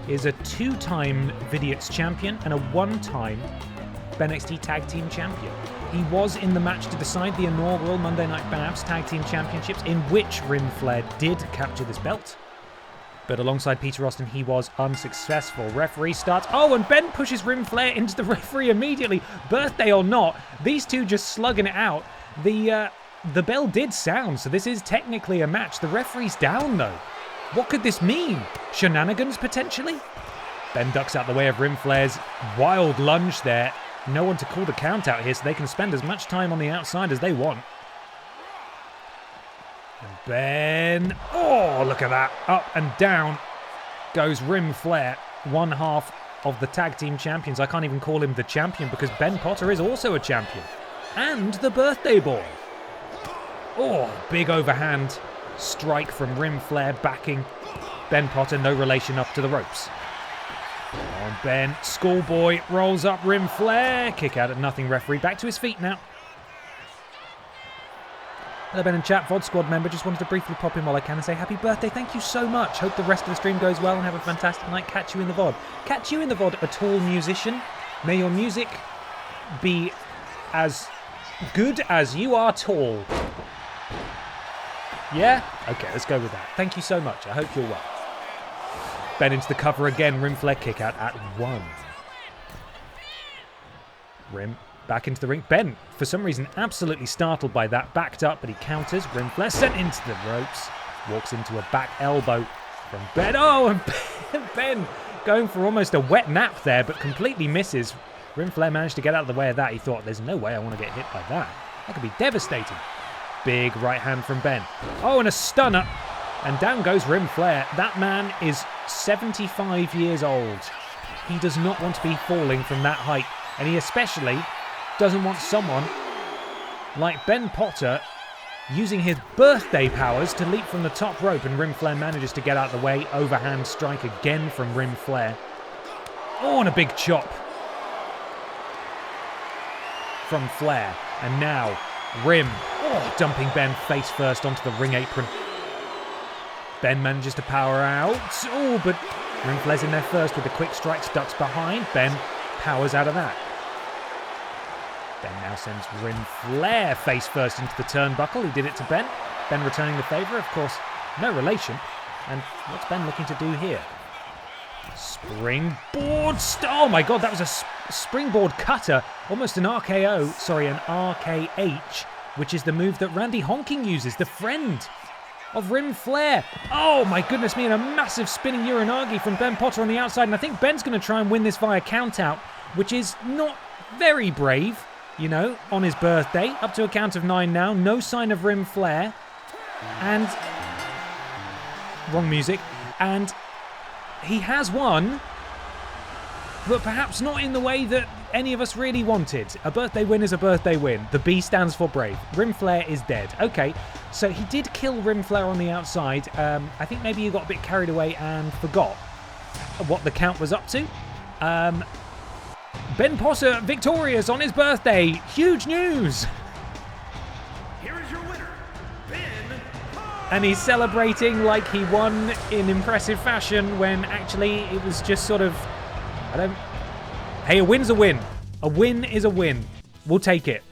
Is a two-time Vidiots champion and a one-time BENXT Tag Team Champion. He was in the match to decide the inaugural Monday Night Babs Tag Team Championships, in which Rim Flare did capture this belt. But alongside Peter Austin, he was unsuccessful. Referee starts. Oh, and Ben pushes Rim Flare into the referee immediately. Birthday or not, these two just slugging it out. The bell did sound, so this is technically a match. The referee's down, though. What could this mean? Shenanigans, potentially? Ben ducks out the way of Rim Flare's wild lunge there. No one to call the count out here, so they can spend as much time on the outside as they want. And Ben... Oh, look at that. Up and down goes Rim Flare, one half of the tag team champions. I can't even call him the champion because Ben Potter is also a champion. And the birthday boy. Oh, big overhand strike from Rim Flare backing Ben Potter, no relation, up to the ropes. On Ben, Schoolboy rolls up Rim Flare. Kick out at nothing, referee. Back to his feet now. Hello, Ben and chat. VOD squad member. Just wanted to briefly pop in while I can and say happy birthday. Thank you so much. Hope the rest of the stream goes well and have a fantastic night. Catch you in the VOD. Catch you in the VOD, a tall musician. May your music be as good as you are tall. Yeah? Okay, let's go with that. Thank you so much. I hope you're well. Ben into the cover again. Rim Flare kick out at 1. Rim back into the ring. Ben, for some reason, absolutely startled by that. Backed up, but he counters. Rim Flare sent into the ropes. Walks into a back elbow from Ben. Oh, and Ben going for almost a wet nap there, but completely misses. Rim Flare managed to get out of the way of that. He thought, there's no way I want to get hit by that. That could be devastating. Big right hand from Ben. Oh, and a stunner. And down goes Rim Flare. That man is 75 years old. He does not want to be falling from that height. And he especially doesn't want someone like Ben Potter using his birthday powers to leap from the top rope. And Rim Flare manages to get out of the way. Overhand strike again from Rim Flare. Oh, and a big chop from Flare. And now Rim dumping Ben face first onto the ring apron. Ben manages to power out. Oh, but Rim Flare's in there first with the quick strikes, ducks behind. Ben powers out of that. Ben now sends Rim Flare face first into the turnbuckle. He did it to Ben. Ben returning the favour, of course, no relation. And what's Ben looking to do here? Springboard. Oh my god, that was a springboard cutter. Almost an RKO. Sorry, an RKH, which is the move that Randy Honking uses, the friend of Rim Flare. Oh my goodness me, and a massive spinning Uranagi from Ben Potter on the outside. And I think Ben's going to try and win this via countout, which is not very brave, you know, on his birthday. Up to a count of 9 now. No sign of Rim Flare. And... wrong music. And he has won, but perhaps not in the way that any of us really wanted. A birthday win is a birthday win. The B stands for brave. Rim Flare is dead. Okay, so he did kill Rim Flare on the outside. I think maybe he got a bit carried away and forgot what the count was up to. Ben Potter victorious on his birthday. Huge news. Here is your winner, Ben Potter. And he's celebrating like he won in impressive fashion when actually it was just sort of... Hey, a win's a win. A win is a win. We'll take it.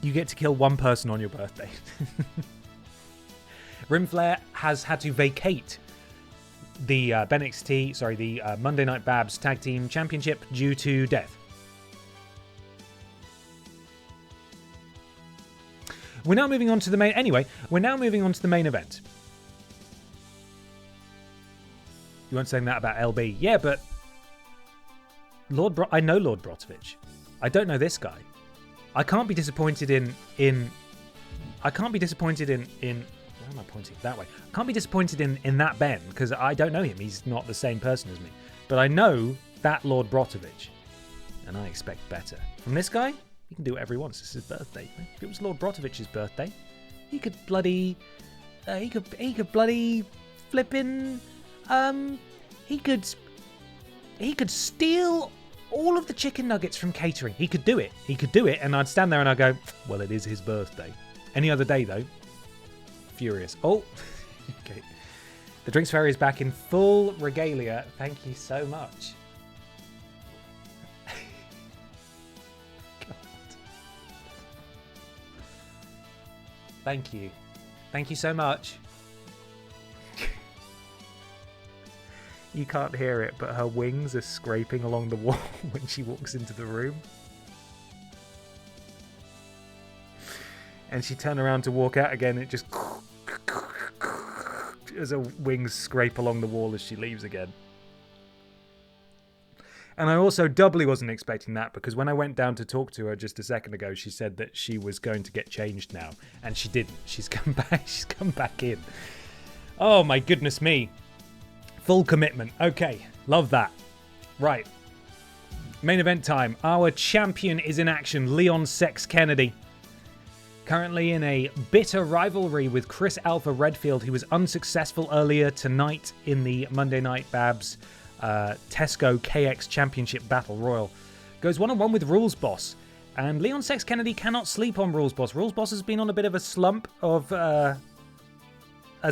You get to kill one person on your birthday. Rim Flare has had to vacate the the Monday Night Babs Tag Team Championship due to death. We're now moving on to the main... Anyway, we're now moving on to the main event. You weren't saying that about LB. Yeah, but... I know Lord Brotovich. I don't know this guy. I can't be disappointed in... I can't be disappointed in... Where am I pointing? That way. I can't be disappointed in that Ben, because I don't know him. He's not the same person as me. But I know that Lord Brotovich. And I expect better. From this guy, he can do whatever he wants. It's his birthday. If it was Lord Brotovich's birthday, he could bloody... he could bloody... flippin'... He could steal all of the chicken nuggets from catering. He could do it. He could do it, and I'd stand there and I'd go, well, it is his birthday. Any other day, though, furious. Oh, okay. The Drinks Fairy is back in full regalia. Thank you so much. God. Thank you. Thank you so much. You can't hear it, but her wings are scraping along the wall when she walks into the room. And she turned around to walk out again, and it just... as her wings scrape along the wall as she leaves again. And I also doubly wasn't expecting that, because when I went down to talk to her just a second ago, she said that she was going to get changed now. And she didn't. She's come back. She's come back in. Oh, my goodness me. Full commitment. Okay, love that. Right. Main event time. Our champion is in action, Leon Sex Kennedy. Currently in a bitter rivalry with Chris Alpha Redfield, who was unsuccessful earlier tonight in the Monday Night Babs Tesco KX Championship Battle Royal. Goes 1-on-1 with Rules Boss. And Leon Sex Kennedy cannot sleep on Rules Boss. Rules Boss has been on a bit of a slump as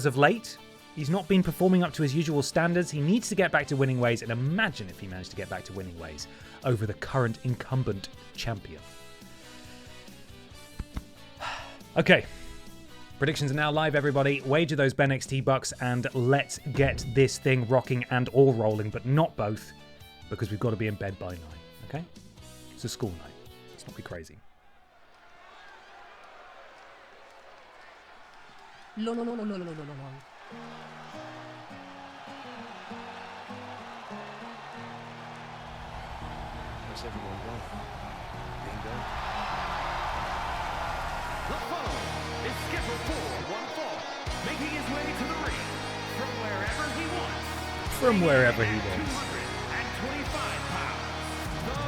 of late. He's not been performing up to his usual standards. He needs to get back to winning ways, and imagine if he managed to get back to winning ways over the current incumbent champion. Okay, predictions are now live, everybody. Wager those BENXT bucks, and let's get this thing rocking and all rolling, but not both, because we've got to be in bed by 9, okay? It's a school night. Let's not be crazy. Where's everyone going? Bingo? The foe is scheduled for one fall, making his way to the ring from wherever he wants. From wherever he wants. 225 pounds, the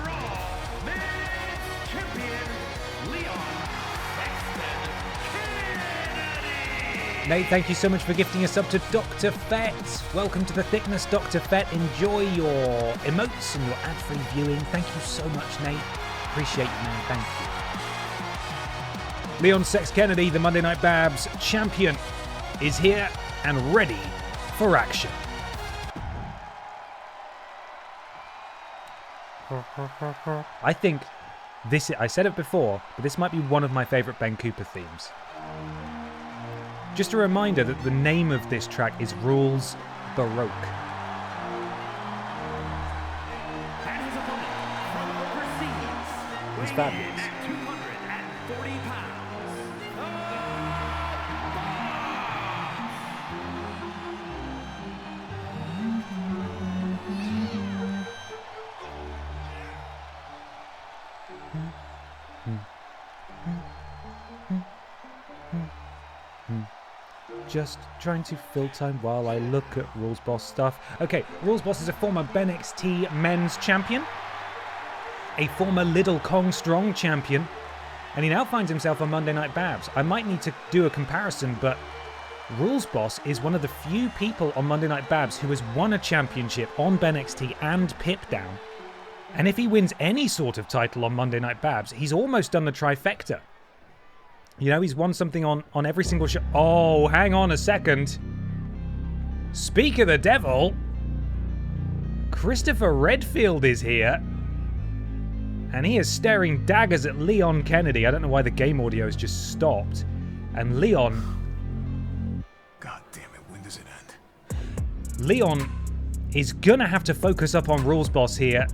Raw Men's Champion, Leon Sexton Kennedy. Nate, thank you so much for gifting us up to Dr. Fett. Welcome to the thickness, Dr. Fett. Enjoy your emotes and your ad-free viewing. Thank you so much, Nate. Appreciate you, man. Thank you. Leon Sex Kennedy, the Monday Night Babs champion, is here and ready for action. I think this, I said it before, but this might be one of my favourite Ben Cooper themes. Just a reminder that the name of this track is Rules Baroque. And his opponent from overseas, It's weighing fabulous. in at 240 pounds, Just trying to fill time while I look at Rules Boss stuff. Okay, Rules Boss is a former BENXT men's champion, a former Little Kong Strong champion, and he now finds himself on Monday Night Babs. I might need to do a comparison, but Rules Boss is one of the few people on Monday Night Babs who has won a championship on BENXT and Pip Down. And if he wins any sort of title on Monday Night Babs, he's almost done the trifecta. You know, he's won something on every single show. Oh, hang on a second. Speak of the devil, Christopher Redfield is here. And he is staring daggers at Leon Kennedy. I don't know why the game audio has just stopped. And Leon... God damn it, when does it end? Leon is gonna have to focus up on Rules Boss here.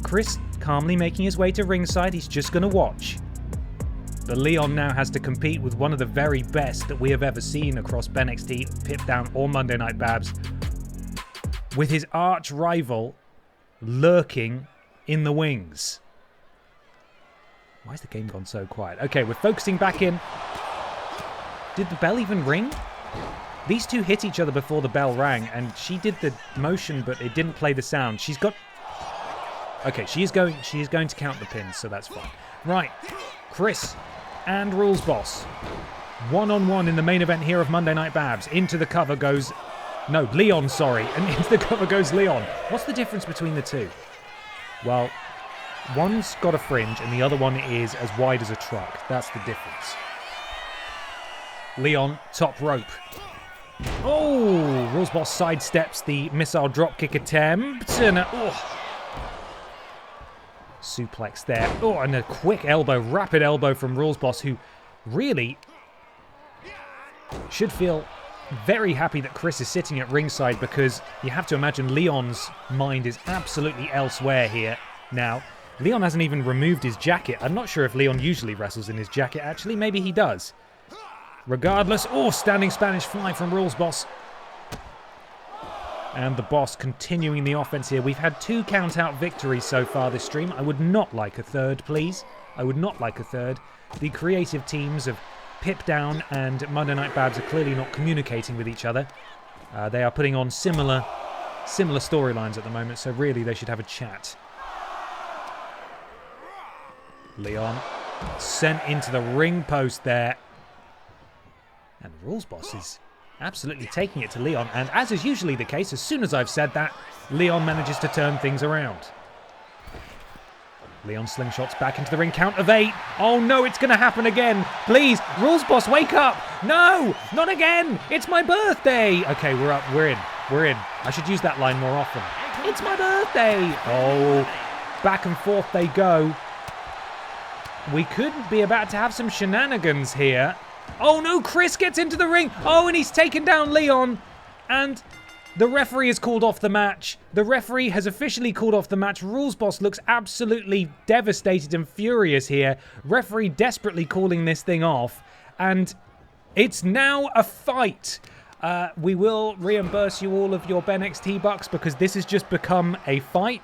Chris calmly making his way to ringside. He's just gonna watch. But Leon now has to compete with one of the very best that we have ever seen across BENXT, Pip Down, or Monday Night Babs, with his arch rival lurking in the wings. Why has the game gone so quiet? Okay, we're focusing back in. Did the bell even ring? These two hit each other before the bell rang, and she did the motion, but it didn't play the sound. She's got... Okay, she is going to count the pins, so that's fine. Right, Chris and Rules Boss. 1-on-1 in the main event here of Monday Night Babs. Into the cover goes... No, Leon, sorry. And into the cover goes Leon. What's the difference between the two? Well, one's got a fringe and the other one is as wide as a truck. That's the difference. Leon, top rope. Oh! Rules Boss sidesteps the missile dropkick attempt. And suplex there. Oh, and a quick elbow, rapid elbow from Rules Boss, who really should feel very happy that Chris is sitting at ringside because you have to imagine Leon's mind is absolutely elsewhere here now. Leon hasn't even removed his jacket. I'm not sure if Leon usually wrestles in his jacket, actually. Maybe he does. Regardless, standing Spanish fly from Rules Boss. And the Boss continuing the offense here. We've had 2 count-out victories so far this stream. I would not like a third, please. I would not like a third. The creative teams of Pip Down and Monday Night Babs are clearly not communicating with each other. They are putting on similar storylines at the moment, so really they should have a chat. Leon sent into the ring post there. And Rules Boss is absolutely taking it to Leon. And as is usually the case, as soon as I've said that, Leon manages to turn things around. Leon slingshots back into the ring, count of 8. Oh no, it's going to happen again. Please, Rules Boss, wake up. No, not again. It's my birthday. Okay, we're up. We're in. I should use that line more often. It's my birthday. Oh, back and forth they go. We could be about to have some shenanigans here. Oh no, Chris gets into the ring. Oh, and he's taken down Leon. And the referee has called off the match. The referee has officially called off the match. Rules Boss looks absolutely devastated and furious here. Referee desperately calling this thing off. And it's now a fight. We will reimburse you all of your BENXT bucks because this has just become a fight.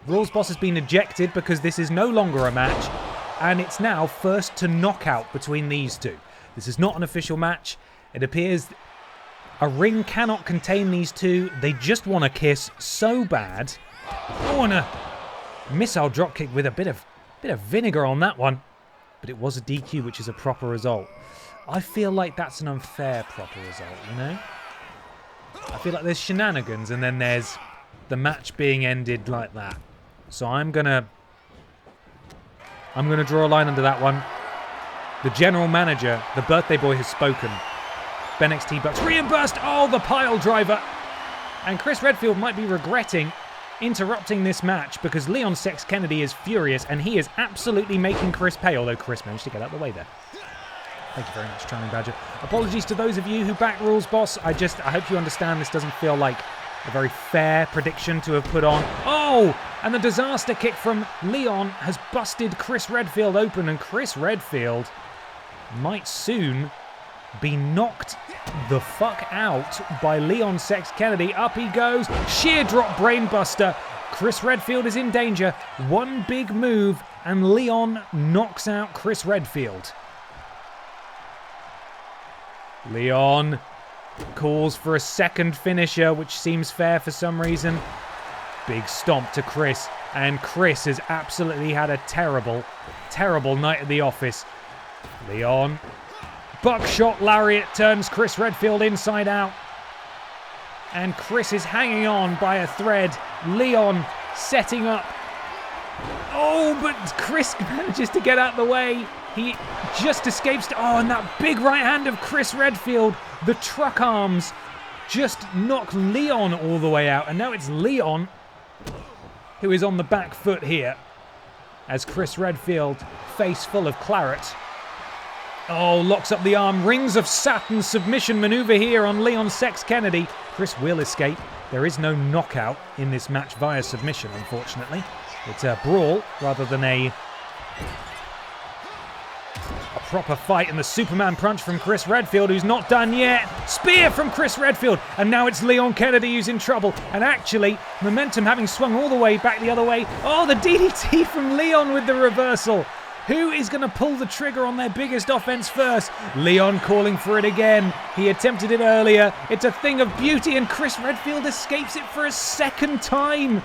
Rules Boss has been ejected because this is no longer a match. And it's now first to knockout between these two. This is not an official match. It appears a ring cannot contain these two. They just want to kiss so bad. Oh, and a missile dropkick with a bit of vinegar on that one. But it was a DQ, which is a proper result. I feel like that's an unfair proper result, you know? I feel like there's shenanigans and then there's the match being ended like that. So I'm gonna draw a line under that one. The general manager, the birthday boy, has spoken. BENXT bucks reimbursed. Oh, the pile driver. And Chris Redfield might be regretting interrupting this match because Leon Sex Kennedy is furious and he is absolutely making Chris pay, although Chris managed to get out of the way there. Thank you very much, Charming Badger. Apologies to those of you who back Rules Boss. I hope you understand this doesn't feel like a very fair prediction to have put on. Oh, and the disaster kick from Leon has busted Chris Redfield open, and Chris Redfield might soon be knocked the fuck out by Leon Sex Kennedy. Up he goes. Sheer drop brainbuster. Chris Redfield is in danger. One big move and Leon knocks out Chris Redfield. Leon calls for a second finisher, which seems fair for some reason. Big stomp to Chris. And Chris has absolutely had a terrible, terrible night at the office. Leon. Buckshot lariat turns Chris Redfield inside out. And Chris is hanging on by a thread. Leon setting up. Oh, but Chris manages to get out of the way. He just escapes. Oh, and that big right hand of Chris Redfield. The truck arms just knock Leon all the way out. And now it's Leon who is on the back foot here. As Chris Redfield, face full of claret. Oh, locks up the arm. Rings of Saturn submission maneuver here on Leon Sex Kennedy. Chris will escape. There is no knockout in this match via submission, unfortunately. It's a brawl rather than a proper fight. And the Superman punch from Chris Redfield, who's not done yet. Spear from Chris Redfield. And now it's Leon Kennedy who's in trouble. And actually, momentum having swung all the way back the other way. Oh, the DDT from Leon with the reversal. Who is going to pull the trigger on their biggest offense first? Leon calling for it again. He attempted it earlier. It's a thing of beauty, and Chris Redfield escapes it for a second time.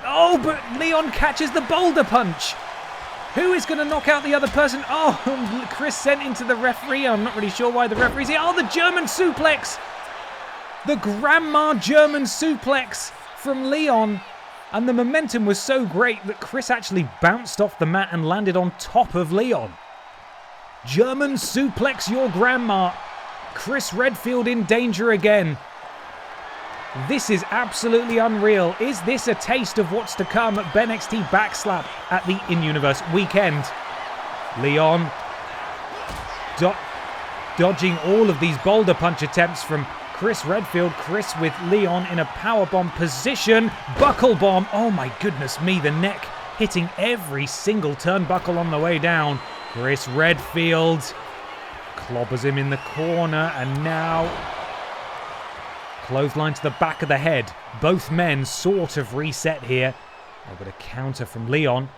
Oh, but Leon catches the boulder punch. Who is going to knock out the other person? Oh, Chris sent into the referee. I'm not really sure why the referee's here. Oh, the German suplex. The grandma German suplex from Leon. And the momentum was so great that Chris actually bounced off the mat and landed on top of Leon. German suplex your grandma. Chris Redfield in danger again. This is absolutely unreal. Is this a taste of what's to come at BENXT Backslap at the In-Universe weekend? Leon dodging all of these boulder punch attempts from Chris Redfield. Chris with Leon in a powerbomb position. Buckle bomb. Oh my goodness me, the neck hitting every single turnbuckle on the way down. Chris Redfield clobbers him in the corner, and now clothesline to the back of the head. Both men sort of reset here. Oh, but a counter from Leon.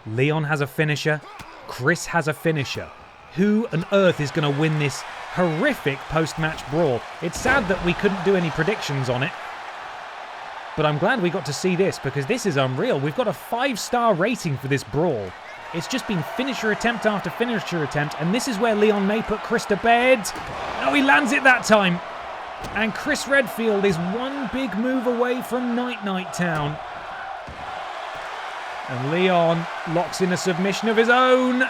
Leon has a finisher. Chris has a finisher. Who on earth is going to win this horrific post-match brawl? It's sad that we couldn't do any predictions on it, but I'm glad we got to see this, because this is unreal. We've got a 5-star rating for this brawl. It's just been finisher attempt after finisher attempt, and this is where Leon may put Chris to bed. Oh, he lands it that time. And Chris Redfield is one big move away from Night Night Town. And Leon locks in a submission of his own,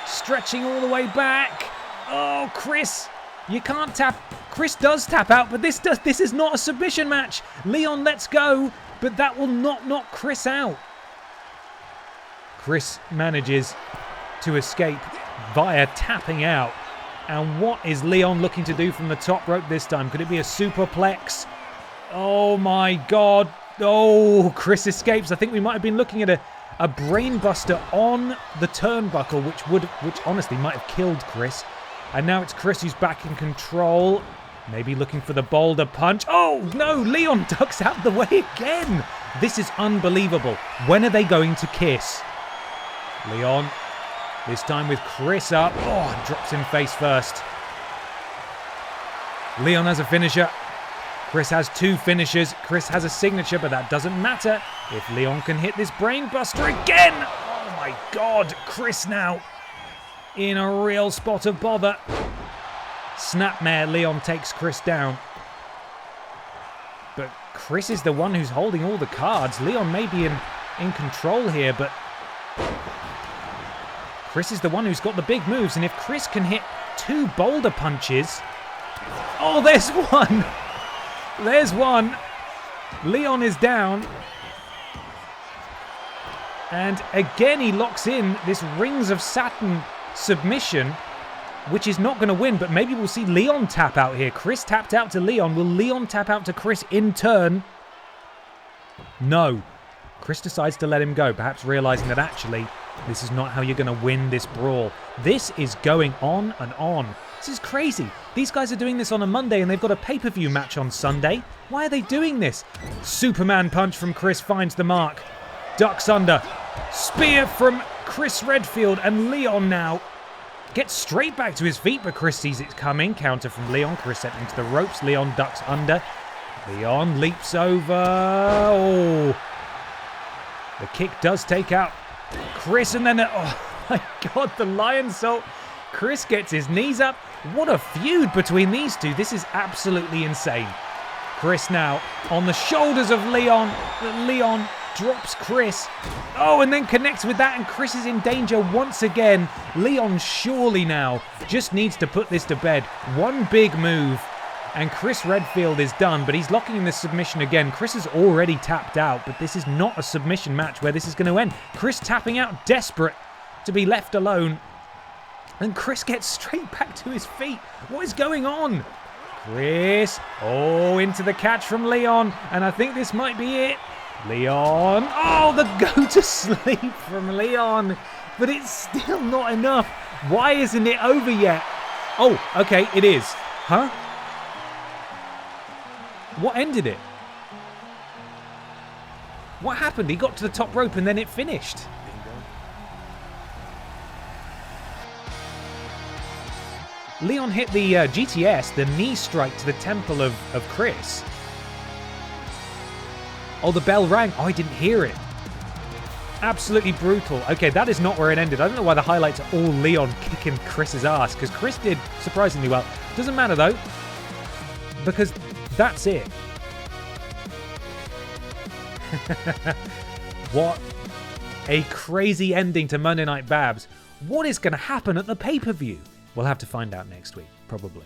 stretching all the way back. Oh, Chris, you can't tap. Chris does tap out, but this is not a submission match. Leon lets go, but that will not knock Chris out. Chris manages to escape via tapping out. And what is Leon looking to do from the top rope this time? Could it be a superplex? Oh my God. Oh, Chris escapes. I think we might have been looking at a brainbuster on the turnbuckle, which honestly might have killed Chris. And now it's Chris who's back in control. Maybe looking for the boulder punch. Oh no, Leon ducks out the way again. This is unbelievable. When are they going to kiss? Leon, this time with Chris up. Oh, and drops him face first. Leon has a finisher. Chris has 2 finishers. Chris has a signature, but that doesn't matter if Leon can hit this brainbuster again. Oh my God, Chris now in a real spot of bother. Snapmare, Leon takes Chris down. But Chris is the one who's holding all the cards. Leon may be in control here, but Chris is the one who's got the big moves. And if Chris can hit 2 boulder punches... Oh, there's one! There's one. Leon is down. And again, he locks in this Rings of Saturn submission, which is not going to win, but maybe we'll see Leon tap out here. Chris tapped out to Leon. Will Leon tap out to Chris in turn? No. Chris decides to let him go, perhaps realizing that actually this is not how you're going to win this brawl. This is going on and on. This is crazy. These guys are doing this on a Monday and they've got a pay-per-view match on Sunday. Why are they doing this? Superman punch from Chris finds the mark. Ducks under. Spear from Chris Redfield, and Leon now gets straight back to his feet, but Chris sees it coming. Counter from Leon. Chris sent into the ropes. Leon ducks under. Leon leaps over. Oh. The kick does take out Chris, and then... Oh my God, the lion salt. Chris gets his knees up. What a feud between these two. This is absolutely insane. Chris now on the shoulders of Leon. Leon drops Chris. Oh, and then connects with that, and Chris is in danger once again. Leon surely now just needs to put this to bed. One big move, and Chris Redfield is done, but he's locking in the submission again. Chris is already tapped out, but this is not a submission match where this is going to end. Chris tapping out, desperate to be left alone. And Chris gets straight back to his feet. What is going on? Chris, oh, into the catch from Leon, and I think this might be it. Leon, oh, the go to sleep from Leon, but it's still not enough. Why isn't it over yet? Oh, okay, it is. Huh? What ended it? What happened? He got to the top rope and then it finished. Leon hit the GTS, the knee strike to the temple of Chris. Oh, the bell rang. Oh, I didn't hear it. Absolutely brutal. Okay, that is not where it ended. I don't know why the highlights are all Leon kicking Chris's ass, because Chris did surprisingly well. Doesn't matter, though, because that's it. What a crazy ending to Monday Night Babs. What is going to happen at the pay-per-view? We'll have to find out next week, probably.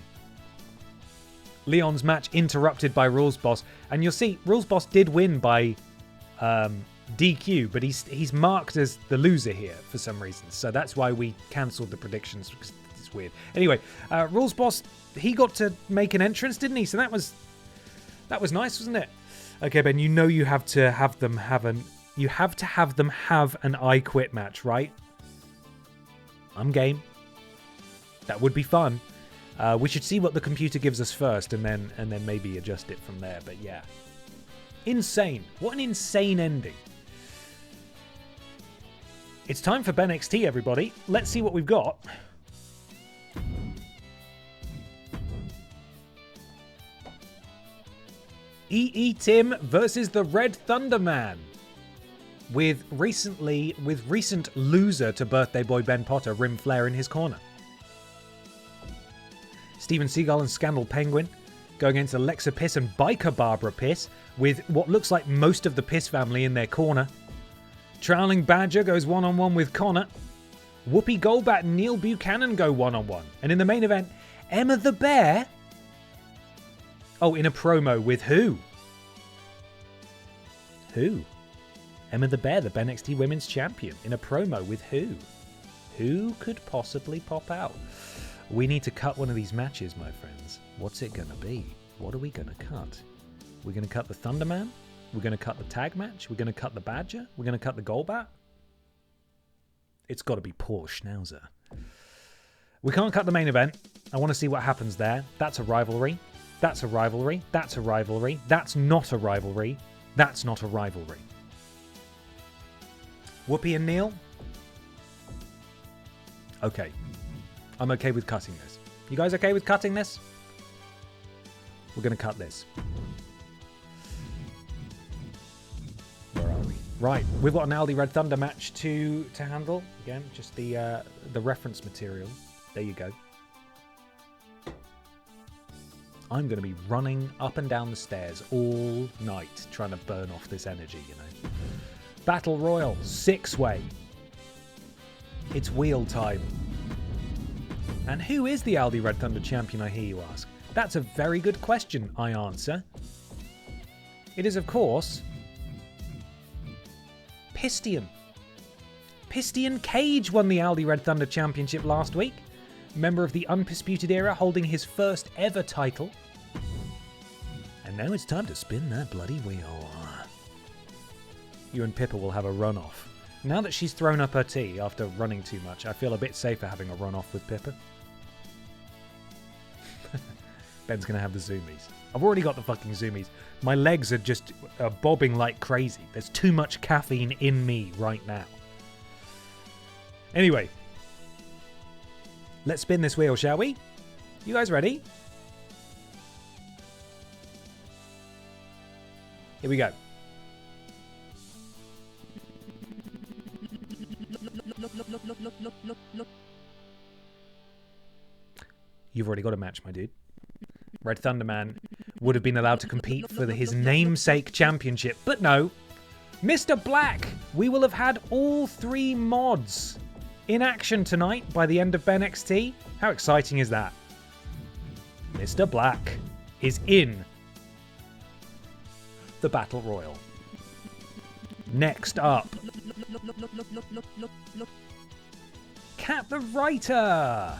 Leon's match interrupted by Rules Boss, and you'll see Rules Boss did win by DQ, but he's marked as the loser here for some reason, so that's why we cancelled the predictions, because It's weird. Anyway, Rules Boss, he got to make an entrance, didn't he? So that was nice, wasn't it? Okay, Ben, you know you have to have them have an I Quit match, right? I'm game. That would be fun. We should see what the computer gives us first, and then maybe adjust it from there. But yeah, insane! What an insane ending. It's time for BENXT, everybody. Let's see what we've got. EE Tim versus the Red Thunder Man. With recent loser to birthday boy Ben Potter, Rim Flair, in his corner. Steven Seagal and Scandal Penguin going against Alexa Piss and Biker Barbara Piss, with what looks like most of the Piss family in their corner. Trowling Badger goes one-on-one with Connor. Whoopi Goldberg and Neil Buchanan go one-on-one. And in the main event, Emma the Bear... Oh, in a promo with who? Who? Emma the Bear, the BENXT Women's Champion. In a promo with who? Who could possibly pop out? We need to cut one of these matches, my friends. What's it going to be? What are we going to cut? We're going to cut the Thunderman? We're going to cut the tag match? We're going to cut the Badger? We're going to cut the Goldbat? It's got to be poor Schnauzer. We can't cut the main event. I want to see what happens there. That's a rivalry. That's a rivalry. That's a rivalry. That's not a rivalry. That's not a rivalry. Whoopi and Neil? Okay. I'm okay with cutting this. You guys okay with cutting this? We're going to cut this. Where are we? Right. We've got an Aldi Red Thunder match to handle. Again, just the reference material. There you go. I'm going to be running up and down the stairs all night trying to burn off this energy, you know. Battle Royal, 6-way. It's wheel time. And who is the Aldi Red Thunder champion, I hear you ask? That's a very good question, I answer. It is, of course, Pistian. Pistian Cage won the Aldi Red Thunder Championship last week. Member of the Undisputed Era, holding his first ever title. And now it's time to spin that bloody wheel. You and Pippa will have a run-off. Now that she's thrown up her tea after running too much, I feel a bit safer having a run-off with Pippa. Ben's going to have the zoomies. I've already got the fucking zoomies. My legs are just bobbing like crazy. There's too much caffeine in me right now. Anyway. Let's spin this wheel, shall we? You guys ready? Here we go. You've already got a match, my dude. Red Thunderman would have been allowed to compete for his namesake championship, but no. Mr. Black, we will have had all 3 mods in action tonight by the end of BENXT. How exciting is that? Mr. Black is in the Battle Royal. Next up, Kat the Writer.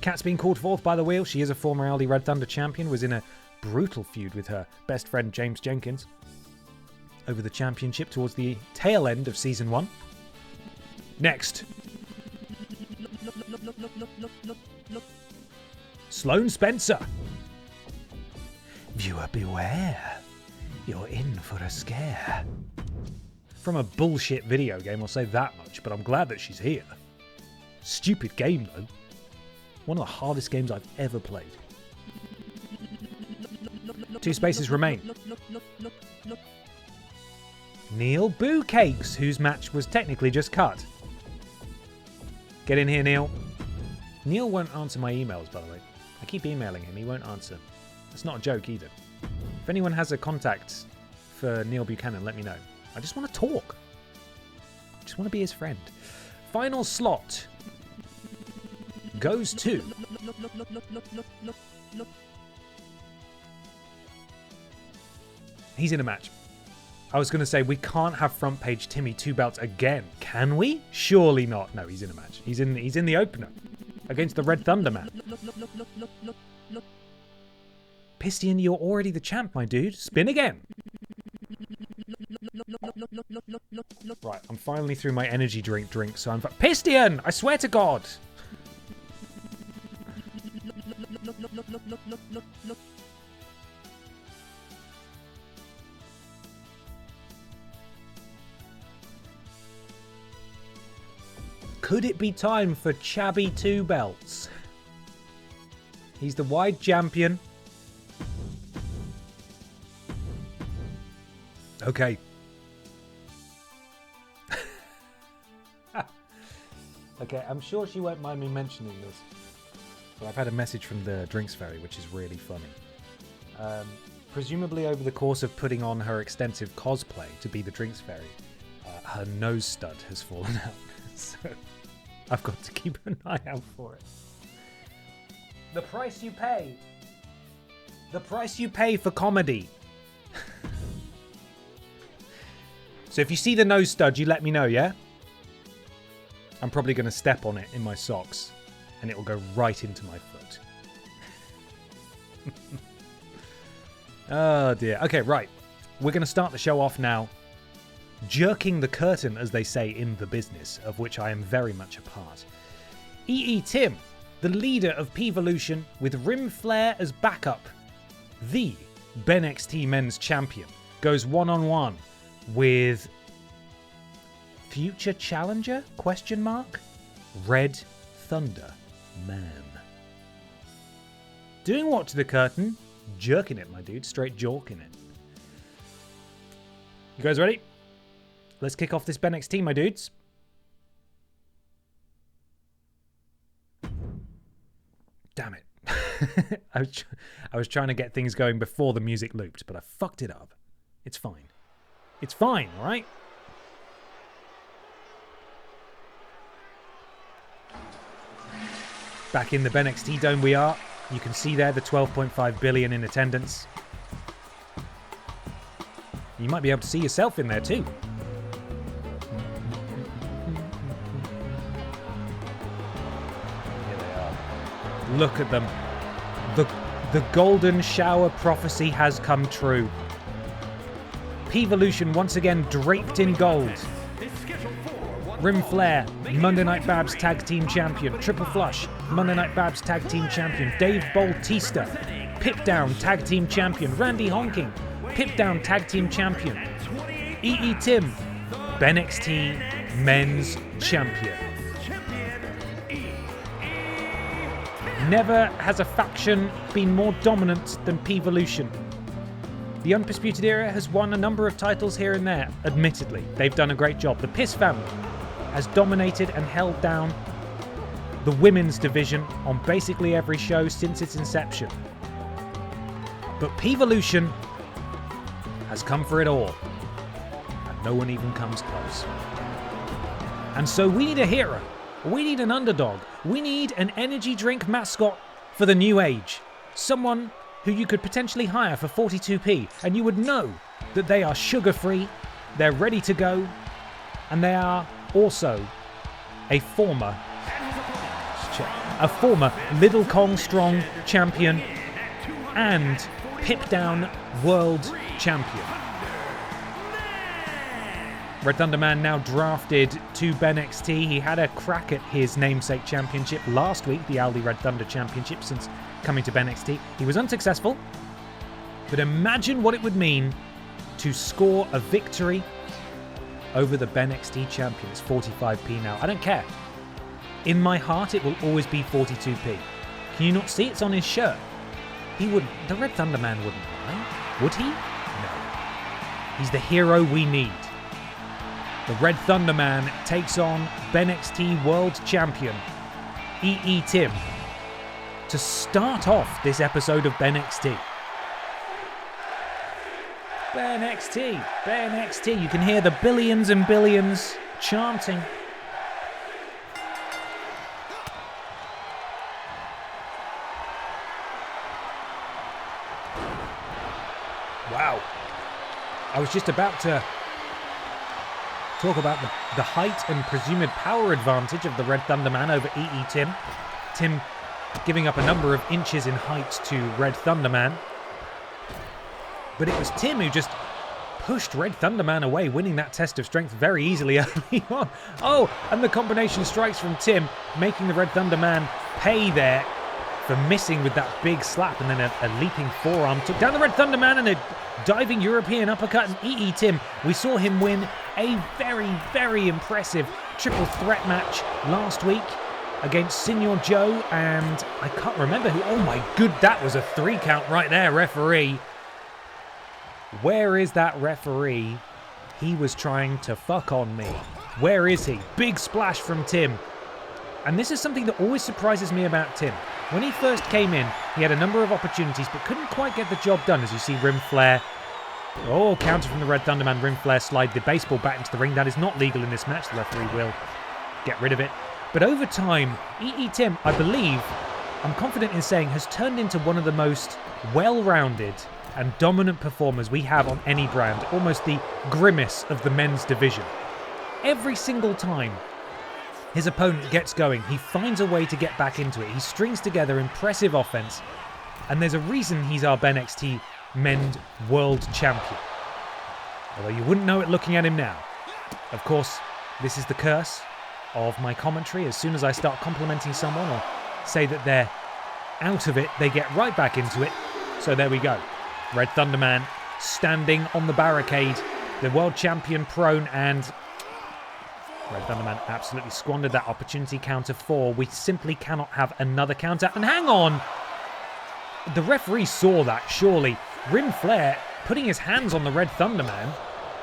Kat's been called forth by the wheel. She is a former Aldi Red Thunder champion, was in a brutal feud with her best friend James Jenkins over the championship towards the tail end of Season 1. Next, Sloane Spencer. Viewer beware, you're in for a scare. From a bullshit video game, I'll say that much, but I'm glad that she's here. Stupid game though. One of the hardest games I've ever played. 2 spaces remain. Neil Boo Cakes, whose match was technically just cut. Get in here, Neil. Neil won't answer my emails, by the way. I keep emailing him, he won't answer. That's not a joke either. If anyone has a contact for Neil Buchanan, let me know. I just want to talk. I just want to be his friend. Final slot goes to he's in a match. I was going to say, we can't have front page Timmy 2 belts again, can we? Surely not. No, he's in a match. He's in the opener against the Red Thunder Man. Pistion, you're already the champ, my dude. Spin again. Right, I'm finally through my energy drink, so I'm... Pistion! I swear to God! Could it be time for Chabby 2 belts? He's the wide champion. Okay. Okay, I'm sure she won't mind me mentioning this. But I've had a message from the Drinks Fairy, which is really funny. Presumably over the course of putting on her extensive cosplay to be the Drinks Fairy, her nose stud has fallen out. So I've got to keep an eye out for it. The price you pay. The price you pay for comedy. So if you see the nose stud, you let me know, yeah? I'm probably going to step on it in my socks, and it will go right into my foot. Oh, dear. Okay, right. We're going to start the show off now. Jerking the curtain, as they say in the business, of which I am very much a part. Tim, the leader of P-Volution, with Rim Flare as backup. The BENXT Men's Champion goes one-on-one with... future challenger? Question mark? Red Thunder Man. Doing what to the curtain? Jerking it, my dude. Straight jorking it. You guys ready? Let's kick off this BENXT, my dudes. Damn it. I was trying to get things going before the music looped, but I fucked it up. It's fine. It's fine, all right? Back in the BENXT Dome we are. You can see there the 12.5 billion in attendance. You might be able to see yourself in there too. Here they are. Look at them. The golden shower prophecy has come true. P-Volution once again draped in gold. Rim Flare, Monday Night Babs Tag Team Champion. Triple Flush, Monday Night Babs Tag Team Champion. Dave Bautista, Pip Down Tag Team Champion. Randy Honking, Pip Down Tag Team Champion. Tim, BENXT Men's Champion. Never has a faction been more dominant than P-Volution. The Undisputed Era has won a number of titles here and there, admittedly. They've done a great job. The Piss family has dominated and held down the women's division on basically every show since its inception. But P-Volution has come for it all, and no one even comes close. And so we need a hero. We need an underdog. We need an energy drink mascot for the new age. Someone who you could potentially hire for 42p, and you would know that they are sugar-free, they're ready to go, and they are also a former Little Kong Strong champion and Pip Down World Champion. Red Thunder Man now drafted to BENXT. He had a crack at his namesake championship last week, the Aldi Red Thunder Championship, since coming to BENXT. He was unsuccessful, but imagine what it would mean to score a victory over the BENXT champion. It's 45p now. I don't care. In my heart, it will always be 42p. Can you not see? It's on his shirt. He would. The Red Thunder Man wouldn't lie. Would he? No. He's the hero we need. The Red Thunder Man takes on BENXT World Champion Tim to start off this episode of BENXT. BENXT, BENXT. You can hear the billions and billions chanting. Wow. I was just about to talk about the height and presumed power advantage of the Red Thunderman over EE Tim. Tim giving up a number of inches in height to Red Thunderman. But it was Tim who just pushed Red Thunderman away, winning that test of strength very easily early on. Oh, and the combination strikes from Tim, making the Red Thunderman pay there for missing with that big slap, and then a leaping forearm took down the Red Thunderman and a diving European uppercut. And EE Tim, we saw him win a very, very impressive triple threat match last week against Senior Joe, and I can't remember who. Oh my good, that was a 3 count right there, referee. Where is that referee? He was trying to fuck on me. Where is he? Big splash from Tim. And this is something that always surprises me about Tim. When he first came in, he had a number of opportunities but couldn't quite get the job done, as you see rim flare. Oh, counter from the Red Thunderman, rim flare, slide the baseball bat into the ring. That is not legal in this match. The referee will get rid of it. But over time, EE Tim, I believe, I'm confident in saying, has turned into one of the most well-rounded and dominant performers we have on any brand, almost the grimace of the men's division. Every single time his opponent gets going, he finds a way to get back into it. He strings together impressive offense, and there's a reason he's our BENXT Men's World Champion. Although you wouldn't know it looking at him now. Of course, this is the curse of my commentary. As soon as I start complimenting someone or say that they're out of it, they get right back into it. So there we go. Red Thunderman standing on the barricade, the world champion prone, and Red Thunderman absolutely squandered that opportunity. Counter 4. We simply cannot have another counter. And hang on! The referee saw that, surely. Rim Flare putting his hands on the Red Thunderman,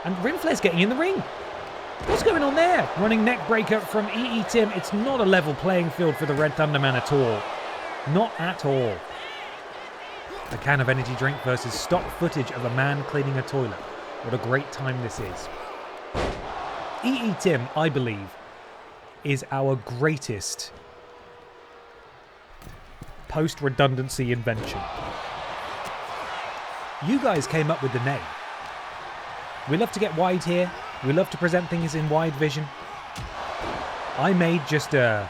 and Rim Flare's getting in the ring. What's going on there? Running neck breaker from EE Tim. It's not a level playing field for the Red Thunderman at all. Not at all. A can of energy drink versus stock footage of a man cleaning a toilet. What a great time this is. EE Tim, I believe, is our greatest post-redundancy invention. You guys came up with the name. We love to get wide here. We love to present things in wide vision. I made just an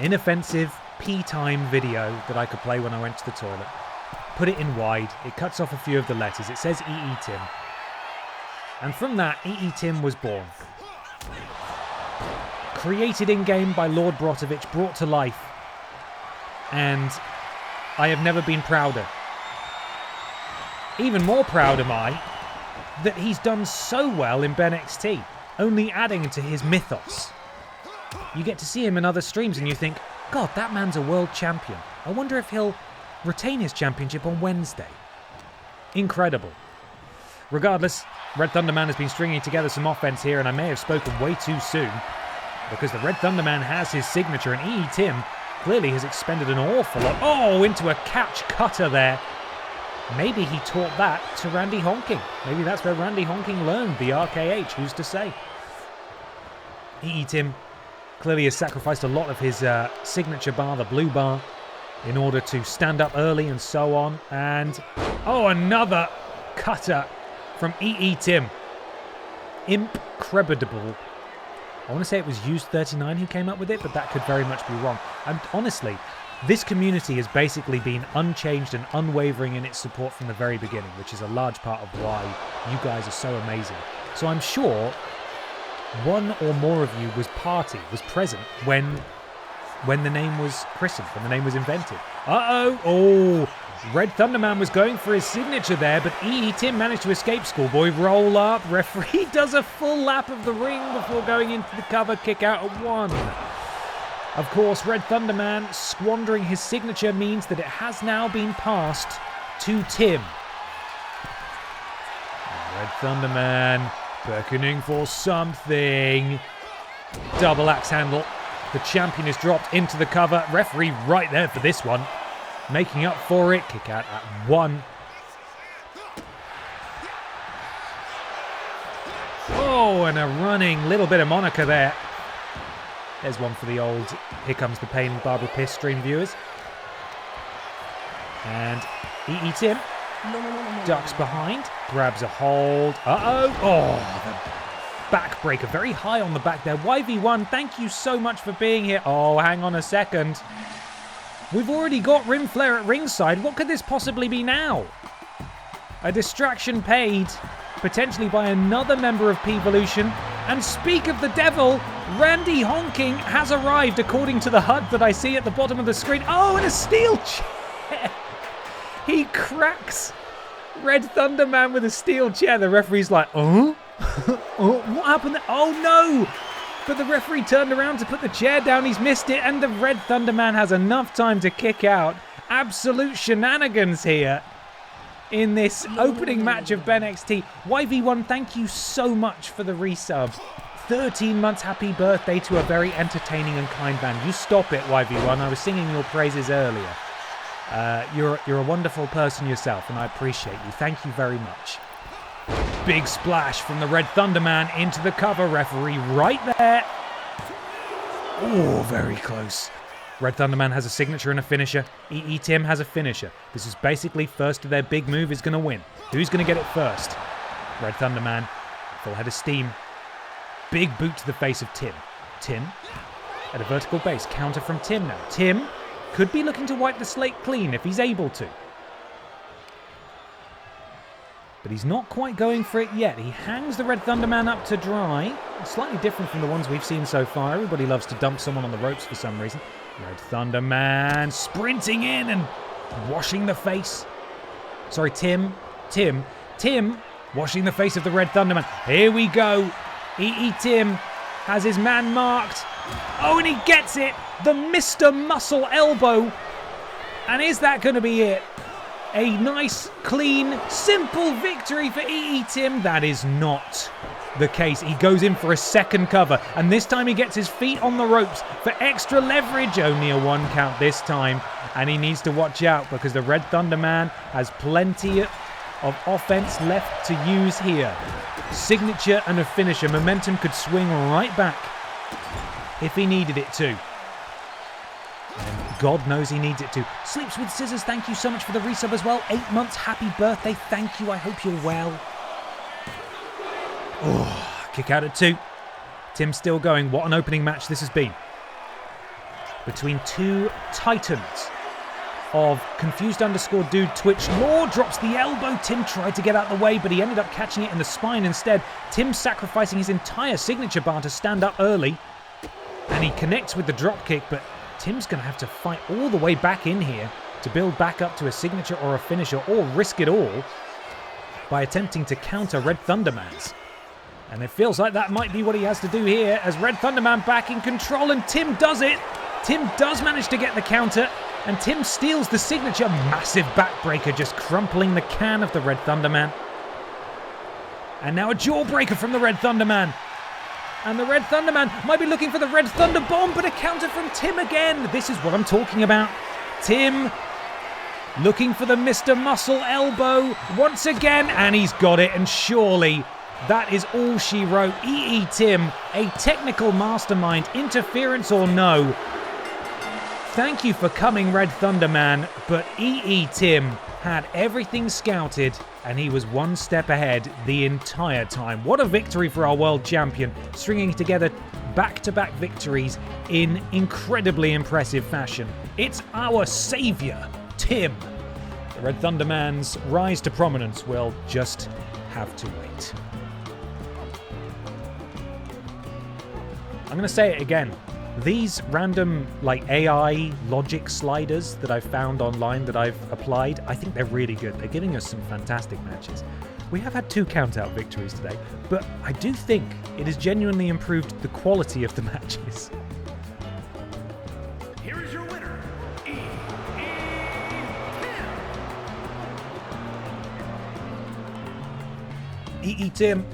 inoffensive pee time video that I could play when I went to the toilet. Put it in wide. It cuts off a few of the letters. It says EE Tim. And from that, EE Tim was born. Created in-game by Lord Brotovich, brought to life. And I have never been prouder. Even more proud am I that he's done so well in BENXT, only adding to his mythos. You get to see him in other streams and you think, God, that man's a world champion. I wonder if he'll retain his championship on Wednesday. Incredible. Regardless, Red Thunderman has been stringing together some offense here, and I may have spoken way too soon, because the Red Thunderman has his signature, and EE Tim clearly has expended an awful lot. Oh, into a catch cutter there. Maybe he taught that to Randy Honking. Maybe that's where Randy Honking learned the RKH, who's to say. EE Tim clearly has sacrificed a lot of his signature bar, the blue bar, in order to stand up early and so on. And, oh, another cutter from EE Tim. Incredible. I want to say it was Used39 who came up with it, but that could very much be wrong. And honestly, this community has basically been unchanged and unwavering in its support from the very beginning, which is a large part of why you guys are so amazing. So I'm sure one or more of you was present when the name was christened, when the name was invented. Uh-oh! Oh! Red Thunderman was going for his signature there, but EE Tim managed to escape. Schoolboy roll up. Referee does a full lap of the ring before going into the cover. Kick out at 1. Of course, Red Thunderman squandering his signature means that it has now been passed to Tim. Red Thunderman beckoning for something. Double axe handle. The champion is dropped into the cover. Referee right there for this one. Making up for it. Kick out at 1. Oh, and a running little bit of Monica there. There's one for the old Here Comes the Pain Barbara Piss stream viewers. And EE Tim Ducks behind, grabs a hold. Uh-oh. Oh, the backbreaker very high on the back there. YV1, thank you so much for being here. Oh, hang on a second. We've already got Rim Flare at ringside. What could this possibly be now? A distraction paid, potentially by another member of P-Evolution. And speak of the devil, Randy Honking has arrived according to the HUD that I see at the bottom of the screen. Oh, and a steel chair. He cracks Red Thunder Man with a steel chair. The referee's like, oh? Oh, what happened there? Oh no! But the referee turned around to put the chair down. He's missed it, and the Red Thunder Man has enough time to kick out. Absolute shenanigans here in this opening match of BENXT. YV1, thank you so much for the resub. 13 months, happy birthday to a very entertaining and kind man. You stop it, YV1. I was singing your praises earlier. You're a wonderful person yourself, and I appreciate you. Thank you very much. Big splash from the Red Thunder Man into the cover. Referee right there. Oh, very close. Red Thunder Man has a signature and a finisher. EE Tim has a finisher. This is basically first of their big move is going to win. Who's going to get it first? Red Thunder Man, full head of steam. Big boot to the face of Tim. Tim at a vertical base. Counter from Tim now. Tim could be looking to wipe the slate clean if he's able to. But he's not quite going for it yet. He hangs the Red Thunder Man up to dry. Slightly different from the ones we've seen so far. Everybody loves to dump someone on the ropes for some reason. Red Thunder Man sprinting in and washing the face. Sorry, Tim washing the face of the Red Thunder Man. Here we go. EE Tim has his man marked. Oh, and he gets it. The Mr. Muscle elbow. And is that going to be it? A nice, clean, simple victory for EE Tim. That is not the case. He goes in for a second cover, and this time he gets his feet on the ropes for extra leverage. Only a 1 count this time, and he needs to watch out because the Red Thunder Man has plenty of offense left to use here. Signature and a finisher. Momentum could swing right back if he needed it to. And God knows he needs it to. Sleeps with Scissors, thank you so much for the resub as well. 8 months, happy birthday, thank you, I hope you're well. Oh, kick out at 2. Tim still going, what an opening match this has been. Between two titans of Confused_Dude Twitch. Law drops the elbow. Tim tried to get out the way, but he ended up catching it in the spine instead. Tim sacrificing his entire signature bar to stand up early. And he connects with the drop kick, but Tim's going to have to fight all the way back in here to build back up to a signature or a finisher, or risk it all by attempting to counter Red Thunder Man's. And it feels like that might be what he has to do here, as Red Thunder Man back in control, and Tim does it. Tim does manage to get the counter, and Tim steals the signature. Massive backbreaker, just crumpling the can of the Red Thunder Man. And now a jawbreaker from the Red Thunder Man. And the Red Thunder Man might be looking for the Red Thunder Bomb, but a counter from Tim again. This is what I'm talking about. Tim looking for the Mr. Muscle elbow once again, and he's got it. And surely that is all she wrote. EE Tim, a technical mastermind, interference or no. Thank you for coming, Red Thunder Man, but EE Tim had everything scouted, and he was one step ahead the entire time. What a victory for our world champion, stringing together back-to-back victories in incredibly impressive fashion. It's our saviour, Tim. The Red Thunder Man's rise to prominence will just have to wait. I'm going to say it again. These random AI logic sliders that I've found online that I've applied, I think they're really good. They're giving us some fantastic matches. We have had 2 count-out victories today, but I do think it has genuinely improved the quality of the matches. Here is your winner, EE Tim. EE Tim,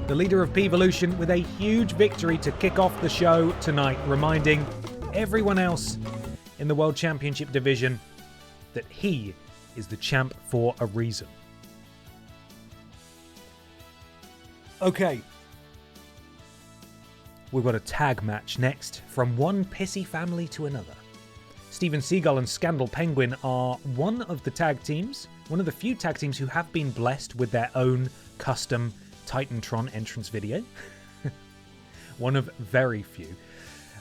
the leader of P-Evolution, with a huge victory to kick off the show tonight, reminding everyone else in the World Championship division that he is the champ for a reason. Okay. We've got a tag match next, from one pissy family to another. Steven Seagal and Scandal Penguin are one of the tag teams, one of the few tag teams who have been blessed with their own custom Titantron entrance video. One of very few.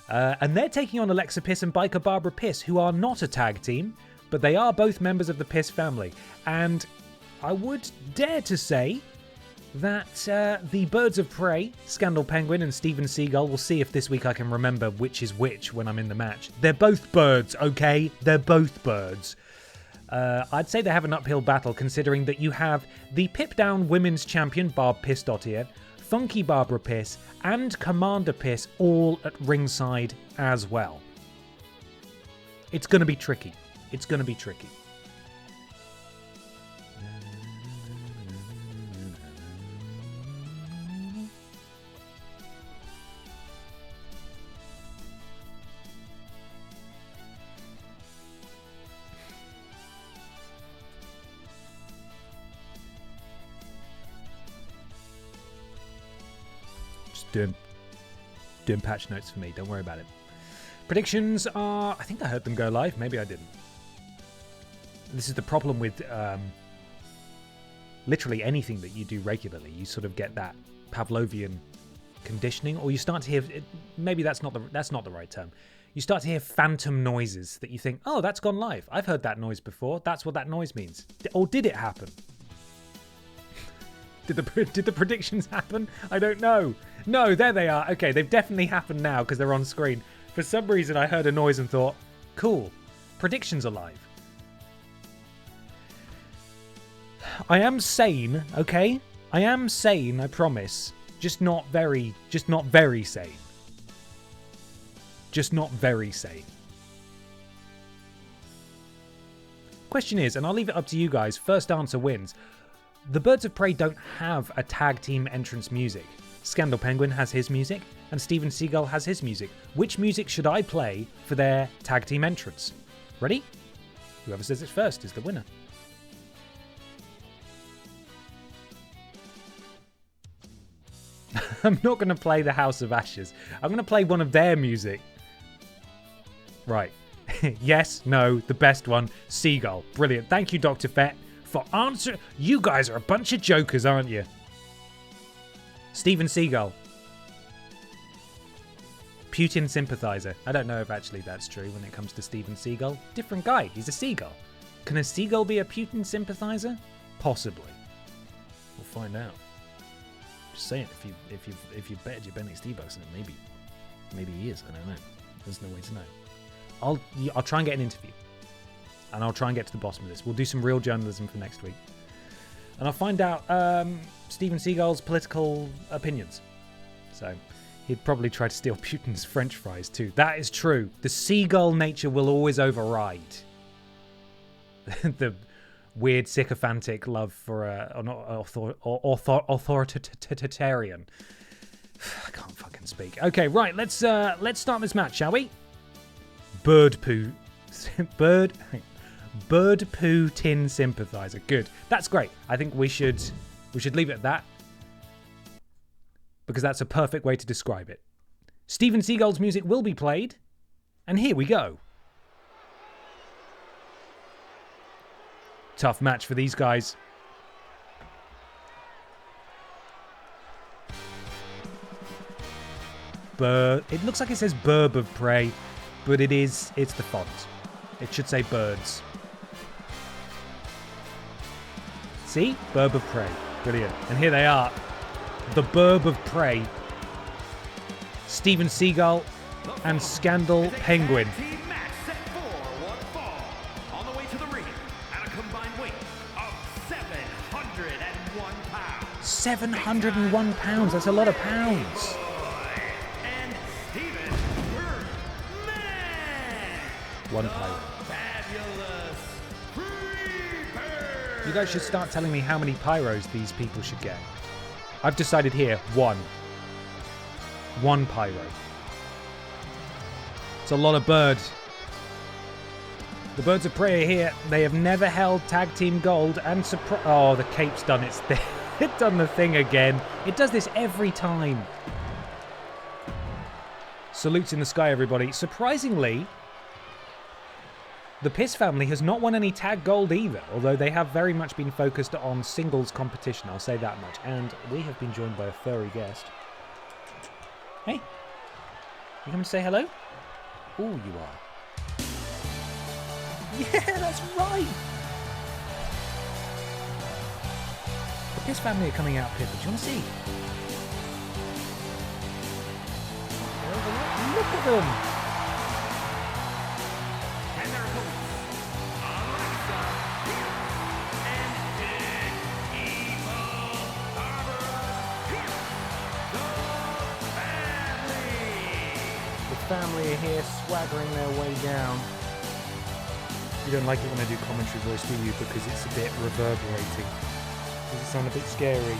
And they're taking on Alexa Piss and Biker Barbara Piss, who are not a tag team, but they are both members of the Piss family. And I would dare to say that the Birds of Prey, Scandal Penguin and Steven Seagal, will see if this week I can remember which is which when I'm in the match. They're both birds, okay? They're both birds. I'd say they have an uphill battle, considering that you have the Pip-Down Women's Champion, Barb Piss-Dottier, Funky Barbara Piss, and Commander Piss all at ringside as well. It's going to be tricky. It's going to be tricky. Doing patch notes for me. Don't worry about it. Predictions are... I think I heard them go live. Maybe I didn't. This is the problem with literally anything that you do regularly. You sort of get that Pavlovian conditioning, or you start to hear... Maybe that's not the right term. You start to hear phantom noises that you think, oh, that's gone live. I've heard that noise before. That's what that noise means. Or did it happen? Did the predictions happen? I don't know. No, there they are. Okay, they've definitely happened now because they're on screen. For some reason, I heard a noise and thought, cool, predictions are live. I am sane, okay? I am sane, I promise. Just not very sane. Just not very sane. Question is, and I'll leave it up to you guys, first answer wins. The Birds of Prey don't have a tag team entrance music. Scandal Penguin has his music, and Steven Seagal has his music. Which music should I play for their tag team entrance? Ready? Whoever says it first is the winner. I'm not going to play the House of Ashes. I'm going to play one of their music. Right. Yes, no, the best one. Seagal. Brilliant. Thank you, Dr. Fett, for answer. You guys are a bunch of jokers, aren't you? Steven Seagal. Putin sympathizer. I don't know if actually that's true when it comes to Steven Seagal. Different guy. He's a seagull. Can a seagull be a Putin sympathizer? Possibly. We'll find out. Just saying, if you betted your BENXT bucks, then maybe he is. I don't know. There's no way to know. I'll try and get an interview, and I'll try and get to the bottom of this. We'll do some real journalism for next week, and I'll find out Steven Seagal's political opinions. So he'd probably try to steal Putin's French fries too. That is true. The seagull nature will always override the weird sycophantic love for an authoritarian. I can't fucking speak. Okay, right. Let's start this match, shall we? Bird poo tin sympathizer. Good. That's great. I think we should leave it at that, because that's a perfect way to describe it. Steven Seagal's music will be played, and here we go. Tough match for these guys. It looks like it says Burb of Prey, but it's the font. It should say Birds. See? Burb of Prey. Brilliant. And here they are. The Burb of Prey. Steven Seagal and Scandal Penguin. 701 pounds. That's a lot of pounds. One pyro. You guys should start telling me how many pyros these people should get. I've decided here, one. One pyro. It's a lot of birds. The Birds of Prey are here. They have never held tag team gold, and oh, the cape's done its thing. It's done the thing again. It does this every time. Salutes in the sky, everybody. Surprisingly, The Piss family has not won any tag gold either, although they have very much been focused on singles competition, I'll say that much. And we have been joined by a furry guest. Hey, you coming to say hello? Oh, you are. Yeah, that's right. The Piss family are coming out, Pippa. Do you want to see? Look at them. And their opponents, Alexa and Big Evil Barbara, the family. The family are here swaggering their way down. You don't like it when I do commentary voice, do you? Because it's a bit reverberating. Does it sound a bit scary?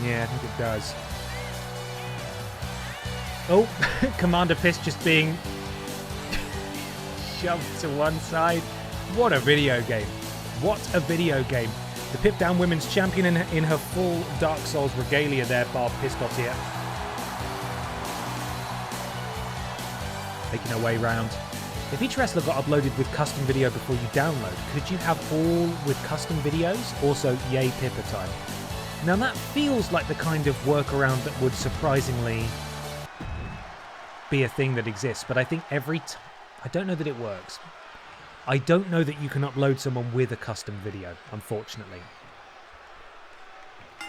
Yeah, I think it does. Oh, Commander Piss just being shoved to one side. What a video game. What a video game. The Pip Down Women's Champion in her full Dark Souls regalia there, Barb Piscottier. Making her way round. If each wrestler got uploaded with custom video before you download, could you have all with custom videos? Also, yay Pippa time. Now that feels like the kind of workaround that would surprisingly be a thing that exists, but I think I don't know that it works. I don't know that you can upload someone with a custom video, unfortunately.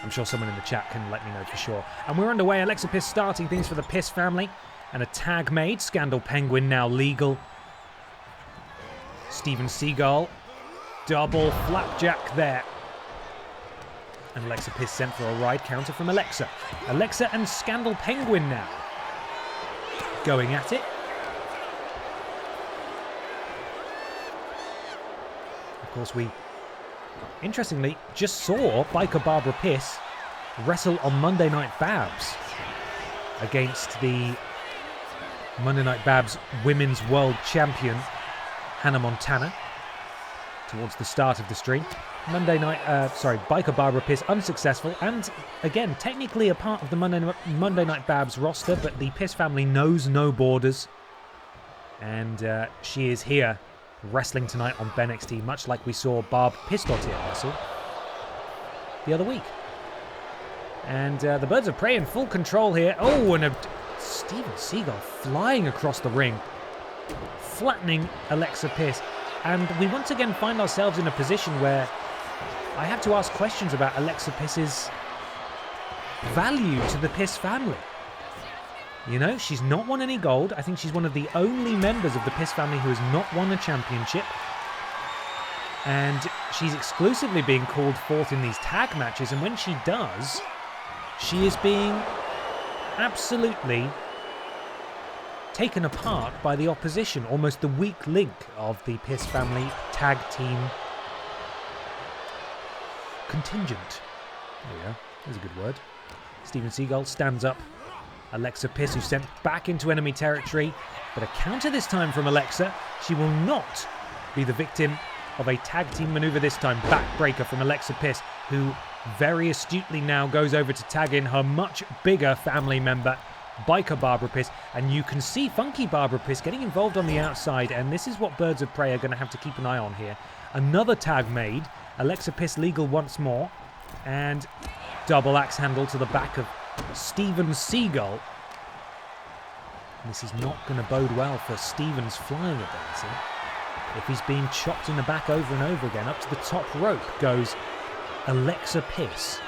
I'm sure someone in the chat can let me know for sure. And we're underway. Alexa Piss starting things for the Piss family. And a tag made. Scandal Penguin now legal. Steven Seagal. Double flapjack there. And Alexa Piss sent for a ride counter from Alexa. Alexa and Scandal Penguin now. Going at it. Of course, we, interestingly, just saw Biker Barbara Piss wrestle on Monday Night Babs against the Monday Night Babs Women's World Champion, Hannah Montana, towards the start of the stream. Biker Barbara Piss unsuccessful, and again, technically a part of the Monday Night Babs roster, but the Piss family knows no borders. And she is here wrestling tonight on BENXT, much like we saw Barb Piscottier wrestle the other week. And the Birds of Prey in full control here. Oh, and Steven Seagal flying across the ring, flattening Alexa Piss. And we once again find ourselves in a position where I have to ask questions about Alexa Piss's value to the Piss family. You know, she's not won any gold. I think she's one of the only members of the Piss family who has not won a championship. And she's exclusively being called forth in these tag matches. And when she does, she is being absolutely taken apart by the opposition. Almost the weak link of the Piss family tag team contingent. There we go. There's a good word. Steven Seagal stands up. Alexa Piss, who's sent back into enemy territory. But a counter this time from Alexa. She will not be the victim of a tag team maneuver this time. Backbreaker from Alexa Piss, who very astutely now goes over to tag in her much bigger family member, Biker Barbara Piss. And you can see Funky Barbara Piss getting involved on the outside. And this is what Birds of Prey are going to have to keep an eye on here. Another tag made. Alexa Piss legal once more. And double axe handle to the back of Steven Seagal. This is not going to bode well for Steven's flying ability. If he's being chopped in the back over and over again, up to the top rope goes Alexa Piss.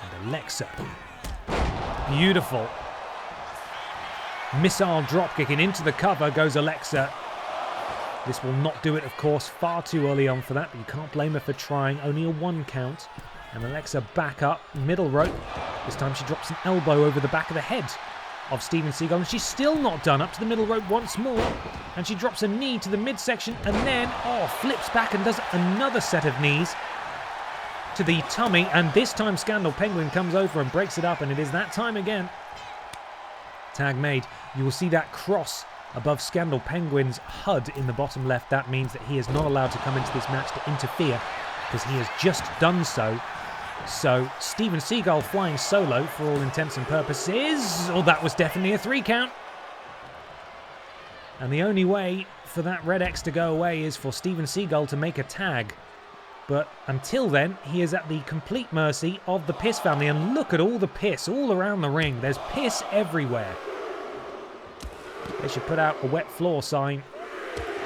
And Alexa, beautiful missile drop kicking into the cover goes Alexa. This will not do it, of course, far too early on for that, but you can't blame her for trying. Only a 1 count. And Alexa back up, middle rope. This time she drops an elbow over the back of the head of Steven Seagal, and she's still not done. Up to the middle rope once more, and she drops a knee to the midsection, and then, flips back and does another set of knees to the tummy, and this time Scandal Penguin comes over and breaks it up, and it is that time again. Tag made. You will see that cross above Scandal Penguin's HUD in the bottom left. That means that he is not allowed to come into this match to interfere, because he has just done so. So, Steven Seagal flying solo for all intents and purposes. Oh, that was definitely a 3 count. And the only way for that red X to go away is for Steven Seagull to make a tag. But until then, he is at the complete mercy of the piss family. And look at all the piss all around the ring. There's piss everywhere. They should put out a wet floor sign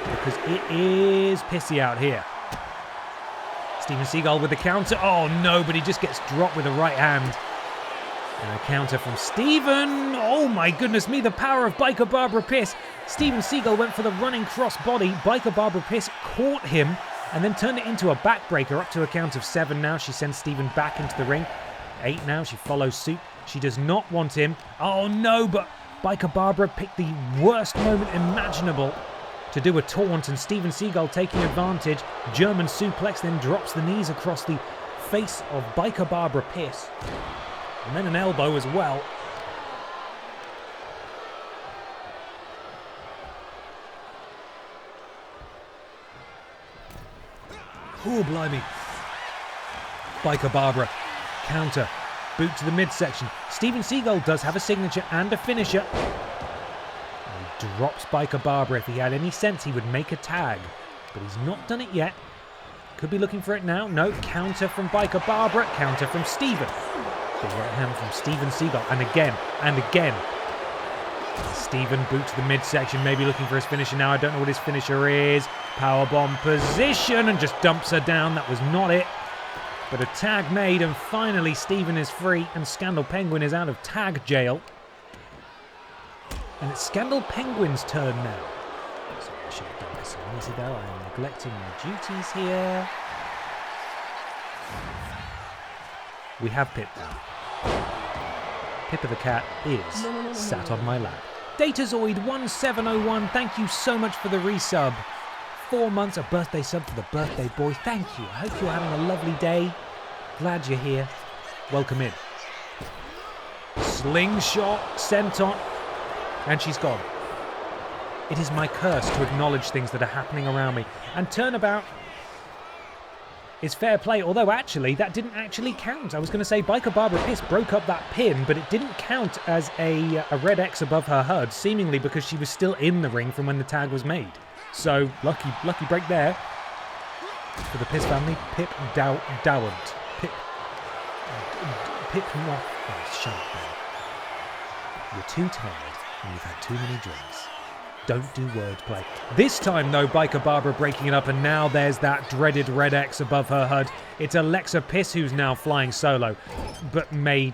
because it is pissy out here. Steven Seagull with the counter. Oh no, but he just gets dropped with the right hand. And a counter from Steven. Oh my goodness me, the power of Biker Barbara Piss. Steven Seagull went for the running cross body. Biker Barbara Piss caught him and then turned it into a backbreaker up to a count of 7 now. She sends Steven back into the ring. 8 now, she follows suit. She does not want him. Oh no, but Biker Barbara picked the worst moment imaginable to do a taunt, and Steven Seagull taking advantage. German suplex, then drops the knees across the face of Biker Barbara Piss. And then an elbow as well. Oh, blimey. Biker Barbara. Counter. Boot to the midsection. Steven Seagull does have a signature and a finisher. And he drops Biker Barbara. If he had any sense, he would make a tag. But he's not done it yet. Could be looking for it now. No. Counter from Biker Barbara. Counter from Steven. Big right hand from Steven Seagull. And again. And again. Steven boot to the midsection. Maybe looking for his finisher now. I don't know what his finisher is. Powerbomb position. And just dumps her down. That was not it. But a tag made, and finally Steven is free, and Scandal Penguin is out of tag jail. And it's Scandal Penguin's turn now. So I should have done this a minute ago. I am neglecting my duties here. We have Pip now. Pippa the cat is sat on my lap. Datazoid1701, thank you so much for the resub. 4 months, a birthday sub for the birthday boy. Thank you. I hope you're having a lovely day. Glad you're here. Welcome in. Slingshot, senton, and she's gone. It is my curse to acknowledge things that are happening around me. And turnabout is fair play, although actually that didn't actually count. I was going to say Biker Barbara Piss broke up that pin, but it didn't count as a red X above her HUD, seemingly because she was still in the ring from when the tag was made. So, lucky break there for the Piss family. Pip Dowant. Pip not. Oh, shut up, man. You're too tired and you've had too many drinks. Don't do wordplay. This time, though, Biker Barbara breaking it up, and now there's that dreaded red X above her HUD. It's Alexa Piss who's now flying solo, but may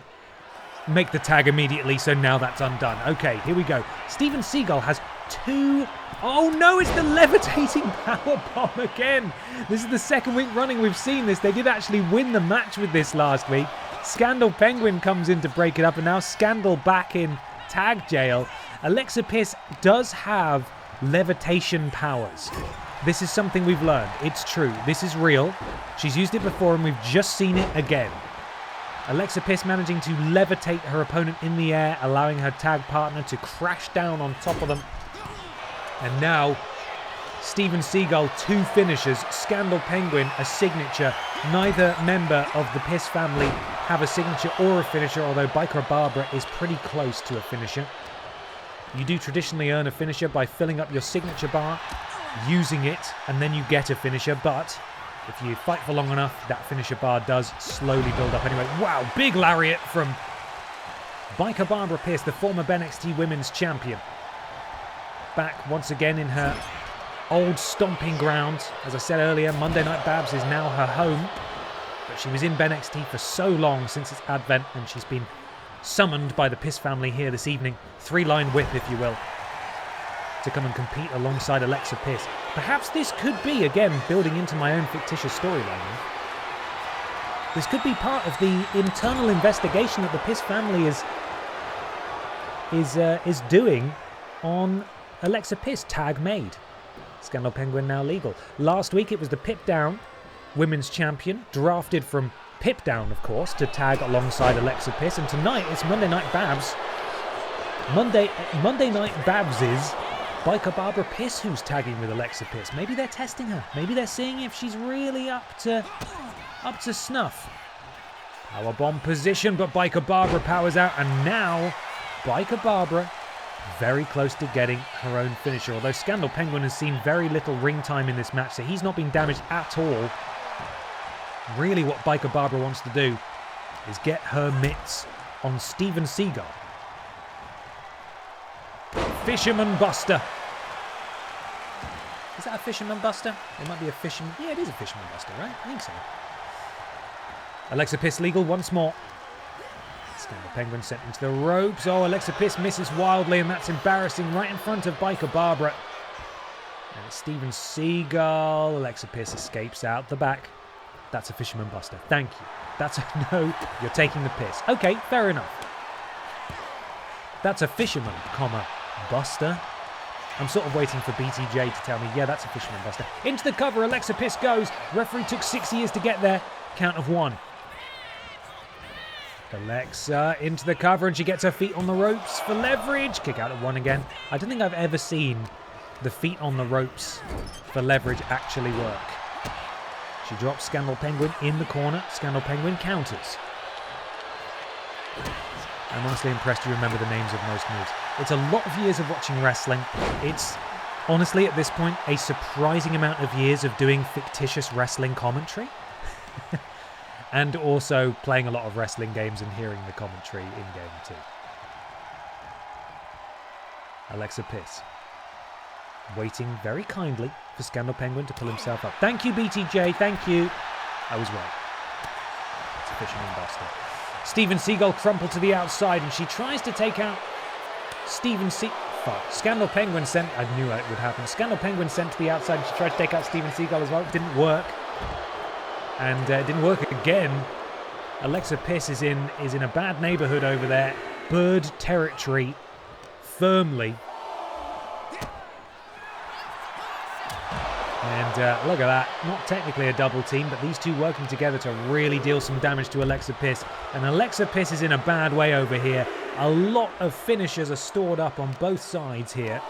make the tag immediately, so now that's undone. Okay, here we go. Steven Seagull has 2... Oh no, it's the levitating powerbomb again. This is the second week running we've seen this. They did actually win the match with this last week. Scandal Penguin comes in to break it up, and now Scandal back in tag jail. Alexa Piss does have levitation powers. This is something we've learned. It's true. This is real. She's used it before, and we've just seen it again. Alexa Piss managing to levitate her opponent in the air, allowing her tag partner to crash down on top of them. And now, Steven Seagull, 2 finishers. Scandal Penguin, a signature. Neither member of the Piss family have a signature or a finisher, although Biker Barbara is pretty close to a finisher. You do traditionally earn a finisher by filling up your signature bar, using it, and then you get a finisher. But if you fight for long enough, that finisher bar does slowly build up anyway. Wow, big lariat from Biker Barbara Piss, the former BENXT Women's Champion. Back once again in her old stomping ground. As I said earlier, Monday Night Babs is now her home. But she was in BENXT for so long since its advent, and she's been summoned by the Piss family here this evening. 3-line whip, if you will, to come and compete alongside Alexa Piss. Perhaps this could be, again, building into my own fictitious storyline. This could be part of the internal investigation that the Piss family is doing on Alexa Piss. Tag made. Scandal Penguin now legal. Last week it was the Pip Down Women's Champion, drafted from Pip Down, of course, to tag alongside Alexa Piss. And tonight it's Monday Night Babs. Monday Night Babs is Biker Barbara Piss who's tagging with Alexa Piss. Maybe they're testing her. Maybe they're seeing if she's really up to snuff. Powerbomb position, but Biker Barbara powers out, and now Biker Barbara very close to getting her own finisher, although Scandal Penguin has seen very little ring time in this match, so he's not been damaged at all. Really what Biker Barbara wants to do is get her mitts on Steven Seagal. Fisherman Buster. Is that a Fisherman Buster? It might be a Fisherman... Yeah, it is a Fisherman Buster, right? I think so. Alexa Piss legal once more. Scandal Penguin sent into the ropes. Oh, Alexa Piss misses wildly, and that's embarrassing right in front of Biker Barbara. And it's Steven Seagal. Alexa Piss escapes out the back. That's a Fisherman Buster. Thank you. That's a no. You're taking the piss. Okay, fair enough. That's a Fisherman, Buster. I'm sort of waiting for BTJ to tell me, yeah, that's a Fisherman Buster. Into the cover, Alexa Piss goes. Referee took 6 years to get there. Count of 1. Alexa into the cover, and she gets her feet on the ropes for leverage. Kick out at 1 again. I don't think I've ever seen the feet on the ropes for leverage actually work. She drops Scandal Penguin in the corner. Scandal Penguin counters. I'm honestly impressed you remember the names of most moves. It's a lot of years of watching wrestling. It's honestly, at this point, a surprising amount of years of doing fictitious wrestling commentary. And also playing a lot of wrestling games and hearing the commentary in-game too. Alexa Piss. Waiting very kindly for Scandal Penguin to pull himself up. Thank you, BTJ. Thank you. I was right. It's a Fisherman Buster. Steven Seagal crumpled to the outside, and she tries to take out Scandal Penguin sent... I knew it would happen. Scandal Penguin sent to the outside, and she tried to take out Steven Seagal as well. It didn't work. And it didn't work again. Alexa Piss is in a bad neighborhood over there. Bird territory. Firmly. And look at that. Not technically a double team, but these two working together to really deal some damage to Alexa Piss. And Alexa Piss is in a bad way over here. A lot of finishers are stored up on both sides here.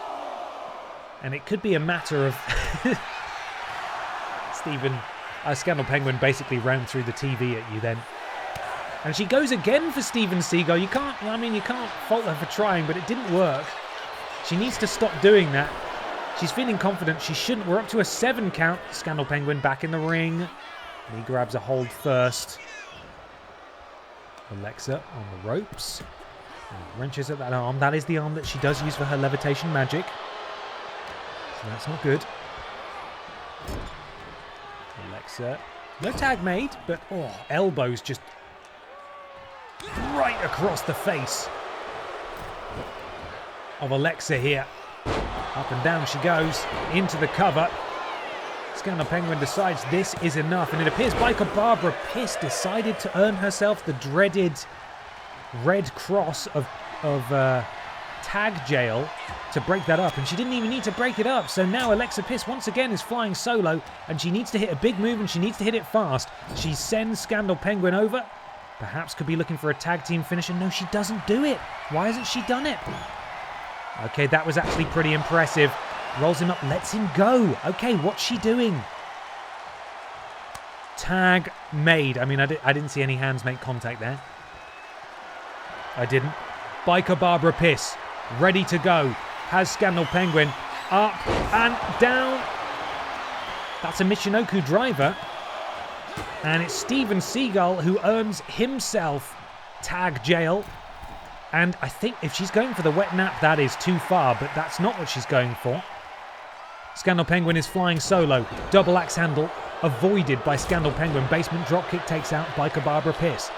And it could be a matter of... Scandal Penguin basically ran through the TV at you then. And she goes again for Steven Seagal. You can't fault her for trying, but it didn't work. She needs to stop doing that. She's feeling confident. She shouldn't. We're up to a 7 count. Scandal Penguin back in the ring. He grabs a hold first. Alexa on the ropes. And wrenches at that arm. That is the arm that she does use for her levitation magic. So that's not good. Alexa. No tag made, but elbows just right across the face of Alexa here. Up and down she goes, into the cover. Scandal Penguin decides this is enough, and it appears Biker Barbara Piss decided to earn herself the dreaded red cross of tag jail to break that up, and she didn't even need to break it up. So now Alexa Piss once again is flying solo, and she needs to hit a big move, and she needs to hit it fast. She sends Scandal Penguin over. Perhaps could be looking for a tag team finisher. No, she doesn't do it. Why hasn't she done it? Okay, that was actually pretty impressive. Rolls him up, lets him go. Okay, what's she doing? Tag made. I mean, I didn't see any hands make contact there. I didn't. Biker Barbara Piss, ready to go. Has Scandal Penguin up and down. That's a Michinoku driver. And it's Steven Seagal who earns himself tag jail. And I think if she's going for the wet nap, that is too far, but that's not what she's going for. Scandal Penguin is flying solo. Double axe handle avoided by Scandal Penguin. Basement dropkick takes out Biker Barbara Piss.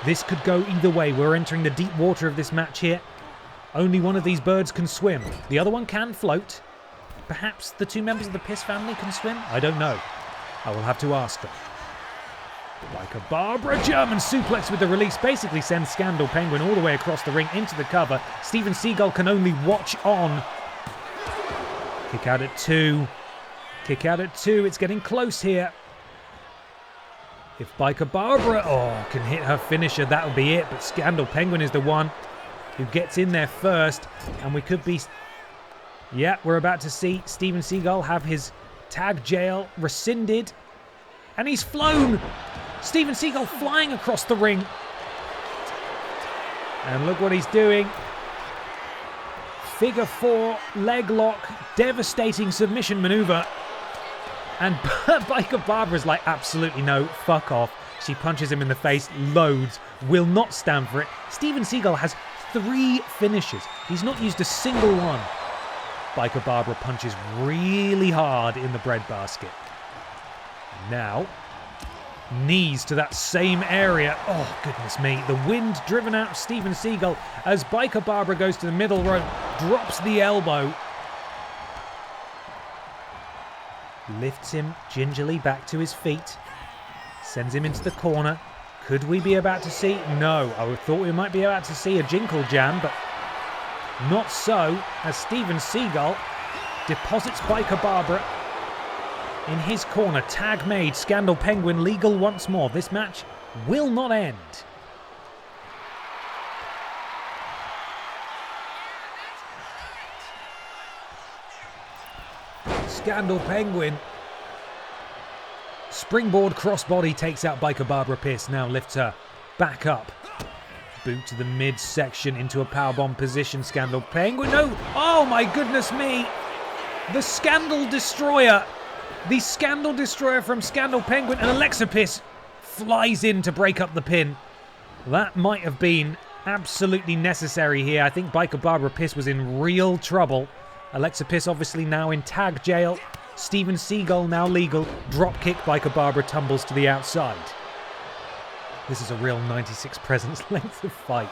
This could go either way. We're entering the deep water of this match here. Only one of these birds can swim. The other one can float. Perhaps the two members of the Piss family can swim? I don't know. I will have to ask them. Biker Barbara, German suplex with the release, basically sends Scandal Penguin all the way across the ring into the cover. Steven Seagal can only watch on. Kick out at 2. Kick out at 2. It's getting close here. If Biker Barbara can hit her finisher, that'll be it. But Scandal Penguin is the one who gets in there first. And we could be... Yeah, we're about to see Steven Seagal have his tag jail rescinded. And he's flown! Steven Seagal flying across the ring. And look what he's doing. Figure 4 leg lock, devastating submission maneuver. And Biker Barbara's like, absolutely no, fuck off. She punches him in the face, loads, will not stand for it. Steven Seagal has 3 finishes. He's not used a single one. Biker Barbara punches really hard in the breadbasket. Now, knees to that same area. Oh, goodness me. The wind driven out of Steven Seagal as Biker Barbara goes to the middle rope, drops the elbow. Lifts him gingerly back to his feet. Sends him into the corner. Could we be about to see? No, I thought we might be about to see a Jinkle Jam, but not so, as Steven Seagal deposits Biker Barbara in his corner. Tag made, Scandal Penguin legal once more. This match will not end. Scandal Penguin. Springboard crossbody takes out Biker Barbara Pierce. Now lifts her back up. Boot to the midsection into a powerbomb position. Scandal Penguin. No! Oh my goodness me! The Scandal Destroyer. The Scandal Destroyer from Scandal Penguin, and Alexa Bliss flies in to break up the pin. That might have been absolutely necessary here. I think Biker Barbara Pierce was in real trouble. Alexa Bliss obviously now in tag jail. Steven Seagal now legal. Dropkick, Biker Barbara tumbles to the outside. This is a real 96 presence length of fight.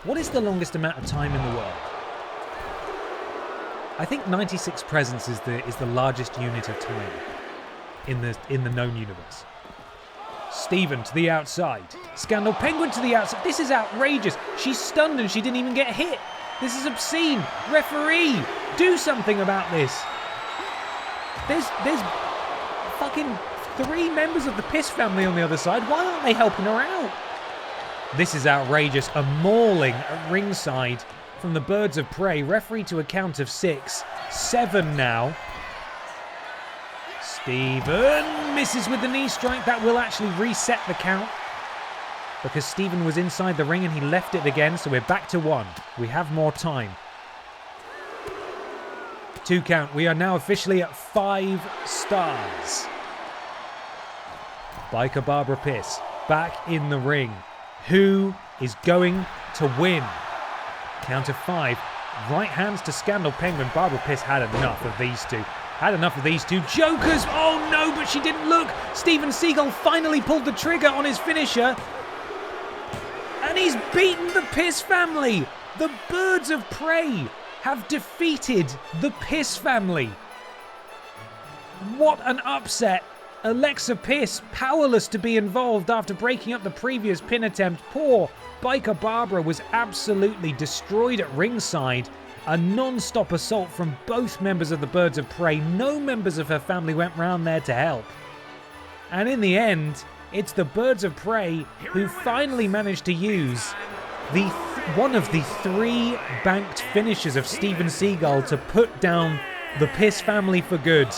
What is the longest amount of time in the world? I think 96 presence is the largest unit of time in the known universe. Steven to the outside. Scandal Penguin to the outside. This is outrageous. She's stunned and she didn't even get hit. This is obscene. Referee, do something about this. There's fucking 3 members of the Piss family on the other side. Why aren't they helping her out? This is outrageous. A mauling at ringside from the Birds of Prey. Referee to a count of 6. 7 now. Steven misses with the knee strike. That will actually reset the count, because Steven was inside the ring and he left it again, so we're back to 1. We have more time. 2 count. We are now officially at 5 stars. Biker Barbara Pierce back in the ring. Who is going to win? Count of 5. Right hands to Scandal Penguin. Barbara Pierce had enough of these two. Had enough of these two. Jokers! Oh no, but she didn't look. Steven Seagal finally pulled the trigger on his finisher. And he's beaten the Piss family. The Birds of Prey have defeated the Piss family. What an upset. Alexa Bliss powerless to be involved after breaking up the previous pin attempt. Poor Biker Barbara was absolutely destroyed at ringside. A non-stop assault from both members of the Birds of Prey. No members of her family went round there to help. And in the end, it's the Birds of Prey who finally managed to use one of the 3 banked finishes of Steven Seagal to put down the Piss family for good.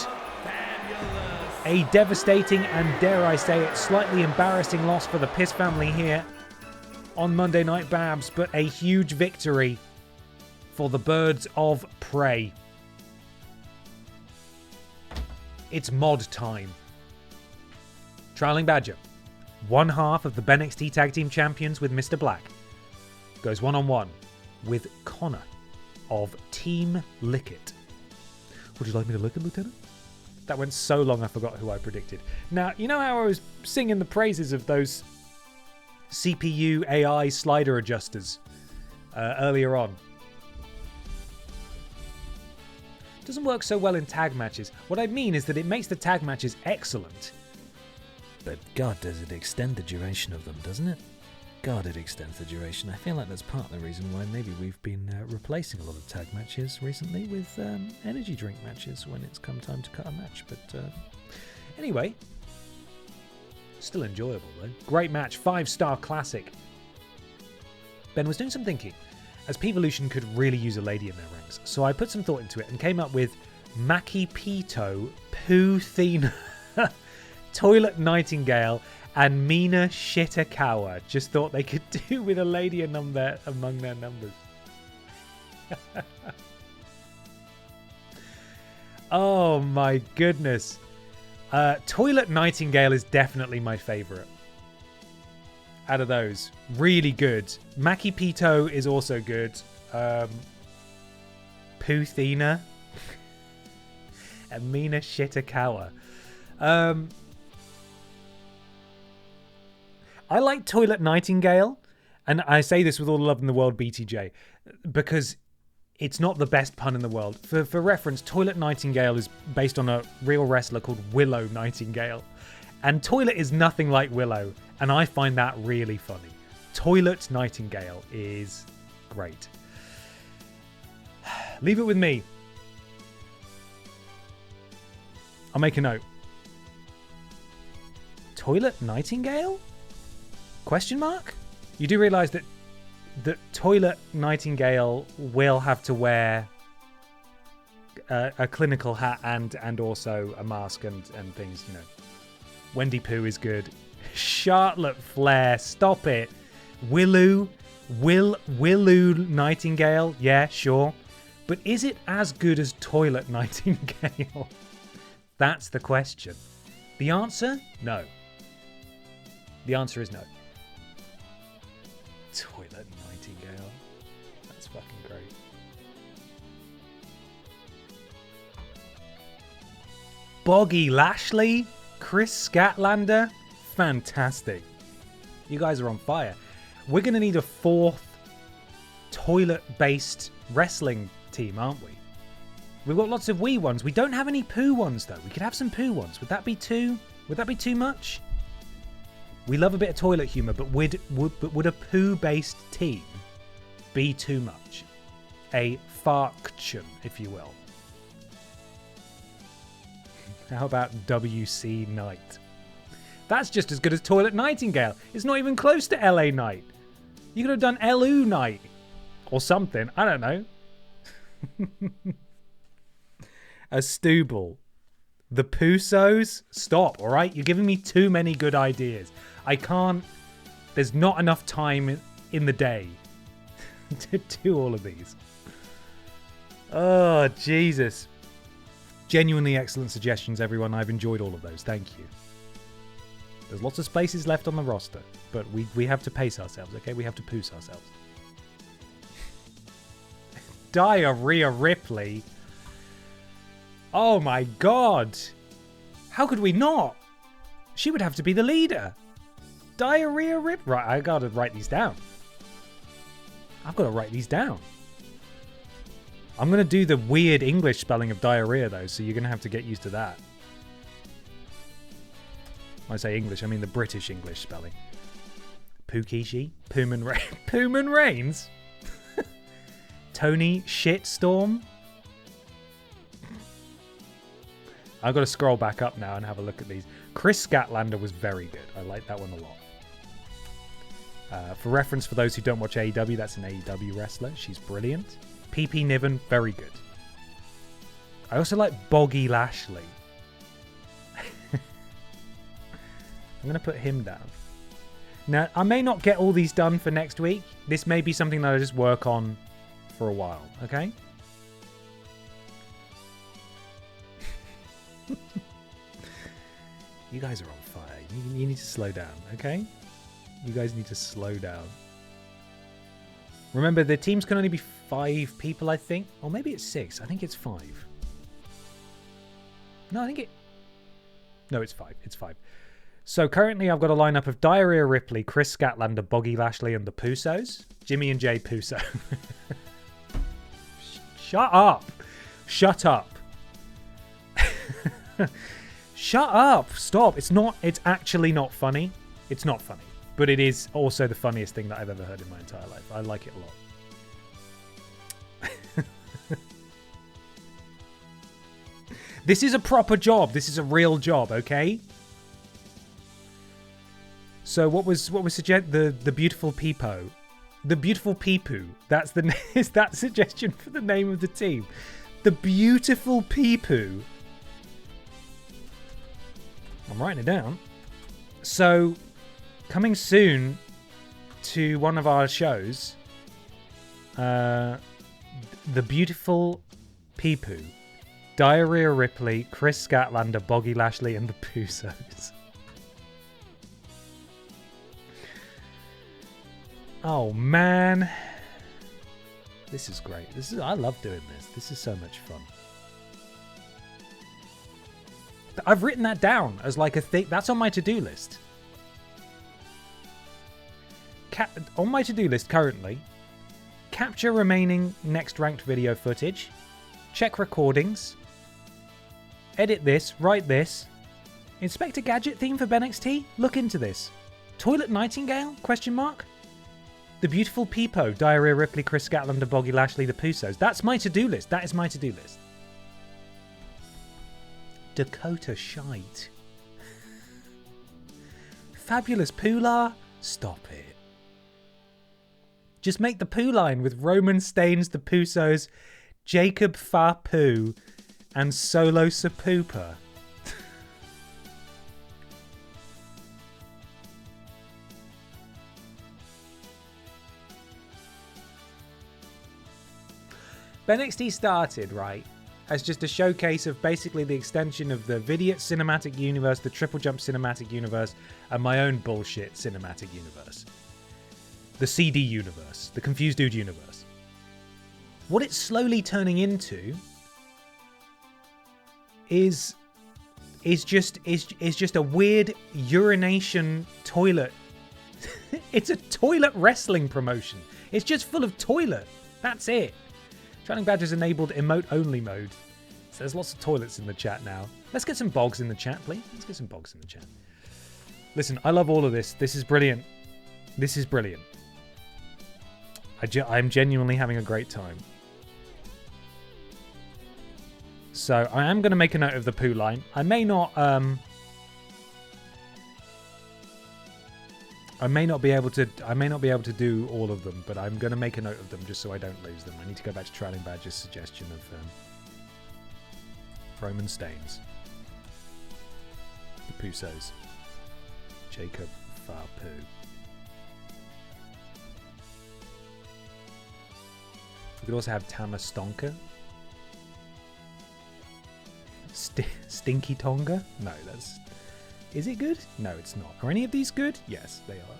A devastating and, dare I say it, slightly embarrassing loss for the Piss family here on Monday Night Babs, but a huge victory for the Birds of Prey. It's mod time. Trialing Badger, one half of the BENXT Tag Team Champions with Mr. Black, goes one-on-one with Connor of Team Lickett. Would you like me to lick it, Lieutenant? That went so long I forgot who I predicted. Now, you know how I was singing the praises of those CPU AI slider adjusters earlier on? Doesn't work so well in tag matches. What I mean is that it makes the tag matches excellent. But God, does it extend the duration of them, doesn't it? God, it extends the duration. I feel like that's part of the reason why maybe we've been replacing a lot of tag matches recently with energy drink matches when it's come time to cut a match. But anyway, still enjoyable though. Great match, 5-star classic. Ben was doing some thinking, as Pevolution could really use a lady in their ranks. So I put some thought into it and came up with Maki Pito, Poothina, Toilet Nightingale, and Mina Shitakawa. Just thought they could do with a lady among their numbers. Oh my goodness. Toilet Nightingale is definitely my favorite. Out of those. Really good. Maki Pito is also good. Puthina. And Mina Shitakawa. I like Toilet Nightingale, and I say this with all the love in the world, BTJ, because it's not the best pun in the world. For reference, Toilet Nightingale is based on a real wrestler called Willow Nightingale, and Toilet is nothing like Willow, and I find that really funny. Toilet Nightingale is great. Leave it with me. I'll make a note. Toilet Nightingale? Question mark? You do realise that Toilet Nightingale will have to wear a clinical hat and also a mask and things, you know. Wendy Pooh is good. Charlotte Flair, stop it. Willoo Nightingale, yeah, sure. But is it as good as Toilet Nightingale? That's the question. The answer? No. The answer is no. Toilet Nightingale. That's fucking great. Boggy Lashley, Chris Scatlander, fantastic. You guys are on fire. We're going to need a fourth toilet-based wrestling team, aren't we? We've got lots of wee ones. We don't have any poo ones, though. We could have some poo ones. Would that be too much? We love a bit of toilet humour, but would a poo-based team be too much? A farction, if you will. How about WC Night? That's just as good as Toilet Nightingale. It's not even close to LA Night. You could have done LU Night. Or something. I don't know. A Stooble. The Pusos? Stop, alright? You're giving me too many good ideas. I can't... There's not enough time in the day to do all of these. Oh, Jesus. Genuinely excellent suggestions, everyone. I've enjoyed all of those. Thank you. There's lots of spaces left on the roster, but we have to pace ourselves, okay? We have to poos ourselves. Diarrhea Ripley. Oh my god. How could we not? She would have to be the leader. Diarrhea Ripley. Right, I gotta write these down. I've got to write these down. I'm going to do the weird English spelling of diarrhea, though, so you're going to have to get used to that. When I say English, I mean the British English spelling. Pookishi, Pooman Reigns, Tony Shitstorm. I've got to scroll back up now and have a look at these. Chris Scatlander was very good. I like that one a lot. For reference, for those who don't watch AEW, that's an AEW wrestler. She's brilliant. PP Niven, very good. I also like Boggy Lashley. I'm going to put him down. Now, I may not get all these done for next week. This may be something that I just work on for a while, okay? You guys are on fire. You need to slow down, okay? You guys need to slow down. Remember, the teams can only be 5 people, I think. Or maybe it's 6. I think it's 5. No, I think it... No, it's 5. It's 5. So currently I've got a lineup of Diarrhea Ripley, Chris Scatlander, Boggy Lashley, and the Pusos. Jimmy and Jay Puso. Shut up. Shut up. Shut up. Stop. It's actually not funny. It's not funny. But it is also the funniest thing that I've ever heard in my entire life. I like it a lot. This is a proper job. This is a real job, okay? So what was suggested? The beautiful Peepo. The beautiful Peepoo. That's the is that suggestion for the name of the team? The beautiful Peepoo. I'm writing it down. So, coming soon to one of our shows, The Beautiful Peepoo, Diarrhea Ripley, Chris Scatlander, Boggy Lashley, and the Pusos. Oh man, this is great. I love doing this. This is so much fun. I've written that down as like a thing. That's on my to-do list. On my to-do list currently, capture remaining next ranked video footage, check recordings, edit this, write this, inspect a gadget theme for BENXT, look into this. Toilet Nightingale? Question mark? The Beautiful Peepo, Diarrhea Ripley, Chris Scatlander, Boggy Lashley, the Pusos. That's my to-do list. That is my to-do list. Dakota Shite. Fabulous Poolar? Stop it. Just make the poo line with Roman Staines, the Pusos, Jacob Fa-Poo, and Solo Sapoopa. BENXT started, right, as just a showcase of basically the extension of the Vidiot cinematic universe, the TripleJump cinematic universe, and my own bullshit cinematic universe. The CD universe, the Confused Dude universe. What it's slowly turning into is just a weird urination toilet. It's a toilet wrestling promotion. It's just full of toilet. That's it. Trailing Badger's enabled emote only mode. So there's lots of toilets in the chat now. Let's get some bogs in the chat, please. Let's get some bogs in the chat. Listen, I love all of this. This is brilliant. This is brilliant. I'm genuinely having a great time. So I am going to make a note of the poo line. I may not be able to do all of them, but I'm going to make a note of them just so I don't lose them. I need to go back to Trailing Badger's suggestion of Roman Staines, the Pusos, Jacob Fa-Poo. We could also have Tama Stonka. Stinky Tonga? No, that's... Is it good? No, it's not. Are any of these good? Yes, they are.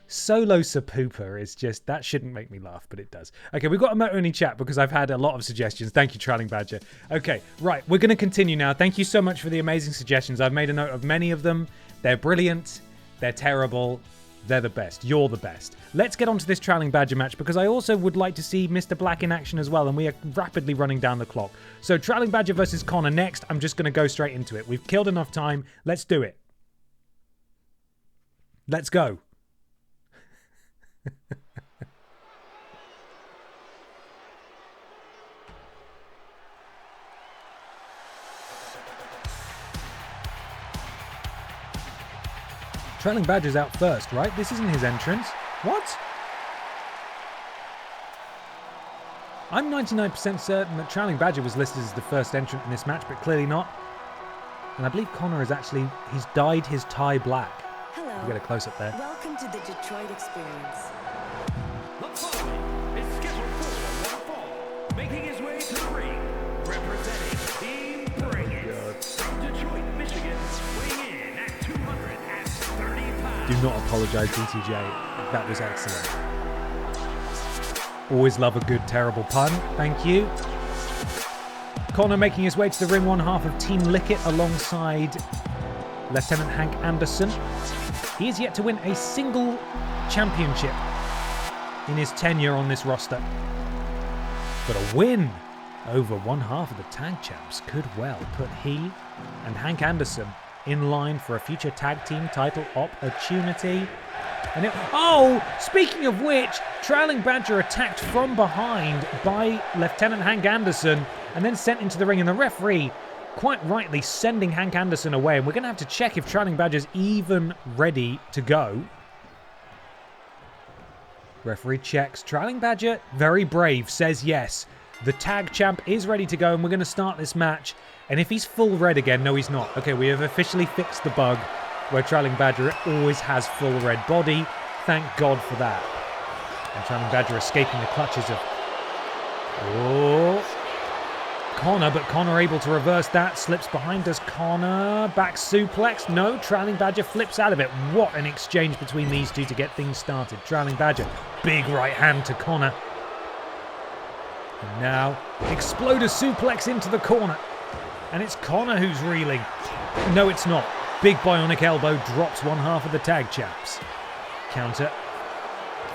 Solo Sapoopa is just... That shouldn't make me laugh, but it does. Okay, we've got a motor only chat because I've had a lot of suggestions. Thank you, Trailing Badger. Okay, right, we're going to continue now. Thank you so much for the amazing suggestions. I've made a note of many of them. They're brilliant. They're terrible. They're the best. You're the best. Let's get on to this Trailing Badger match because I also would like to see Mr. Black in action as well, and we are rapidly running down the clock. So Trailing Badger versus Connor next. I'm just going to go straight into it. We've killed enough time. Let's do it. Let's go. Trailing Badger's out first, right? This isn't his entrance. What? I'm 99% certain that Trailing Badger was listed as the first entrant in this match, but clearly not. And I believe Connor is actually... He's dyed his tie black. Hello. You get a close-up there. Welcome to the Detroit experience. The following is scheduled for one fall, making his way to the ring, representing Team Bring It from Detroit, Michigan, weighing in at 230 pounds. Do not apologise, DTJ. That was excellent. Always love a good, terrible pun. Thank you. Connor making his way to the ring, one half of Team Lickett alongside Lieutenant Hank Anderson. He has yet to win a single championship in his tenure on this roster. But a win over one half of the tag champs could well put he and Hank Anderson in line for a future tag team title opportunity. And speaking of which, Trailing Badger attacked from behind by Lieutenant Hank Anderson and then sent into the ring, and the referee quite rightly sending Hank Anderson away, and we're going to have to check if Trailing Badger's even ready to go. Referee checks. Trailing Badger, very brave, says yes. The tag champ is ready to go, and we're going to start this match. And if he's full red again, no he's not. Okay, we have officially fixed the bug. where Trailing Badger always has full red body. Thank God for that. And Trailing Badger escaping the clutches of Connor, but Connor able to reverse that. Slips behind us. Connor, back suplex. No, Trailing Badger flips out of it. What an exchange between these two to get things started. Trailing Badger, big right hand to Connor. And now, exploder suplex into the corner. And it's Connor who's reeling. No, it's not. Big bionic elbow drops one half of the tag chaps. Counter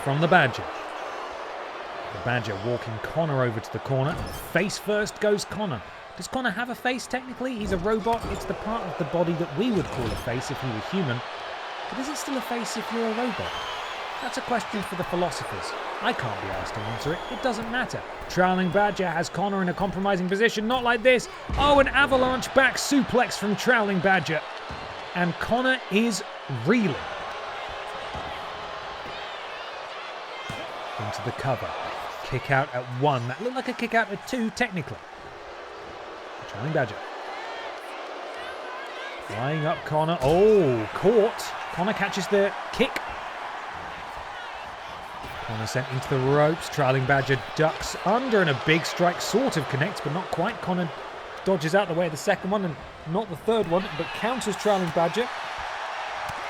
from the Badger. The Badger walking Connor over to the corner. Face first goes Connor. Does Connor have a face technically? He's a robot. It's the part of the body that we would call a face if he were human. But is it still a face if you're a robot? That's a question for the philosophers. I can't be asked to answer it. It doesn't matter. Trailing Badger has Connor in a compromising position. Not like this. Oh, an avalanche back suplex from Trailing Badger. And Connor is reeling. Into the cover. Kick out at 1. That looked like a kick out at 2, technically. Trailing Badger. Flying up Connor. Oh, caught. Connor catches the kick. Connor sent into the ropes. Trailing Badger ducks under and a big strike sort of connects, but not quite. Connor dodges out the way of the second one and not the third one, but counters Trailing Badger.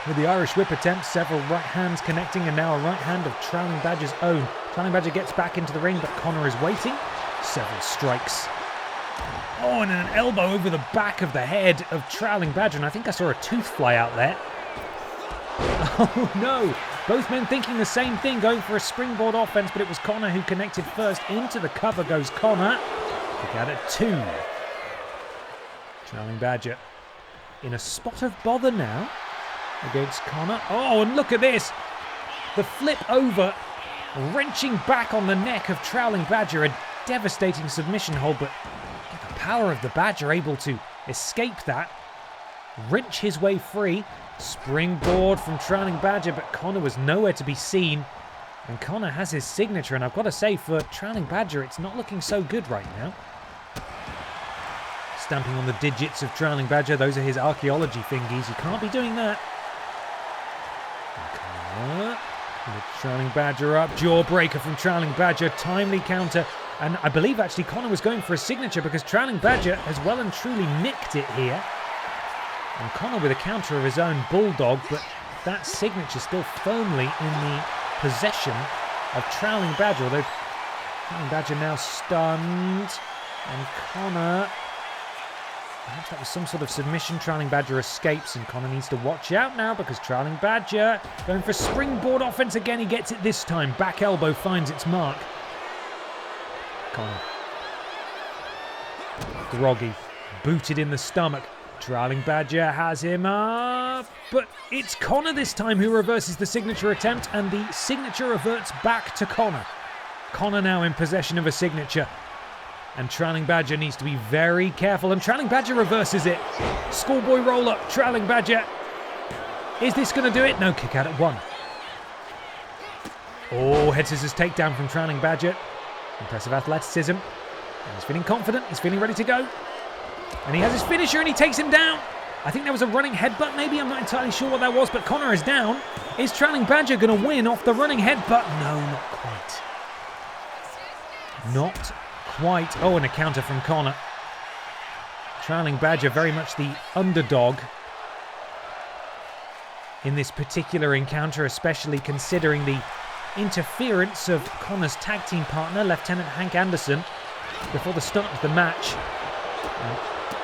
With the Irish whip attempt, several right hands connecting, and now a right hand of Trailing Badger's own. Trailing Badger gets back into the ring, but Connor is waiting. Several strikes. Oh, and an elbow over the back of the head of Trailing Badger, and I think I saw a tooth fly out there. Oh no! Both men thinking the same thing, going for a springboard offense, but it was Connor who connected first. Into the cover goes Connor. Kick out at 2. Trailing Badger in a spot of bother now against Connor. Oh, and look at this. The flip over, wrenching back on the neck of Trailing Badger. A devastating submission hold, but the power of the Badger able to escape that. Wrench his way free. Springboard from Trailing Badger, but Connor was nowhere to be seen. And Connor has his signature, and I've got to say, for Trailing Badger, it's not looking so good right now. Stamping on the digits of Trailing Badger. Those are his archaeology fingies. You can't be doing that. Trailing Badger up. Jawbreaker from Trailing Badger. Timely counter. And I believe actually Connor was going for a signature because Trailing Badger has well and truly nicked it here. And Connor with a counter of his own bulldog, but that signature still firmly in the possession of Trailing Badger. Although Trailing Badger now stunned. And Connor, perhaps that was some sort of submission. Trailing Badger escapes, and Connor needs to watch out now because Trailing Badger going for springboard offense again. He gets it this time. Back elbow finds its mark. Connor. Groggy. Booted in the stomach. Trailing Badger has him up, but it's Connor this time who reverses the signature attempt, and the signature reverts back to Connor. Connor now in possession of a signature, and Trailing Badger needs to be very careful, and Trailing Badger reverses it. Schoolboy roll up, Trailing Badger. Is this going to do it? No, kick out at 1. Oh, head scissors takedown from Trailing Badger. Impressive athleticism. And he's feeling confident, he's feeling ready to go. And he has his finisher and he takes him down. I think there was a running headbutt maybe. I'm not entirely sure what that was, but Connor is down. Is Trailing Badger going to win off the running headbutt? No, not quite. Not quite. Oh, and a counter from Connor. Trailing Badger very much the underdog in this particular encounter, especially considering the interference of Connor's tag team partner, Lieutenant Hank Anderson, before the start of the match. And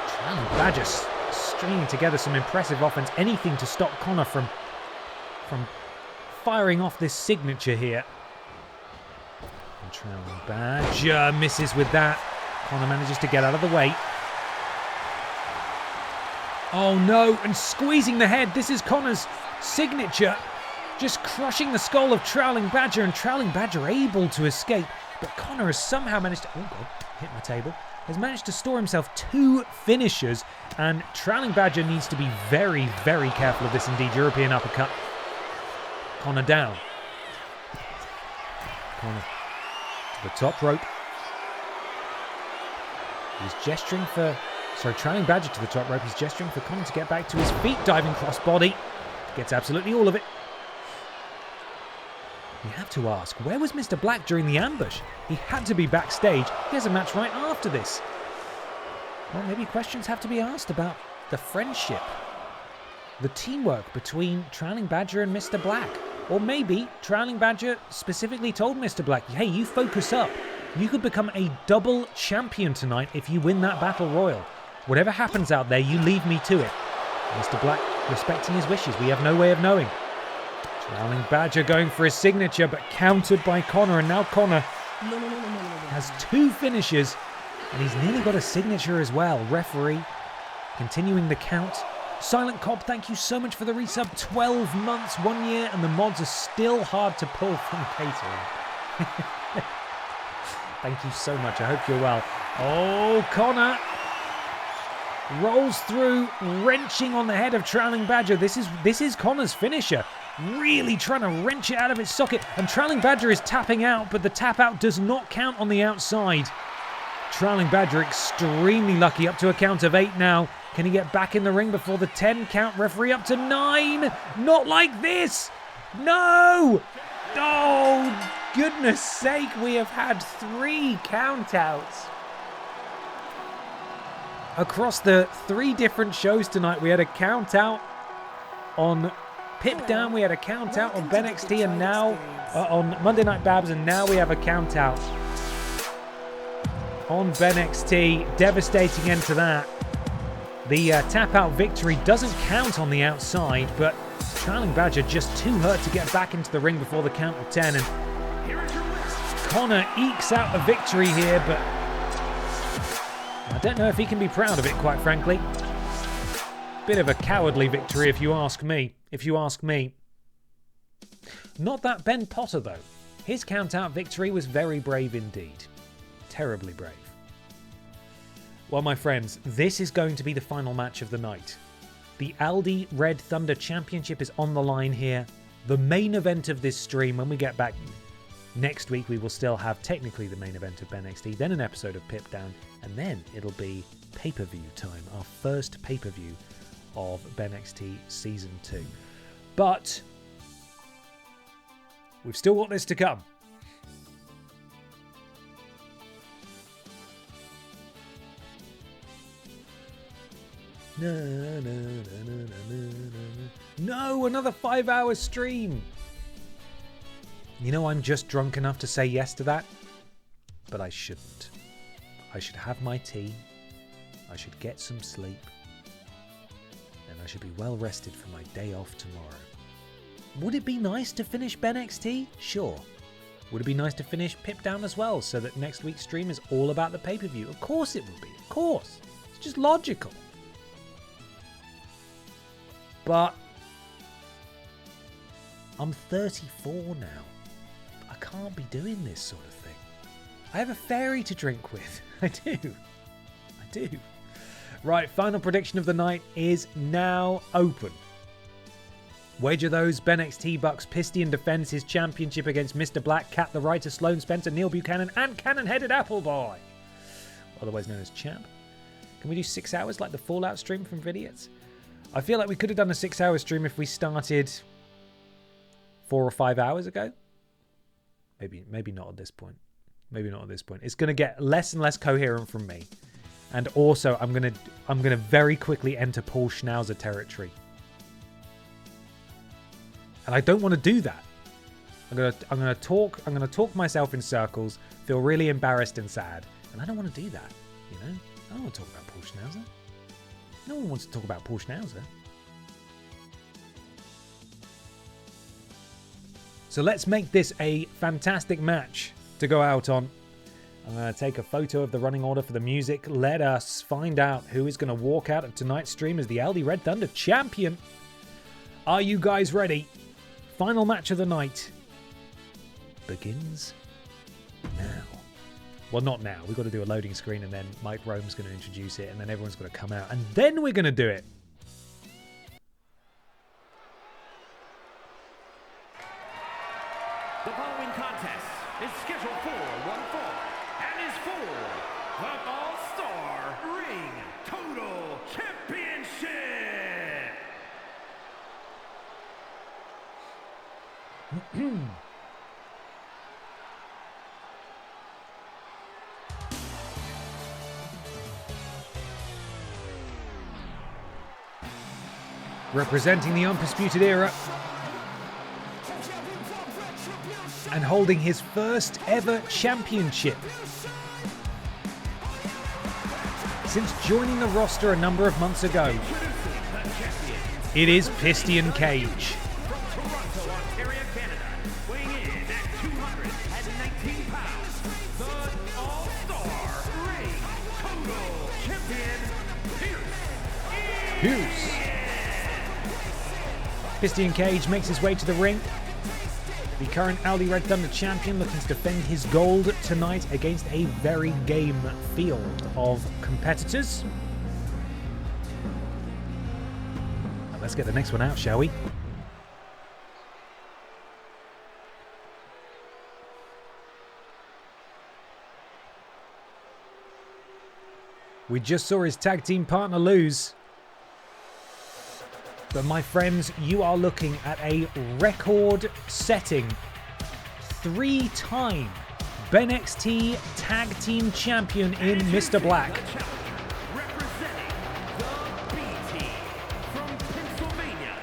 Trailing Badger stringing together some impressive offense. Anything to stop Connor from firing off this signature here. And Trailing Badger misses with that. Connor manages to get out of the way. Oh no, and squeezing the head. This is Connor's signature. Just crushing the skull of Trailing Badger, and Trailing Badger able to escape. But Connor has somehow managed to... Oh god, hit my table. Has managed to store himself 2 finishers, and Trailing Badger needs to be very, very careful of this indeed. European uppercut. Connor down. Connor to the top rope. He's gesturing for So Trailing Badger to the top rope. He's gesturing for Connor to get back to his feet. Diving crossbody. Gets absolutely all of it. You have to ask, where was Mr. Black during the ambush? He had to be backstage. He has a match right after this. Well, maybe questions have to be asked about the friendship, the teamwork between Trailing Badger and Mr. Black. Or maybe Trailing Badger specifically told Mr. Black, hey, you focus up. You could become a double champion tonight if you win that Battle Royal. Whatever happens out there, you leave me to it. Mr. Black respecting his wishes. We have no way of knowing. Trailing Badger going for his signature, but countered by Connor. And now Connor has 2 finishes, and he's nearly got a signature as well. Referee continuing the count. Silent Cobb, thank you so much for the resub. 12 months, 1 year, and the mods are still hard to pull from catering. Thank you so much. I hope you're well. Oh, Connor rolls through, wrenching on the head of Trailing Badger. This is Connor's finisher. Really trying to wrench it out of its socket. And Trailing Badger is tapping out, but the tap out does not count on the outside. Trailing Badger extremely lucky, up to a count of 8 now. Can he get back in the ring before the 10 count? Referee up to 9. Not like this. No. Oh, goodness sake. We have had 3 countouts. Across the 3 different shows tonight, we had a count out on Pip Down, we had a count out on BENXT, and now on Monday Night Babs, and now we have a count out on BENXT. Devastating end to that. The tap out victory doesn't count on the outside, but Trailing Badger just too hurt to get back into the ring before the count of 10. And Connor ekes out a victory here, but I don't know if he can be proud of it, quite frankly. Bit of a cowardly victory, if you ask me. Not that Ben Potter, though. His count-out victory was very brave indeed. Terribly brave. Well, my friends, this is going to be the final match of the night. The Aldi Red Thunder Championship is on the line here. The main event of this stream, when we get back next week, we will still have technically the main event of BENXT, then an episode of Pip Down, and then it'll be pay-per-view time, our first pay-per-view of BENXT Season 2. But we've still got this to come. No, another 5-hour stream. You know, I'm just drunk enough to say yes to that, but I shouldn't. I should have my tea, I should get some sleep, and I should be well rested for my day off tomorrow. Would it be nice to finish BENXT? Sure. Would it be nice to finish Pip Down as well, so that next week's stream is all about the pay-per-view? Of course it would be, of course. It's just logical. But I'm 34 now. I can't be doing this sort of thing. I have a fairy to drink with. I do. Right, final prediction of the night is now open. Wager those. BENXT Bucks Pistian defends his championship against Mr. Black, Cat the Writer, Sloan Spencer, Neil Buchanan, and Cannon-Headed Appleboy, otherwise known as Champ. Can we do 6 hours like the Fallout stream from Vidiots? I feel like we could have done a 6-hour stream if we started 4 or 5 hours ago. Maybe not at this point. It's going to get less and less coherent from me. And also, I'm going to very quickly enter Paul Schnauzer territory. And I don't want to do that. I'm going to talk myself in circles, feel really embarrassed and sad, and I don't want to do that, you know? I don't want to talk about Paul Schnauzer. No one wants to talk about Paul Schnauzer. So let's make this a fantastic match to go out on. I'm going to take a photo of the running order for the music. Let us find out who is going to walk out of tonight's stream as the Aldi Red Thunder champion. Are you guys ready? Final match of the night begins now. Well, not now. We've got to do a loading screen, and then Mike Rome's going to introduce it, and then everyone's going to come out, and then we're going to do it. The following contest is scheduled for one fall and is for the All-Star Ring Total representing the Undisputed Era and holding his first ever championship since joining the roster a number of months ago. It is Piston Cage. Piston Cage makes his way to the ring. The current Aldi Red Thunder champion looking to defend his gold tonight against a very game field of competitors. And let's get the next one out, shall we? We just saw his tag team partner lose. But my friends, you are looking at a record-setting 3-time BENXT Tag Team Champion in Mr. Black. Representing the B Team from Pennsylvania,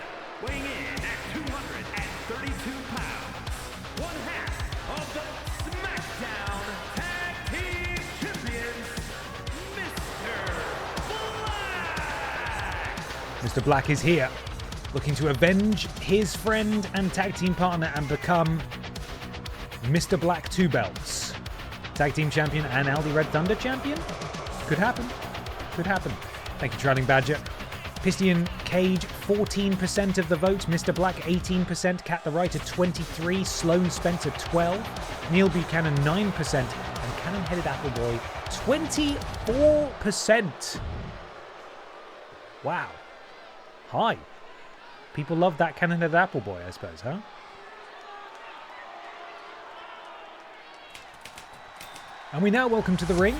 weighing in at 232 pounds, one half of the SmackDown Tag Team Champions, Mr. Black. Mr. Black is here, looking to avenge his friend and tag team partner and become Mr. Black 2 belts. Tag team champion and Aldi Red Thunder champion? Could happen. Could happen. Thank you, Trailing Badger. Piston Cage, 14% of the vote. Mr. Black, 18%. Cat the Writer, 23%. Sloane Spencer, 12%. Neil Buchanan, 9%. And Cannon-Headed Appleboy, 24%. Wow. Hi. People love that Cannon-Headed Appleboy, I suppose, huh? And we now welcome to the ring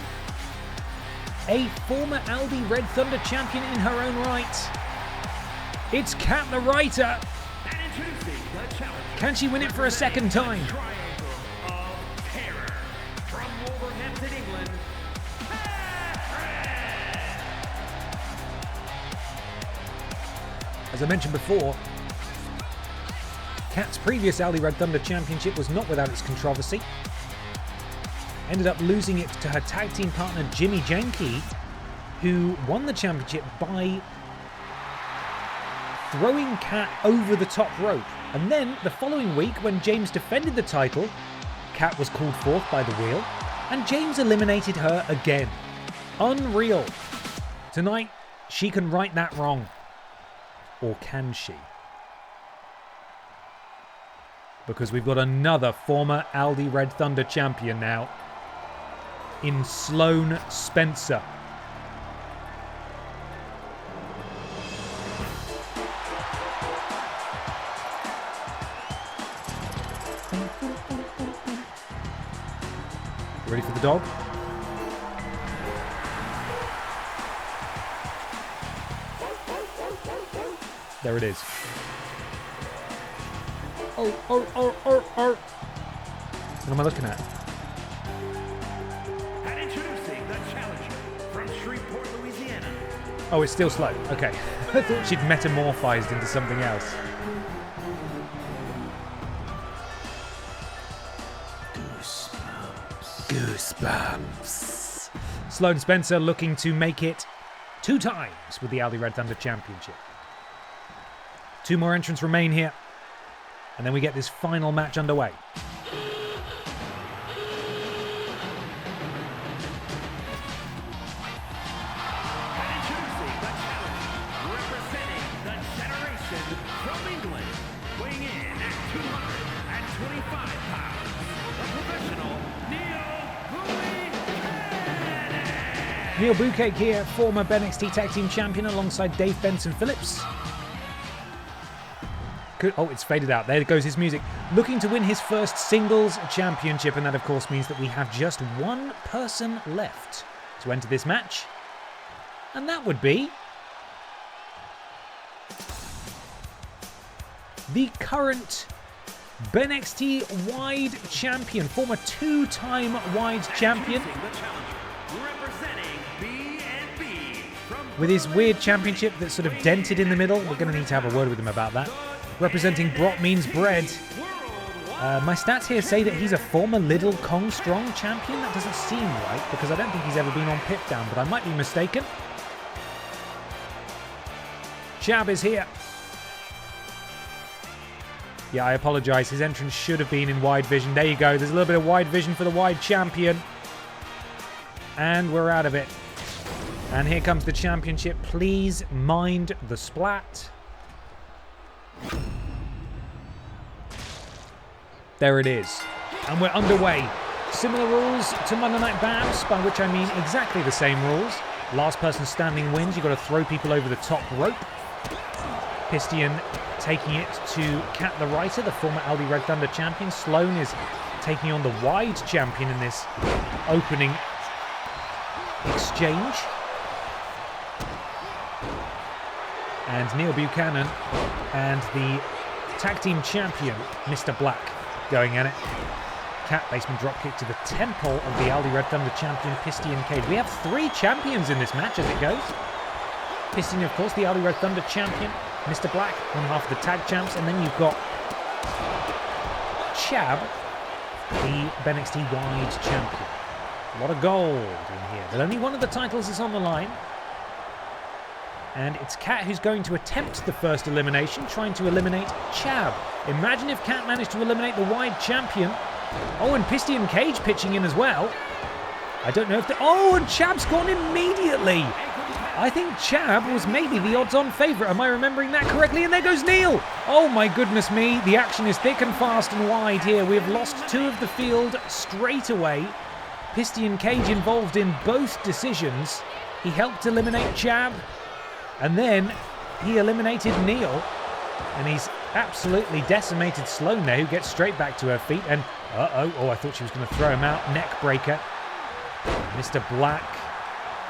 a former Aldi Red Thunder champion in her own right. It's Cat the Writer. And introducing the challenger. Can she win it for a second time? Triangle of Terror from Wolverhampton, England. As I mentioned before, Cat's previous Aldi Red Thunder championship was not without its controversy. Ended up losing it to her tag team partner Jimmy Janke, who won the championship by throwing Cat over the top rope. And then the following week, when James defended the title, Cat was called forth by the wheel, and James eliminated her again. Unreal. Tonight, she can right that wrong. Or can she? Because we've got another former Aldi Red Thunder champion now, in Sloane Spencer. Ready for the dog? There it is. Oh. What am I looking at? And introducing the challenger from Shreveport, Louisiana. Oh, it's still slow. Okay. I thought she'd metamorphized into something else. Goosebumps. Sloane Spencer looking to make it 2 times with the Aldi Red Thunder Championship. 2 more entrants remain here. And then we get this final match underway. And introducing the challenger representing the generation from England, weighing in at 225 pounds, the professional Neil Buchanan here, former BENXT Tag Team Champion alongside Dave Benson Phillips. Oh, it's faded out. There goes his music. Looking to win his first singles championship, and that of course means that we have just 1 person left to enter this match. And that would be the current BENXT Wide Champion, former 2-time Wide Champion. The challenger representing B&B from with his weird championship that's sort of dented in the middle. We're going to need to have a word with him about that. Representing Brock Means Bread. My stats here say that he's a former Little Kong Strong champion. That doesn't seem right, because I don't think he's ever been on Pip Down, but I might be mistaken. Chab is here. Yeah, I apologise. His entrance should have been in wide vision. There you go. There's a little bit of wide vision for the wide champion. And we're out of it. And here comes the championship. Please mind the splat. There it is. And we're underway. Similar rules to Monday Night Bounce, by which I mean exactly the same rules. Last person standing wins. You've got to throw people over the top rope. Pistion taking it to Cat the Writer, the former Aldi Red Thunder champion. Sloan is taking on the wide champion in this opening exchange. And Neil Buchanan and the tag team champion, Mr. Black, going at it. Cat basement dropkick to the temple of the Aldi Red Thunder champion, Pistion Cage. We have 3 champions in this match as it goes. Pistion, of course, the Aldi Red Thunder champion. Mr. Black, one half of the tag champs. And then you've got Chab, the BENXT Wide champion. A lot of gold in here, but only one of the titles is on the line. And it's Cat who's going to attempt the first elimination, trying to eliminate Chab. Imagine if Cat managed to eliminate the wide champion. Oh, and Pistion Cage pitching in as well. I don't know if oh, and Chab's gone immediately. I think Chab was maybe the odds-on favourite. Am I remembering that correctly? And there goes Neil. Oh my goodness me. The action is thick and fast and wide here. We have lost 2 of the field straight away. Pistion Cage involved in both decisions. He helped eliminate Chab. And then he eliminated Neil. And he's absolutely decimated Sloan there, who gets straight back to her feet. And oh, I thought she was going to throw him out. Neck breaker. Mr. Black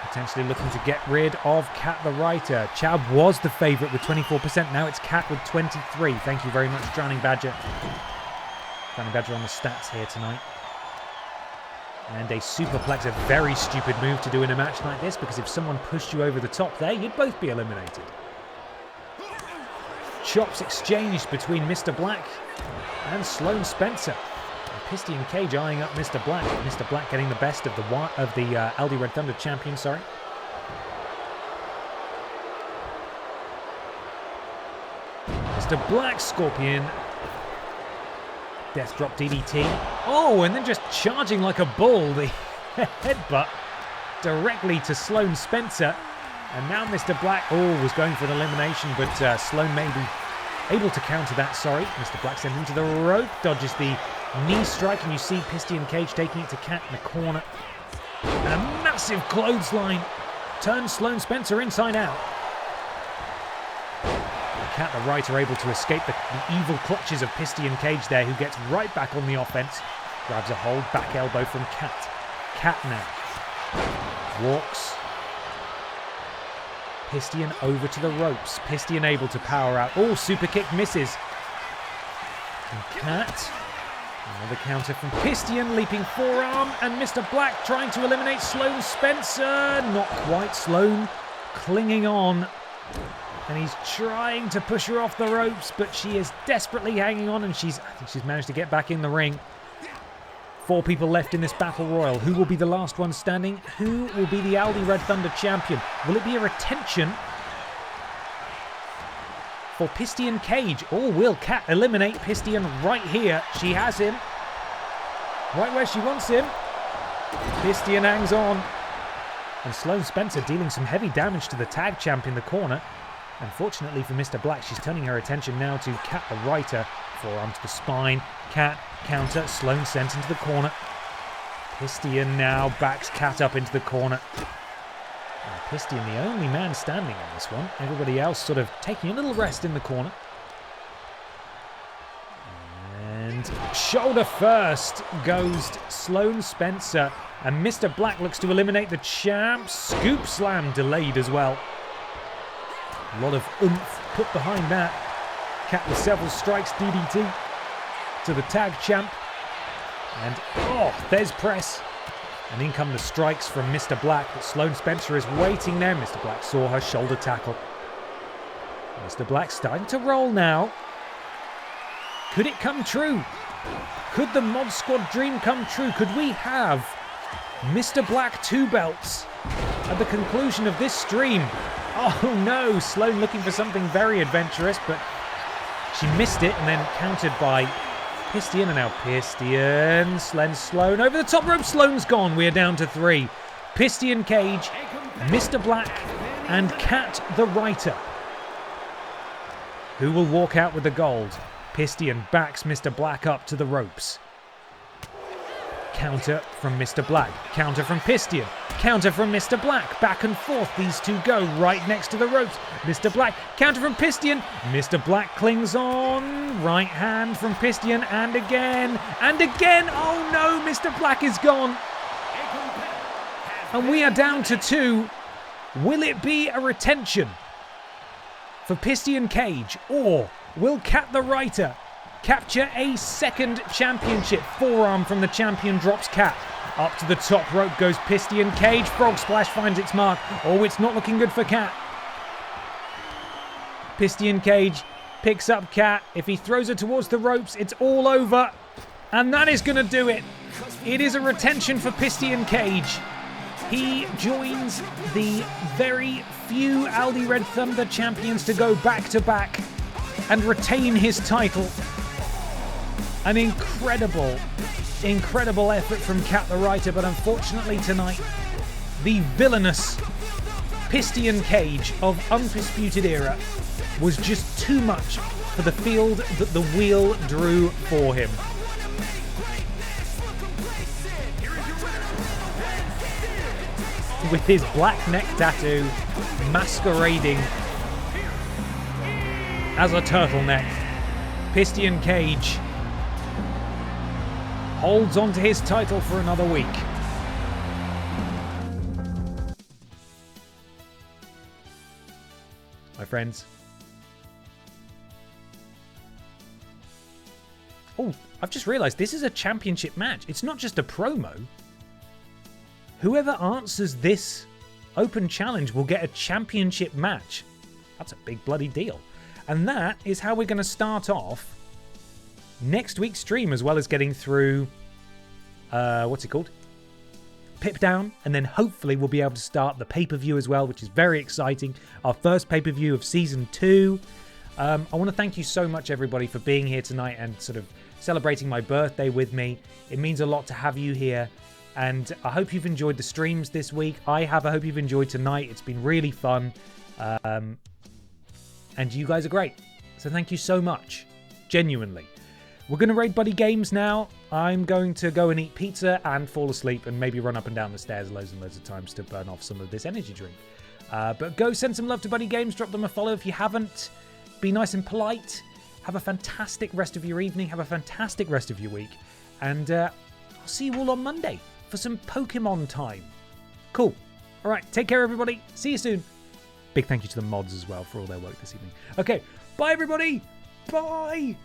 potentially looking to get rid of Cat the Writer. Chab was the favourite with 24%. Now it's Cat with 23. Thank you very much, Drowning Badger. Drowning Badger on the stats here tonight. And a superplex, a very stupid move to do in a match like this, because if someone pushed you over the top there, you'd both be eliminated. Chops exchanged between Mr. Black and Sloan Spencer. Pistion Cage eyeing up Mr. Black. Mr. Black getting the best of the Aldi Red Thunder champion, sorry. Mr. Black, Scorpion. Death drop DDT. Oh, and then just charging like a bull. The headbutt directly to Sloan Spencer. And now Mr. Black, was going for an elimination, but Sloan may be able to counter that, sorry. Mr. Black sent him to the rope, dodges the knee strike, and you see Pistion Cage taking it to Cat in the corner. And a massive clothesline turns Sloan Spencer inside out. Cat the Writer able to escape the evil clutches of Pistion Cage there, who gets right back on the offense. Grabs a hold, back elbow from Cat. Cat now walks Pistion over to the ropes. Pistion able to power out. Oh, super kick misses. And Cat, another counter from Pistion, leaping forearm, and Mr. Black trying to eliminate Sloan Spencer. Not quite. Sloan clinging on. And he's trying to push her off the ropes, but she is desperately hanging on, and I think she's managed to get back in the ring. 4 people left in this battle royal. Who will be the last one standing? Who will be the Aldi Red Thunder champion? Will it be a retention for Pistion Cage? Or will Cat eliminate Pistion right here? She has him. Right where she wants him. Pistion hangs on. And Sloan Spencer dealing some heavy damage to the tag champ in the corner. Unfortunately for Mr. Black, she's turning her attention now to Cat the Writer. Forearm to the spine. Cat counter. Sloan sent into the corner. Pistion now backs Cat up into the corner. Pistion the only man standing on this one. Everybody else sort of taking a little rest in the corner. And shoulder first goes Sloan Spencer. And Mr. Black looks to eliminate the champ. Scoop slam delayed as well. A lot of oomph put behind that. Cat with several strikes, DDT to the tag champ. And, there's press. And in come the strikes from Mr. Black, but Sloane Spencer is waiting there. Mr. Black saw her shoulder tackle. Mr. Black starting to roll now. Could it come true? Could the Mod Squad dream come true? Could we have Mr. Black 2 belts at the conclusion of this stream? Oh no, Sloane looking for something very adventurous, but she missed it and then countered by Pistian, and now Pistian slends Sloane over the top rope. Sloane's gone. We are down to 3. Pistian Cage, Mr. Black, and Kat the Writer. Who will walk out with the gold? Pistian backs Mr. Black up to the ropes. Counter from Mr. Black. Counter from Pistian. Counter from Mr. Black. Back and forth these two go right next to the ropes. Mr. Black. Counter from Pistian. Mr. Black clings on. Right hand from Pistian. And again. And again. Oh no, Mr. Black is gone. And we are down to 2. Will it be a retention for Pistian Cage? Or will Kat the Writer capture a second championship? Forearm from the champion drops Kat. Up to the top rope goes Pistian Cage. Frog Splash finds its mark. Oh, it's not looking good for Kat. Pistian Cage picks up Kat. If he throws her towards the ropes, it's all over. And that is going to do it. It is a retention for Pistian Cage. He joins the very few Aldi Red Thunder champions to go back-to-back and retain his title. An incredible effort from Kat the Writer, but unfortunately tonight, the villainous Pistian Cage of Undisputed Era was just too much for the field that the wheel drew for him. With his black neck tattoo masquerading as a turtleneck, Pistian Cage holds on to his title for another week. My friends. Oh, I've just realised this is a championship match. It's not just a promo. Whoever answers this open challenge will get a championship match. That's a big bloody deal. And that is how we're going to start off next week's stream, as well as getting through, what's it called? Pip Down, and then hopefully we'll be able to start the pay-per-view as well, which is very exciting. Our first pay-per-view of Season 2. I want to thank you so much, everybody, for being here tonight and sort of celebrating my birthday with me. It means a lot to have you here, and I hope you've enjoyed the streams this week. I hope you've enjoyed tonight. It's been really fun, and you guys are great. So thank you so much, genuinely. We're going to raid Buddy Games now. I'm going to go and eat pizza and fall asleep and maybe run up and down the stairs loads and loads of times to burn off some of this energy drink. But go send some love to Buddy Games. Drop them a follow if you haven't. Be nice and polite. Have a fantastic rest of your evening. Have a fantastic rest of your week. And I'll see you all on Monday for some Pokemon time. Cool. All right. Take care, everybody. See you soon. Big thank you to the mods as well for all their work this evening. Okay. Bye, everybody. Bye.